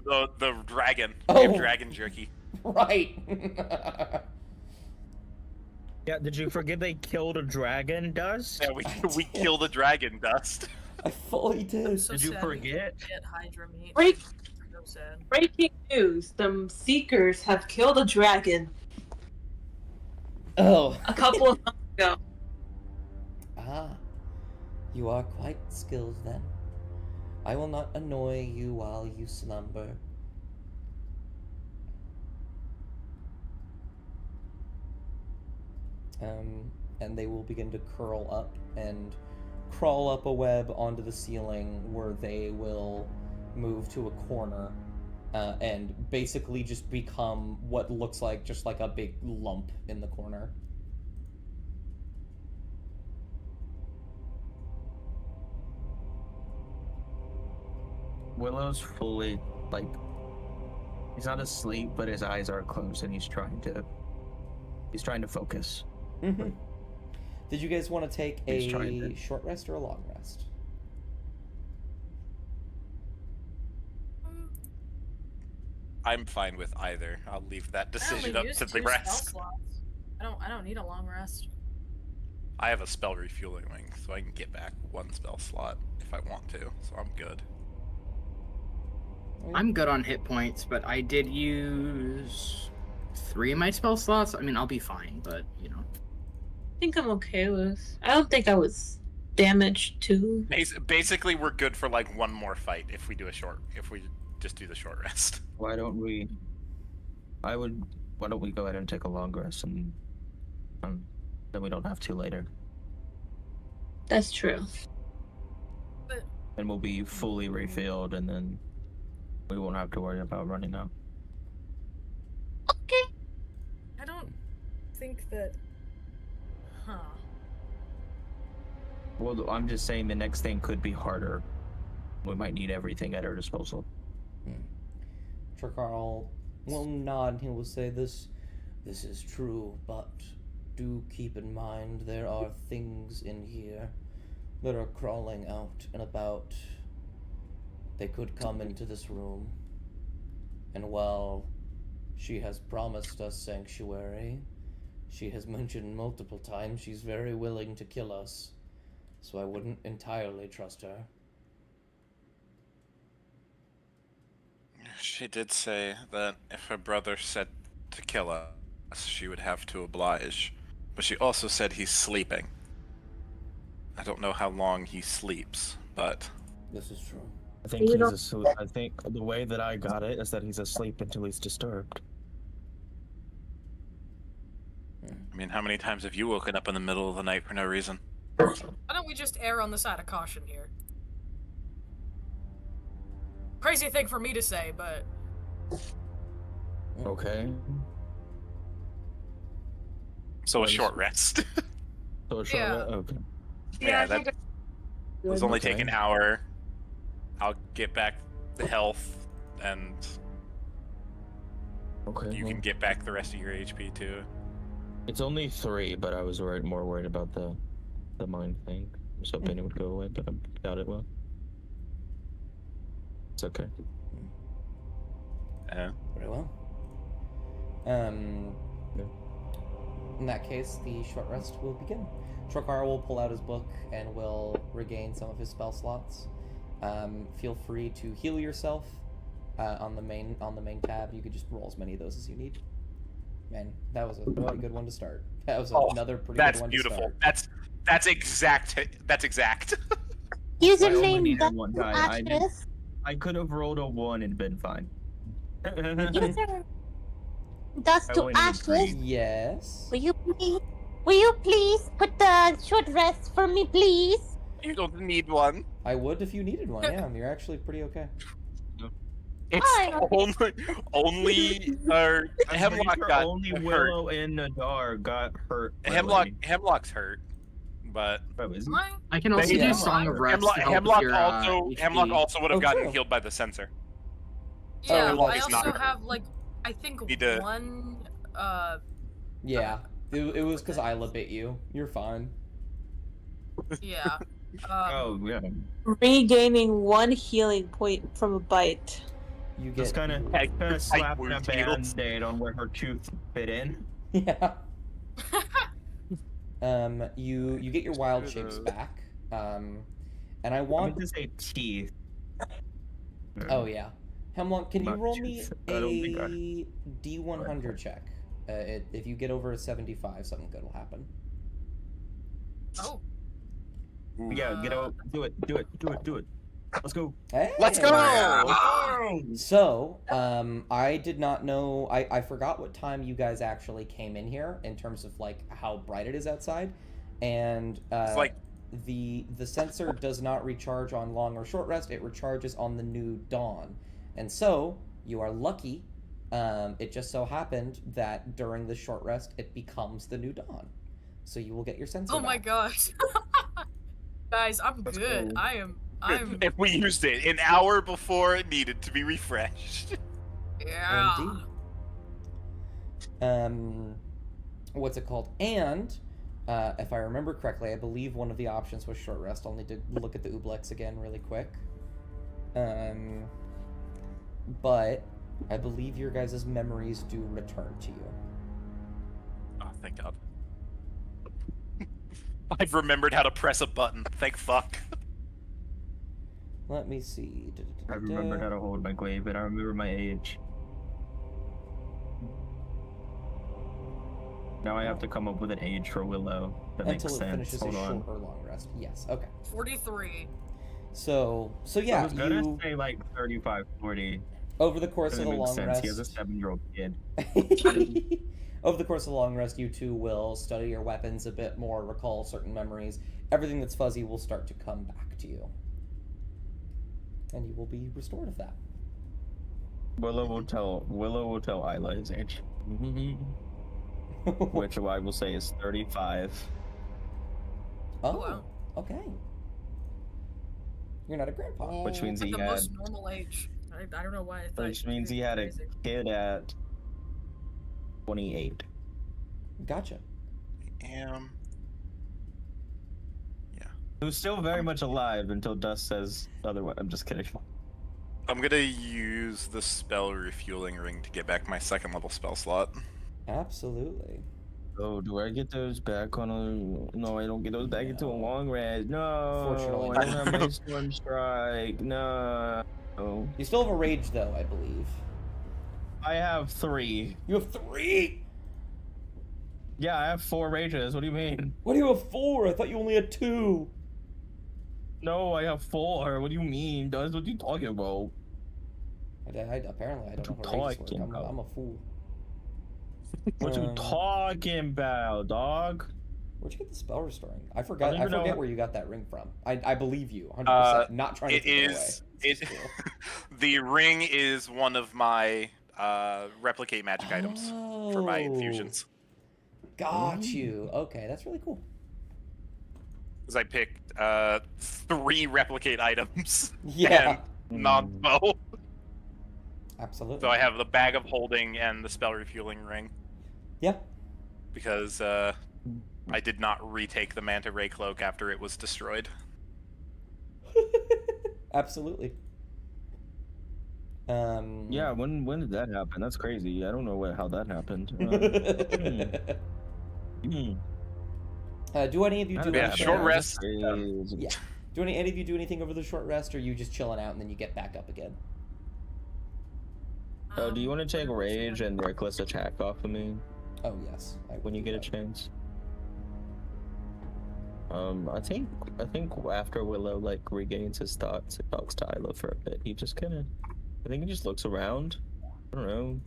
dragon. Oh. We have dragon jerky. Right. Yeah, did you forget they killed a dragon, Dust? Yeah, we killed a dragon, Dust. I fully did. So Did you sad forget? we can't get Hydra meat. Break- So sad. Breaking news: the Seekers have killed a dragon. Oh. a couple of months ago. Ah. You are quite skilled then. I will not annoy you while you slumber. And they will begin to curl up and crawl up a web onto the ceiling where they will move to a corner and basically just become what looks like just like a big lump in the corner. Willow's fully, like, he's not asleep, but his eyes are closed and he's trying to focus. Mm-hmm. Did you guys want to take He's trying a to. short rest or a long rest? I'm fine with either. I'll leave that I only decision up used to the 2 spell rest. slots. I don't need a long rest. I have a spell refueling, so I can get back 1 spell slot if I want to, so I'm good. I'm good on hit points, but I did use 3 of my spell slots. I mean, I'll be fine, but you know. I think I'm okay with. I don't think I was damaged too. Basically, we're good for like 1 more fight if we just do the short rest. Why don't we go ahead and take a long rest and then we don't have to later. That's true. And we'll be fully refilled and then we won't have to worry about running out. Okay. I don't think that. Huh. Well, I'm just saying the next thing could be harder. We might need everything at our disposal. Trakarl will nod and he will say, This is true, but do keep in mind there are things in here that are crawling out and about. They could come into this room. And while she has promised us sanctuary, she has mentioned multiple times she's very willing to kill us. So I wouldn't entirely trust her. She did say that if her brother said to kill us, she would have to oblige. But she also said he's sleeping. I don't know how long he sleeps, but... This is true. I think he's asleep. I think the way that I got it is that he's asleep until he's disturbed. I mean, how many times have you woken up in the middle of the night for no reason? Why don't we just err on the side of caution here? Crazy thing for me to say, but... Okay. So a short rest. So a short Yeah. okay. Yeah, that was only take an Okay. hour. I'll get back the health, and Okay. you well, can get back the rest of your HP too. It's only 3, but I was more worried about the mind thing. I was hoping it would go away, but I doubt it will. It's okay. Yeah. Very well. In that case, the short rest will begin. Trokar will pull out his book and will regain some of his spell slots. Feel free to heal yourself on the main tab. You could just roll as many of those as you need. Man, that was a pretty good one to start. That was another pretty good one beautiful. to start. That's exact. That's exact. I only Username needed one die. Ashes. I could have rolled a 1 and been fine. User Dust I to only needed 3. ashes. Yes. Will you please put the short rest for me, please? You don't need one. I would if you needed one. Yeah, you're actually pretty okay. It's only I'm pretty Hemlock sure got only hurt. Willow and Nadar got hurt. Hemlock's hurt, but Oh, is he? Why? I can also Yeah. do Song of Rest. to help with Hemlock your, HP. also would have Oh, gotten true. healed by the sensor. Yeah, well, I it's not also hurt. have, like, I think Need to- one, Yeah. It was because Isla bit you. You're fine. yeah. Oh, yeah. Regaining 1 healing point from a bite. You get Just kind of I slapping a wound heals. band-aid on where her tooth fit in. Yeah. You get your wild shapes back. And I I want. meant to say teeth. Oh yeah, Hemlock, can you Not roll me tooth. I don't think a D100 check? If you get over a 75, something good will happen. Oh. Yeah, get out. Do it. Let's go. Hey! Let's go! So, I did not know. I forgot what time you guys actually came in here in terms of like how bright it is outside, and It's like the sensor does not recharge on long or short rest. It recharges on the new dawn, and so you are lucky. It just so happened that during the short rest, it becomes the new dawn, so you will get your sensor. Oh my back. gosh. Guys, I'm Let's good. go. I'm if we used it an hour before it needed to be refreshed. yeah. Indeed. What's it called? And if I remember correctly, I believe one of the options was short rest. I'll need to look at the Ublex again really quick. But I believe your guys' memories do return to you. Oh, thank God. I've remembered how to press a button. Thank fuck. Let me see. I remembered how to hold my glaive, and I remember my age. Now I have to come up with an age for Willow. That makes Until it sense. finishes a Hold on. short or long rest. Yes. Okay. 43. So yeah, I was gonna you say like 35, 40. over the course of It the makes long sense. rest. He has a 7-year-old kid. Over the course of the long rest, you two will study your weapons a bit more, recall certain memories. Everything that's fuzzy will start to come back to you. And you will be restored of that. Willow will tell Isla his age. Which I will say is 35. Oh, wow. okay. You're not a grandpa. Which means Like he the had most normal age. I don't know why I thought. Which means he had a kid at 28. Gotcha. Yeah. Who's still very much alive until Dust says otherwise. I'm just kidding. I'm gonna use the spell refueling ring to get back my 2nd level spell slot. Absolutely. Oh, do I get those back on a... No, I don't get those back into a long rest. No, Fortunately I don't have my Storm Strike. No. You still have a rage, though, I believe. I have 3. You have 3? Yeah, I have 4 rages. What do you mean? What do you have 4? I thought you only had 2. No, I have 4. What do you mean? Dust, what are you talking about? Apparently, I don't know how rages work. I'm a fool. What you talking about, dog? Where'd you get the spell restoring? I forget where you got that ring from. I believe you, 100%. Not trying to take it away. The ring is one of my replicate magic items for my infusions. Got you. Okay, that's really cool. Because I picked 3 replicate items. Yeah. And non-spell. Absolutely. So I have the bag of holding and the spell refueling ring. Yeah. Because I did not retake the manta ray cloak after it was destroyed. Absolutely. Yeah, when did that happen? That's crazy. I don't know how that happened. Do any of you do anything? Short rest. Yeah. Do any of you do anything over the short rest, or are you just chilling out and then you get back up again? Do you want to take rage and reckless attack off of me? Oh yes. When you get a chance. I think after Willow like regains his thoughts, it talks to Isla for a bit. He just I think he just looks around. I don't know.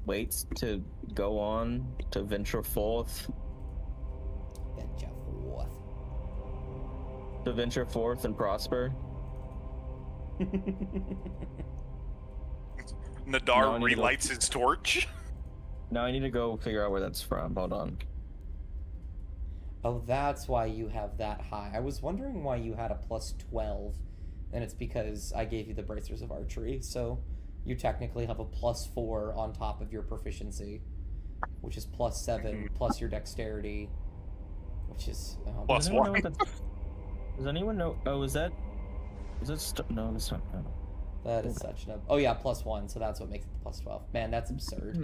Waits to go on to venture forth. To venture forth and prosper. Nadar relights his torch. Now I need to go figure out where that's from. Hold on. Oh, that's why you have that high. I was wondering why you had a plus 12, and it's because I gave you the bracers of archery, so you technically have a plus 4 on top of your proficiency, which is plus 7 plus your dexterity, which is plus 1. Does anyone know? Oh, is that? No, that's not. No. That is such an. Oh yeah, plus 1, so that's what makes it the plus 12. Man, that's absurd.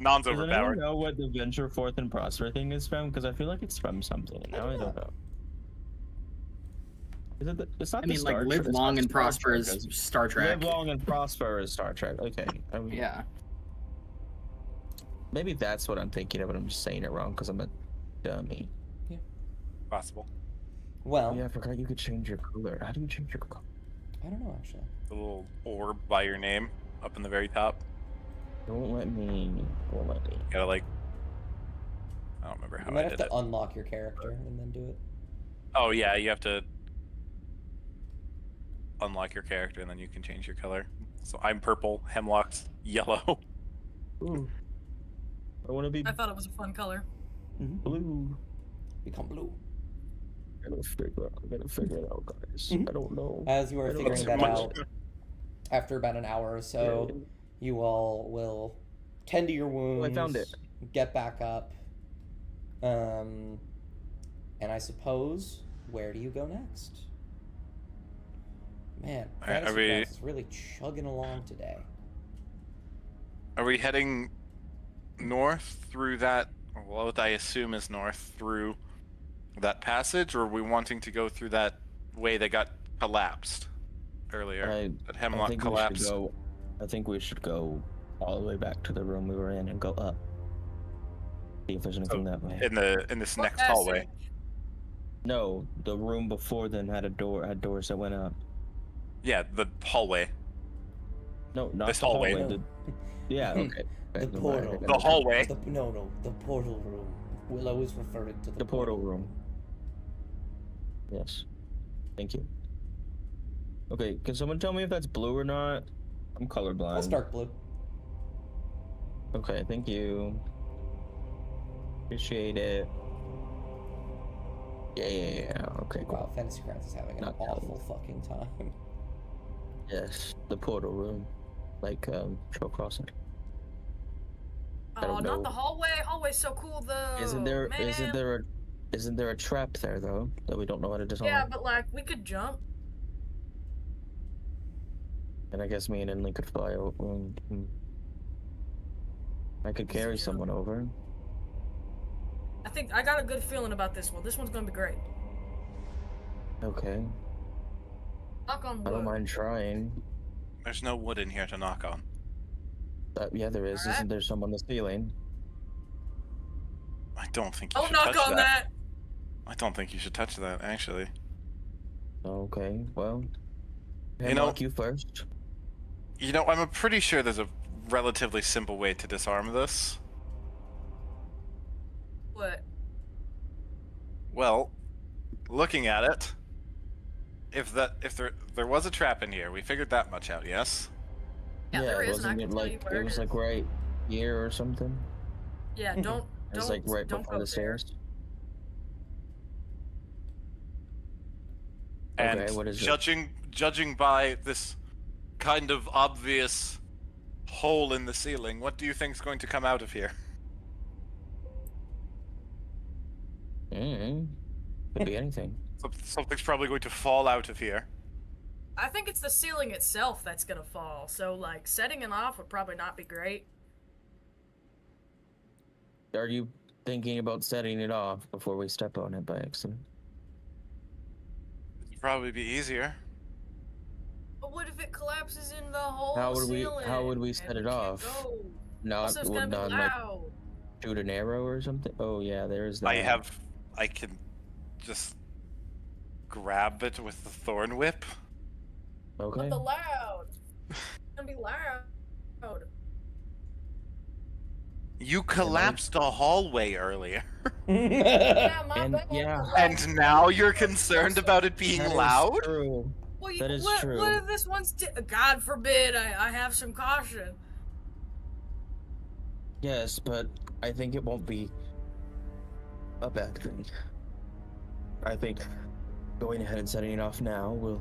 Non's Does overpowered. anyone know what the venture forth and prosper thing is from? Because I feel like it's from something. Now I don't know. Is it? It's not. I mean, like live long and prosper is Star Trek. Live long and prosper is Star Trek. Okay. Yeah. Maybe that's what I'm thinking of, and I'm just saying it wrong because I'm a dummy. Possible. Well, Oh, yeah, I forgot you could change your color. How do you change your color? I don't know actually. The little orb by your name up in the very top. Don't let me. Won't let me. You gotta like. I don't remember how You might I have did to it. unlock your character and then do it. Oh yeah, you have to unlock your character and then you can change your color. So I'm purple, Hemlock's yellow. Ooh. I want to be I thought it was a fun color. blue. Become blue. I gotta figure it out, guys. Mhm. I don't know. As you are I don't figuring know. that out, after about an hour or so, you all will tend to your wounds. I found it. Get back up. And I suppose, where do you go next? Man, Alright, Fantasy Grounds is really chugging along today. Are we heading north through that, well, what I assume is north through that passage, or are we wanting to go through that way that got collapsed earlier? That Hemlock think collapsed? I think we should go all the way back to the room we were in and go up. See if there's anything that way. In this What next hallway. passage? No, the room before then had doors that went up. Yeah, the hallway. No, not This the hallway. hallway. Yeah, okay. The Okay, portal. The hallway. The portal room. We'll always refer it to The portal room. Yes. Thank you. Okay, can someone tell me if that's blue or not? I'm colorblind. That's dark blue. Okay, thank you. Appreciate it. Yeah. Okay, cool. Wow, Fantasy Grounds is having an Not awful fucking time. Yes, the portal room, like Trail Crossing. I Oh, don't not know. the hallway. Hallway's so cool though. Isn't there a trap there though that we don't know how to disarm? Yeah, but like we could jump. And I guess me and Inley could fly over. I could carry someone over. I think I got a good feeling about this one. This one's gonna be great. Okay. Knock on I don't wood. mind trying. There's no wood in here to knock on. Yeah, there is. Alright. Isn't there some on the ceiling? I don't think you Don't should knock touch on that. that. I don't think you should touch that, actually. Okay, well. You know- Hemlock, you first. You know, I'm pretty sure there's a relatively simple way to disarm this. What? Well, looking at it, if there was a trap in here, we figured that much out, yes? Yeah, there is, and I wasn't can it tell you like where it it was is. like right here or something? Yeah, don't It was like right don't before go the there. stairs. And Okay, what is it? judging by this kind of obvious hole in the ceiling, what do you think's going to come out of here? Could be anything. Something's probably going to fall out of here. I think it's the ceiling itself that's gonna fall. So like setting it off would probably not be great. Are you thinking about setting it off before we step on it by accident? It'd probably be easier. But what if it collapses in the whole How would we- ceiling? how would we and set it can't off? go? Not Also, it's would gonna be not like loud. shoot an arrow or something? Oh yeah, there's that. I can just grab it with the thorn whip. Okay. But the loud. It's gonna be loud. You collapsed a hallway earlier. Yeah, my And- bad. yeah. And now you're concerned about it being That is loud? true. Well, that is what, true. What if this one's... God forbid I have some caution. Yes, but I think it won't be a bad thing. I think going ahead and setting it off now will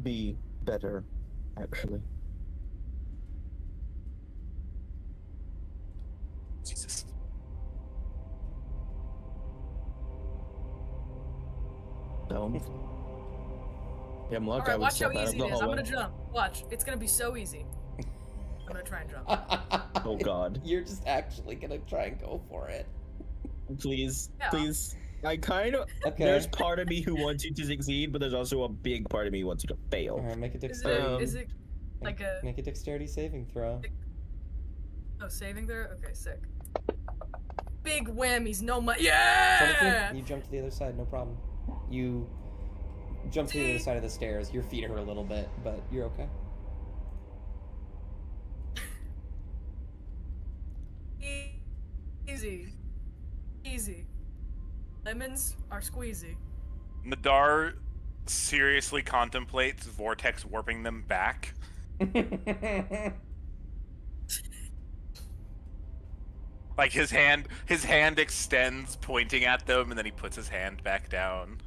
be better, actually. Jesus. So, yeah, I'm lucky I Alright, would watch how step out of easy the it is. I'm hallway. gonna jump. Watch. It's gonna be so easy. I'm gonna try and jump. Oh God! You're just actually gonna try and go for it. Please, Yeah. please. I kind of. Okay. There's part of me who wants you to succeed, but there's also a big part of me who wants you to fail. Alright, make a Is dexterity. it like a... Make a dexterity saving throw. Oh, saving there? Okay, sick. Big whammies, no yeah! You jump to the other side, no problem. You jump to the other side of the stairs. Your feet hurt a little bit, but you're okay. Easy. Easy. Lemons are squeezy. Nadar seriously contemplates vortex warping them back. Like his hand extends, pointing at them, and then he puts his hand back down.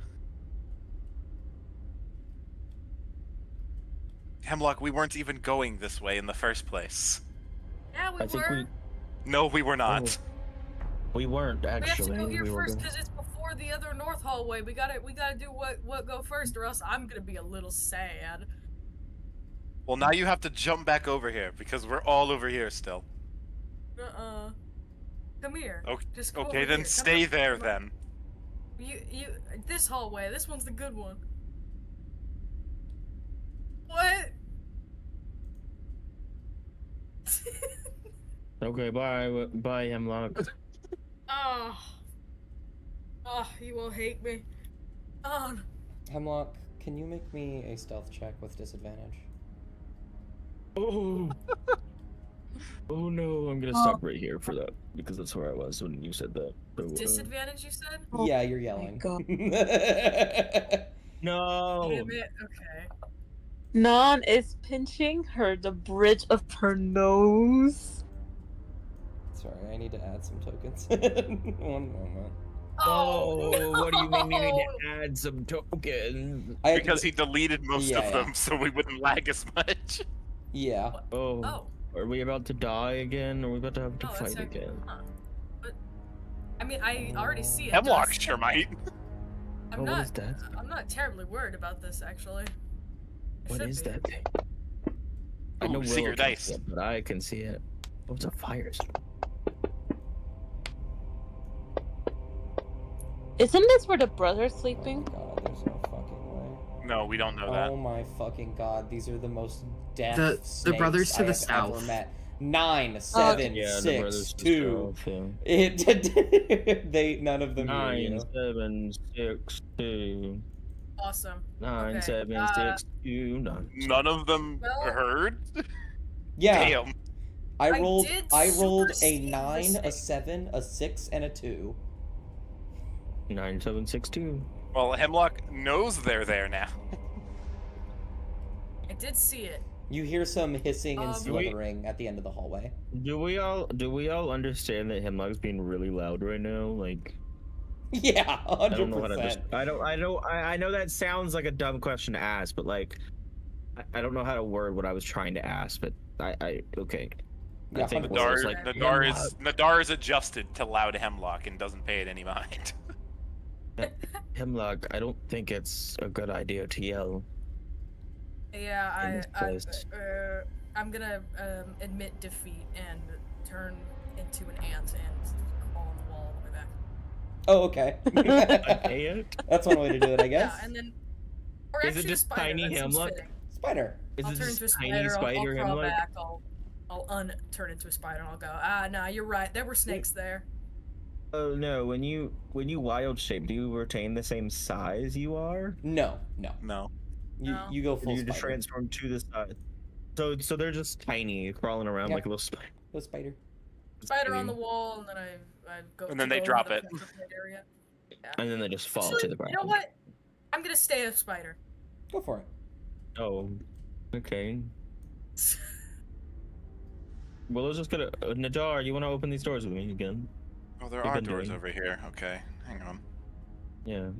Hemlock, we weren't even going this way in the first place. Yeah, we I think were. No, we were not. We weren't We have to actually. go here We were first going. because it's before the other north hallway. We gotta do what go first, or else I'm gonna be a little sad. Well, now you have to jump back over here because we're all over here still. Come here. Okay, Just go okay over then here. stay Come there on. then. You this hallway. This one's the good one. What? Okay, bye, Hemlock. Oh, you will hate me. Oh. Hemlock, can you make me a stealth check with disadvantage? Oh. Oh no, I'm gonna stop right here for that because that's where I was when you said that. So, Disadvantage, you said? Yeah, you're yelling. No. Damn it. Okay. Non is pinching the bridge of her nose. Sorry, I need to add some tokens. One moment. Oh, no! what do you mean you need to add some tokens? Because he deleted most Yeah, of them, so we wouldn't lag as much. Yeah. Oh. Are we about to die again? Are we about to have to Oh, that's fight again? Huh. But, I mean, I already see it. Hemlock does- sure might. I'm Oh, not. what is that? I'm not terribly worried about this, actually. I What should is be. that thing? I Ooh, know Willow secret can dice. see it, but I can see it. Oh, it's a fire. Isn't this where the brother's sleeping? God, there's no fucking way. No, we don't know that. Oh my fucking god, these are the most deaf The snakes brothers to I the have south. ever met. 9, 7, Yeah, the 6, brothers 2. just fell, They none of them hear 9, you. 7, 6, 2. Awesome. 9, Okay, 7, 6, 2, 9. None of them Well- heard? Yeah, Damn. I I rolled did a supersede the 9, a snake. 7, a 6, and a 2. 9, 7, 6, 2. Well, Hemlock knows they're there now. I did see it. You hear some hissing and Um, slithering at the end of the hallway. Do we all understand that Hemlock's being really loud right now? Like, Yeah, I don't know how to 100%. I know that sounds like a dumb question to ask, but like I don't know how to word what I was trying to ask, but I okay. Yeah, I think 100%. Willow's Nadar, like, Nadar is adjusted to loud Hemlock and doesn't pay it any mind. Hemlock, I don't think it's a good idea to yell. Yeah, this place. I'm gonna admit defeat and turn into an ant and crawl on the wall on my back. Oh, okay. That's one way to do it, I guess. Yeah, and then. Or Is it actually, just a spider, tiny that seems Hemlock? fitting. Spider. Is I'll it turn just into a tiny spider. I'll crawl Hemlock? back. I'll turn into a spider. And I'll go. Nah, you're right. There were snakes there. Oh no, when you wild shape, do you retain the same size you are? No. No. No. You go full You just spider. transform to the side. So they're just tiny, crawling around Yeah. like a little spider. Go spider. Spider on the wall, and then I go. And then to they go drop over it. the plate area. Yeah. And then they just fall Actually, to the ground. You know what? I'm gonna stay a spider. Go for it. Oh, okay. Willow's just gonna. Nadar, you want to open these doors with me again? Oh, there You've are been doors doing- over here. Okay, hang on. Yeah.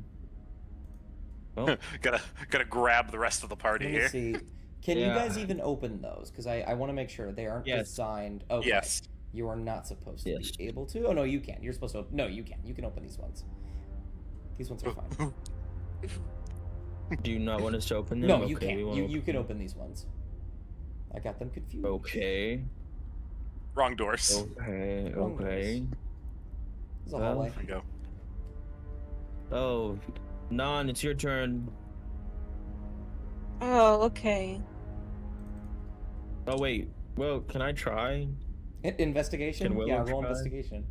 Well, gotta grab the rest of the party Let me here. see. Can you Yeah. guys even open those? Because I want to make sure they aren't Yes. designed. Okay. Yes. You are not supposed to Yes. be able to. Oh no, you can. You're supposed to. No, you can. You can open these ones. These ones are fine. do you not want us to open them? No, you Okay, we can't. wanna You can open these ones. I got them confused. Okay. Wrong doors. Okay. Wrong Okay. There's a Well, hallway. There we go. Oh, Non, it's your turn. Oh, okay. Oh wait. Well, can I try? Investigation? Can Willow Yeah, roll try? investigation.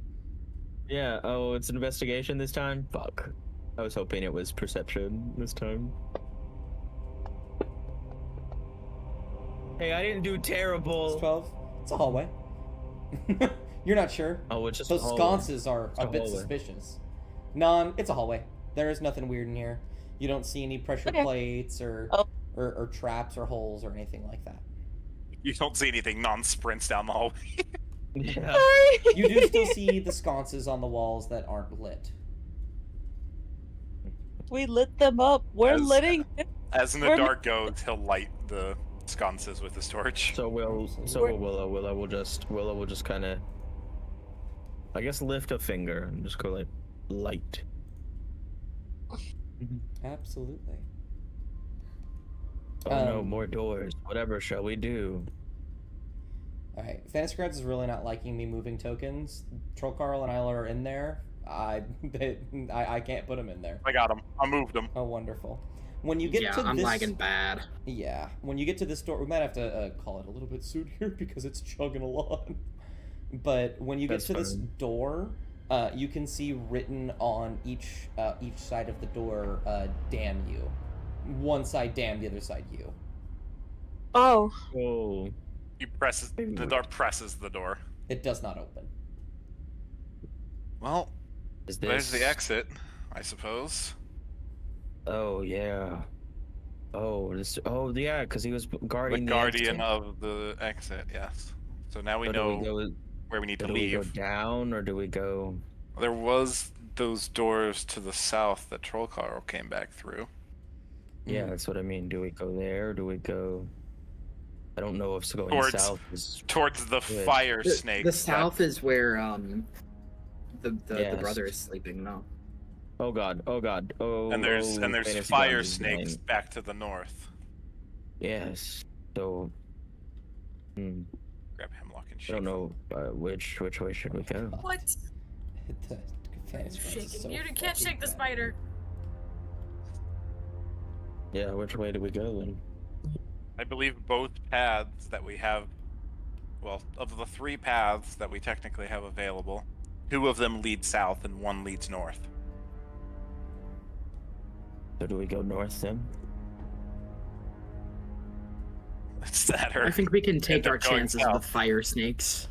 Yeah. Oh, it's an investigation this time. Fuck. I was hoping it was perception this time. Hey, I didn't do It's terrible. 12. It's a hallway. You're not sure. Oh, it's just Those a hallway. sconces are It's a a bit hallway. suspicious. It's a hallway. There is nothing weird in here. You don't see any pressure Okay. plates or, Oh. or traps or holes or anything like that. You don't see anything non-sprints down the hallway. Yeah. Sorry. You do still see the sconces on the walls that aren't lit. We lit them up. We're As- letting. As in the We're- dark goes, he'll light the sconces with his torch. So will Absolutely. Willow. Willow will just kind of, I guess, lift a finger and just go like light. Absolutely. Oh no, Um, more doors. Whatever shall we do? Alright, Fantasy Grounds is really not liking me moving tokens. Troll Carl and Isla are in there. I can't put them in there. I got him. I moved him. Oh, wonderful. When you get Yeah, to I'm this... lagging bad. Yeah, when you get to this door, we might have to call it a little bit soon here because it's chugging along. But when you get That's to this fine. door, you can see written on each side of the door, "Damn you." One side "damn," the other side "you." Oh. Oh, The door presses the door. It does not open. Well, is there's this? the exit, I suppose. Oh yeah. Oh, this. Oh yeah, because he was guarding The the guardian exit. of the exit, yes. So now we So know do we go? where we need to Do we go leave. down or do we go? There was those doors to the south that Trollcarl came back through. Yeah, that's what I mean. Do we go there? Or do we go? I don't know if going Towards- south is. Towards the Good. fire The, snake. the south is where the Yes. brother is sleeping now. Oh god! Oh god! Oh. And there's oh, fire Grounds is snakes dying. back to the north. Yes. So. Grab hemlock and I shake. don't know which way should we go. What? The Fantasy Grounds is Shaking. so You can't fucking shake the bad. spider. Yeah, which way do we go then? I believe both paths that we have, well, of the 3 paths that we technically have available, 2 of them lead south and 1 leads north. So do we go north then? It's that or I think we can take up our going chances south. with fire snakes.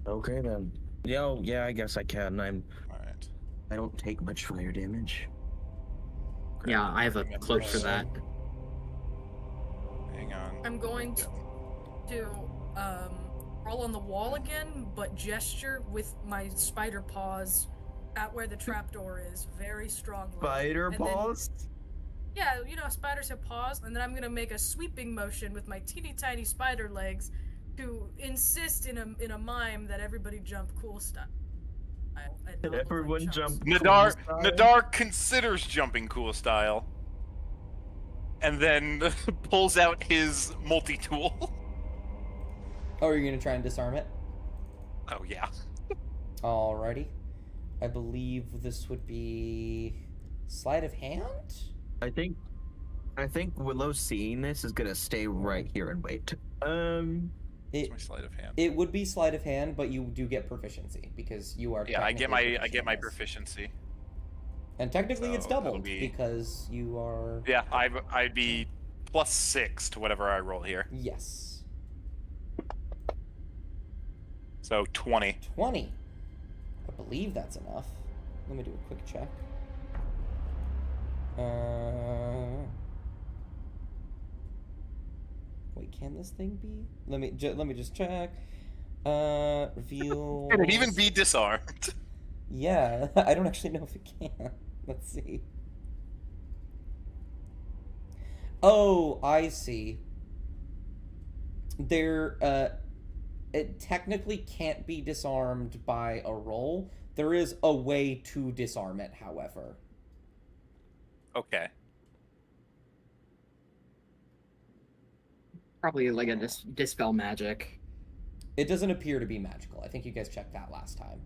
Okay then. Yeah, I guess I can. Alright. I don't take much fire damage. Yeah, I have a cloak for that. Hang on. I'm going to roll on the wall again, but gesture with my spider paws at where the trapdoor is very strongly. Spider And then- paws? Yeah, you know, spiders have paws, and then I'm gonna make a sweeping motion with my teeny tiny spider legs to insist in a mime that everybody jump cool style. And not look like everyone chumps. jump? Nadar Cool style? Nadar considers jumping cool style. And then pulls out his multi-tool. Oh, are you gonna try and disarm it? Oh yeah. Alrighty. I believe this would be sleight of hand. I think Willow seeing this is gonna stay right here and wait. It's my sleight of hand. It would be sleight of hand, but you do get proficiency because you are. Yeah, I get my technically proficient in this. proficiency. And technically, it's So that'll doubled be- because you are. Yeah, I'd be +6 to whatever I roll here. Yes. So 20. 20. I believe that's enough. Let me do a quick check. Wait, can this thing be? Let me just check. Reveal. Can it even be disarmed? Yeah, I don't actually know if it can. Let's see. Oh, I see. It technically can't be disarmed by a roll. There is a way to disarm it, however. Okay. Probably like a dispel magic. It doesn't appear to be magical. I think you guys checked that last time.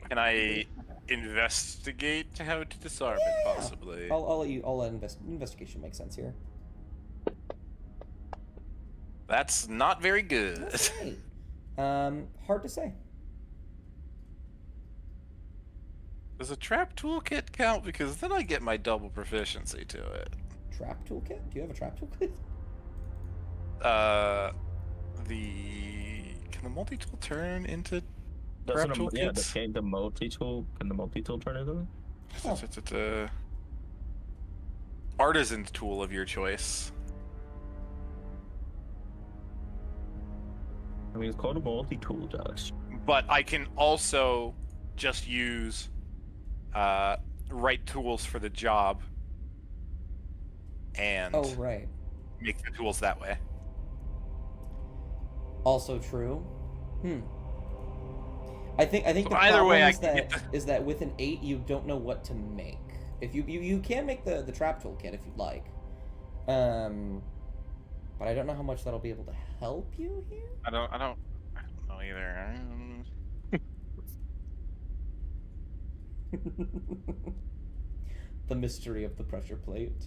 Can I investigate how to disarm it, possibly? I'll let you. I'll let investigation make sense here. That's not very good. That's right. Hard to say. Does a trap toolkit count? Because then I get my double proficiency to it. Trap toolkit? Do you have a trap toolkit? Can the multi-tool turn into Doesn't trap toolkits? can the multi-tool turn into it? Artisan's tool of your choice. I mean, it's called a multi-tool, Josh. But I can also just use right tools for the job and Oh, right. make the tools that way. Also true. I think So the either problem way, is that with an 8 you don't know what to make. If you can make the trap toolkit if you'd like. But I don't know how much that'll be able to help you here. I don't know either. The mystery of the pressure plate.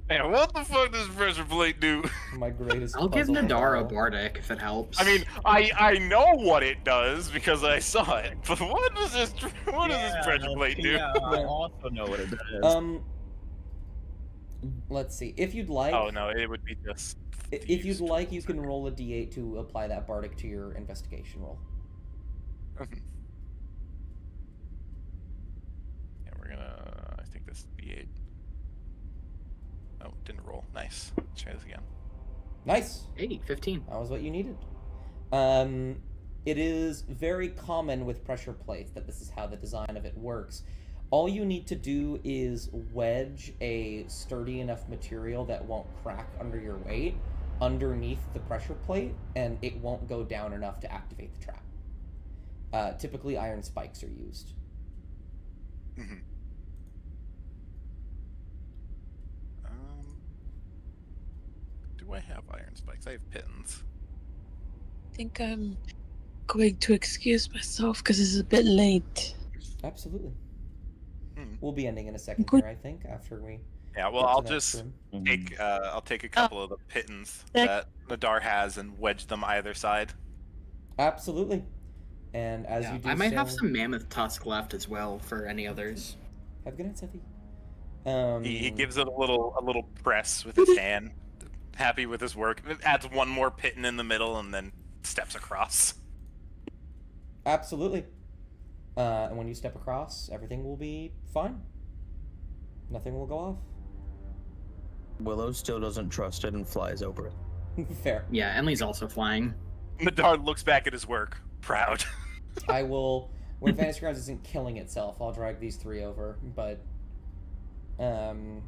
Man, what the fuck does pressure plate do? My greatest I'll give puzzle of Nadar a all. bardic if it helps. I mean, I know what it does because I saw it, but what does this pressure plate do? Yeah, I also know what it does. Let's see. If you'd like, Oh no, it would be just. if you'd like, you can roll a d8 to apply that bardic to your investigation roll. Yeah, we're gonna. I think this is D8. Oh, didn't roll. Nice. Let's try this again. Nice. 15. That was what you needed. It is very common with pressure plates that this is how the design of it works. All you need to do is wedge a sturdy enough material that won't crack under your weight underneath the pressure plate, and it won't go down enough to activate the trap. Typically, iron spikes are used. Mm-hmm. Do I have iron spikes? I have pins. I think I'm going to excuse myself because it's a bit late. Absolutely. Hmm. We'll be ending in a second here, I think, after we. Yeah, well, get to I'll that just room. take I'll take a couple of the pitons that Nadar has and wedge them either side. Absolutely. And as you do I might have so- some mammoth tusk left as well for any others. Have a good night, Seffi. He gives it a little press with his hand, happy with his work. Adds one more piton in the middle and then steps across. Absolutely. And when you step across, everything will be fine. Nothing will go off. Willow still doesn't trust it and flies over it. Fair. Yeah, Enley's also flying. Nadar looks back at his work, proud. I will. When Fantasy Grounds isn't killing itself, I'll drag these 3 over. But, oh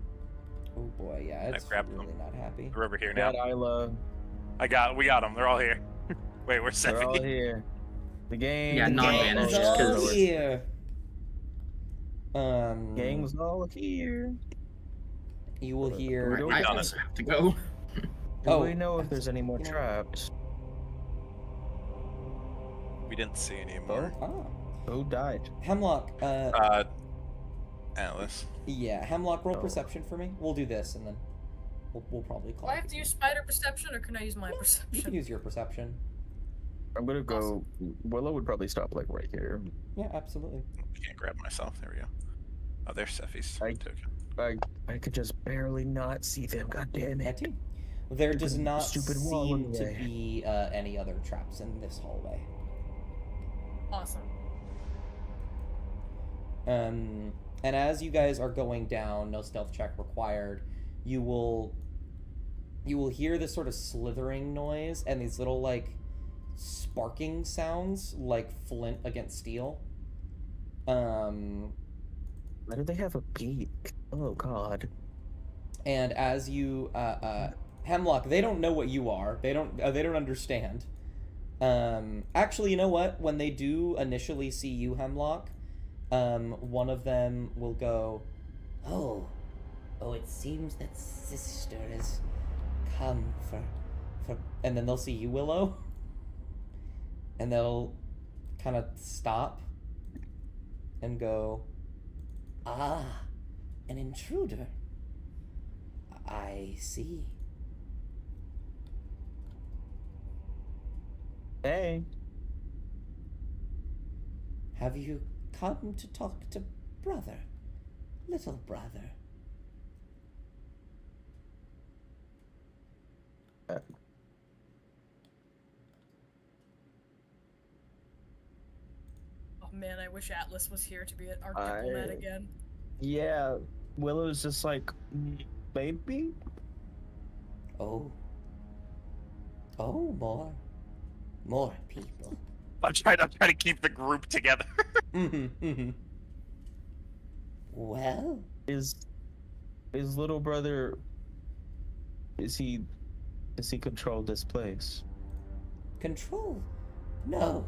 boy, yeah, it's grabbed really them. not happy. They're over here now. Got Isla. We got them. They're all here. Wait, where's They're all Seffi? here. The game. Yeah, non-managed, Gang's all 'cause- here. Gang's all here. You will hear. Do I done also have to go. Do Oh, we know if there's any more you know- traps? We didn't see any more. Who died? Hemlock. Atlas. Yeah, Hemlock. Roll perception for me. We'll do this, and then we'll probably Do call. I have to use spider perception, or can I use my You can perception? use your perception. I'm gonna go. Willow would probably stop like right here. Yeah, absolutely. I can't grab myself. There we go. Oh, there's Seffi's token. I could just barely not see them. God damn it! That too. There does Stupid- not stupid wall seem in the to way. be any other traps in this hallway. Awesome. And as you guys are going down, no stealth check required, you will hear this sort of slithering noise and these little like sparking sounds like flint against steel. Why do they have a beak? Oh God. And as you Hemlock, they don't know what you are. They don't understand. Actually, you know what? When they do initially see you, Hemlock, one of them will go, "Oh, it seems that sister has come for," and then they'll see you, Willow, and they'll kind of stop and go, "Ah, an intruder. I see." Hey. Have you come to talk to brother? Little brother. Oh man, I wish Atlas was here to be our diplomat again. Yeah, Willow's just like, maybe? Oh. Oh, more people. I'm trying to keep the group together. Well, Is little brother, does he control this place? control? No,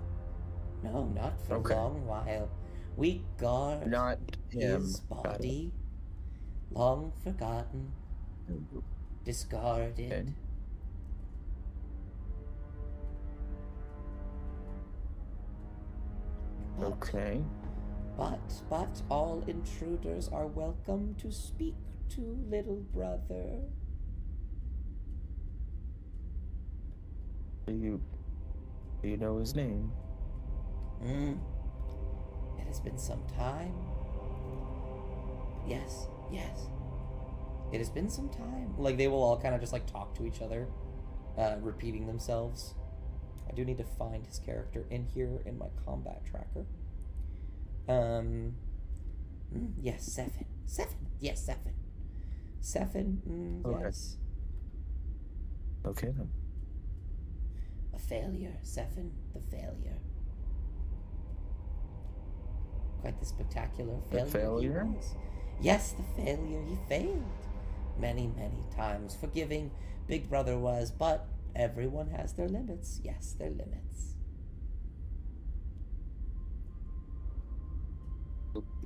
not for Okay. a long while. We guard Not him. his Got it. body, long forgotten, discarded. Okay. Okay. But all intruders are welcome to speak to little brother. Do you know his name? It has been some time. Yes. It has been some time. Like, they will all kind of just, like, talk to each other, repeating themselves. I do need to find his character in here in my combat tracker. Yes, Seven. Yes, Seven. Okay. Yes. Okay then. A failure, Seven, the failure. Quite the spectacular failure. The failure? He was. Yes, the failure. He failed. Many times. Forgiving Big Brother was, but everyone has their limits. Yes, their limits.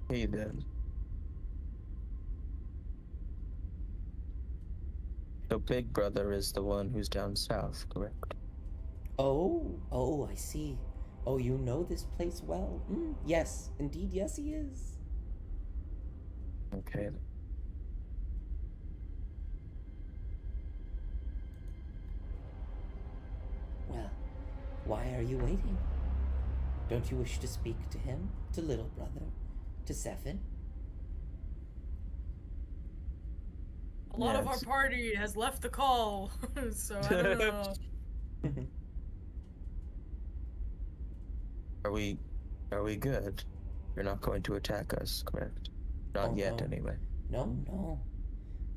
Okay then. So Big Brother is the one who's down south, correct? Oh, I see. Oh, you know this place well. Yes, indeed, yes, he is. Okay then. Well, why are you waiting? Don't you wish to speak to him, to little brother, to Seven? A lot of our Yes. party has left the call, so I don't know. Are we good? You're not going to attack us, correct? Not Oh, yet, no. anyway. No.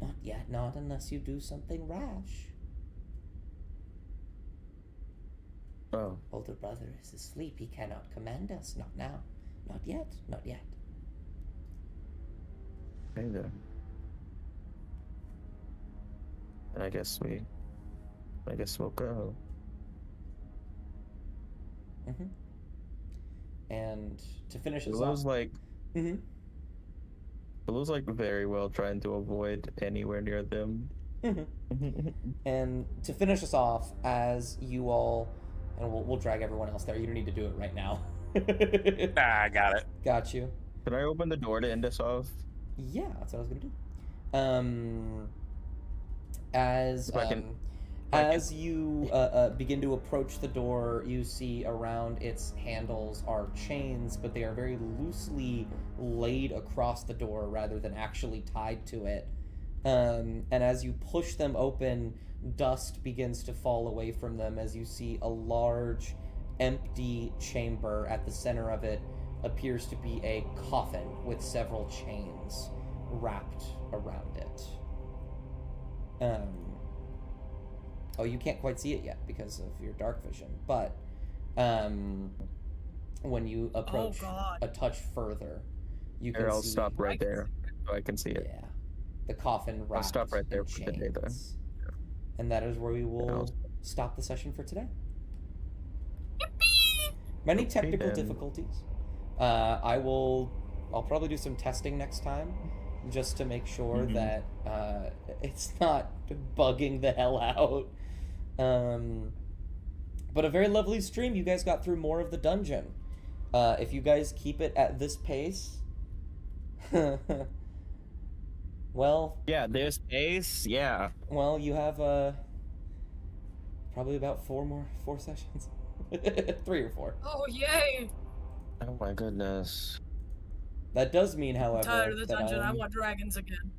Not yet, not unless you do something rash. Oh, Older brother is asleep. He cannot command us. Not now. Not yet. okay then. And I guess we'll go. And to finish this Willow's off... like very well trying to avoid anywhere near them. And to finish us off, as you all... And we'll drag everyone else there. You don't need to do it right now. Nah, I got it. Got you. Can I open the door to end us off? Yeah, that's what I was gonna do. As you begin to approach the door, you see around its handles are chains, but they are very loosely laid across the door rather than actually tied to it. And as you push them open, dust begins to fall away from them as you see a large, empty chamber. At the center of it appears to be a coffin with several chains wrapped around it. Oh, you can't quite see it yet because of your dark vision, but when you approach a touch further, you can see... I'll stop right there so I can see it. Yeah. The coffin wrapped I'll stop right there in for the day, though. chains. And that is where we will stop the session for today. Yippee! Many Okay, technical then. difficulties. I'll probably do some testing next time, just to make sure that it's not bugging the hell out. But a very lovely stream. You guys got through more of the dungeon. If you guys keep it at this pace, well, Yeah, there's space. Yeah. well, you have probably about four sessions. 3 or 4. Oh yay! Oh my goodness. That does mean, however, I'm tired of the that dungeon. I I'm... want dragons again.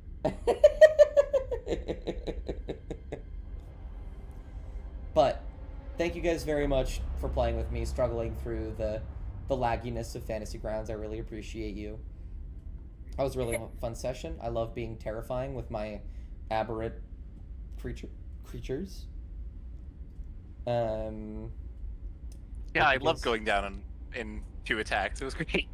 But thank you guys very much for playing with me, struggling through the lagginess of Fantasy Grounds. I really appreciate you. That was a really fun session. I love being terrifying with my aberrant creatures. Yeah, I love going down in 2 attacks. It was great.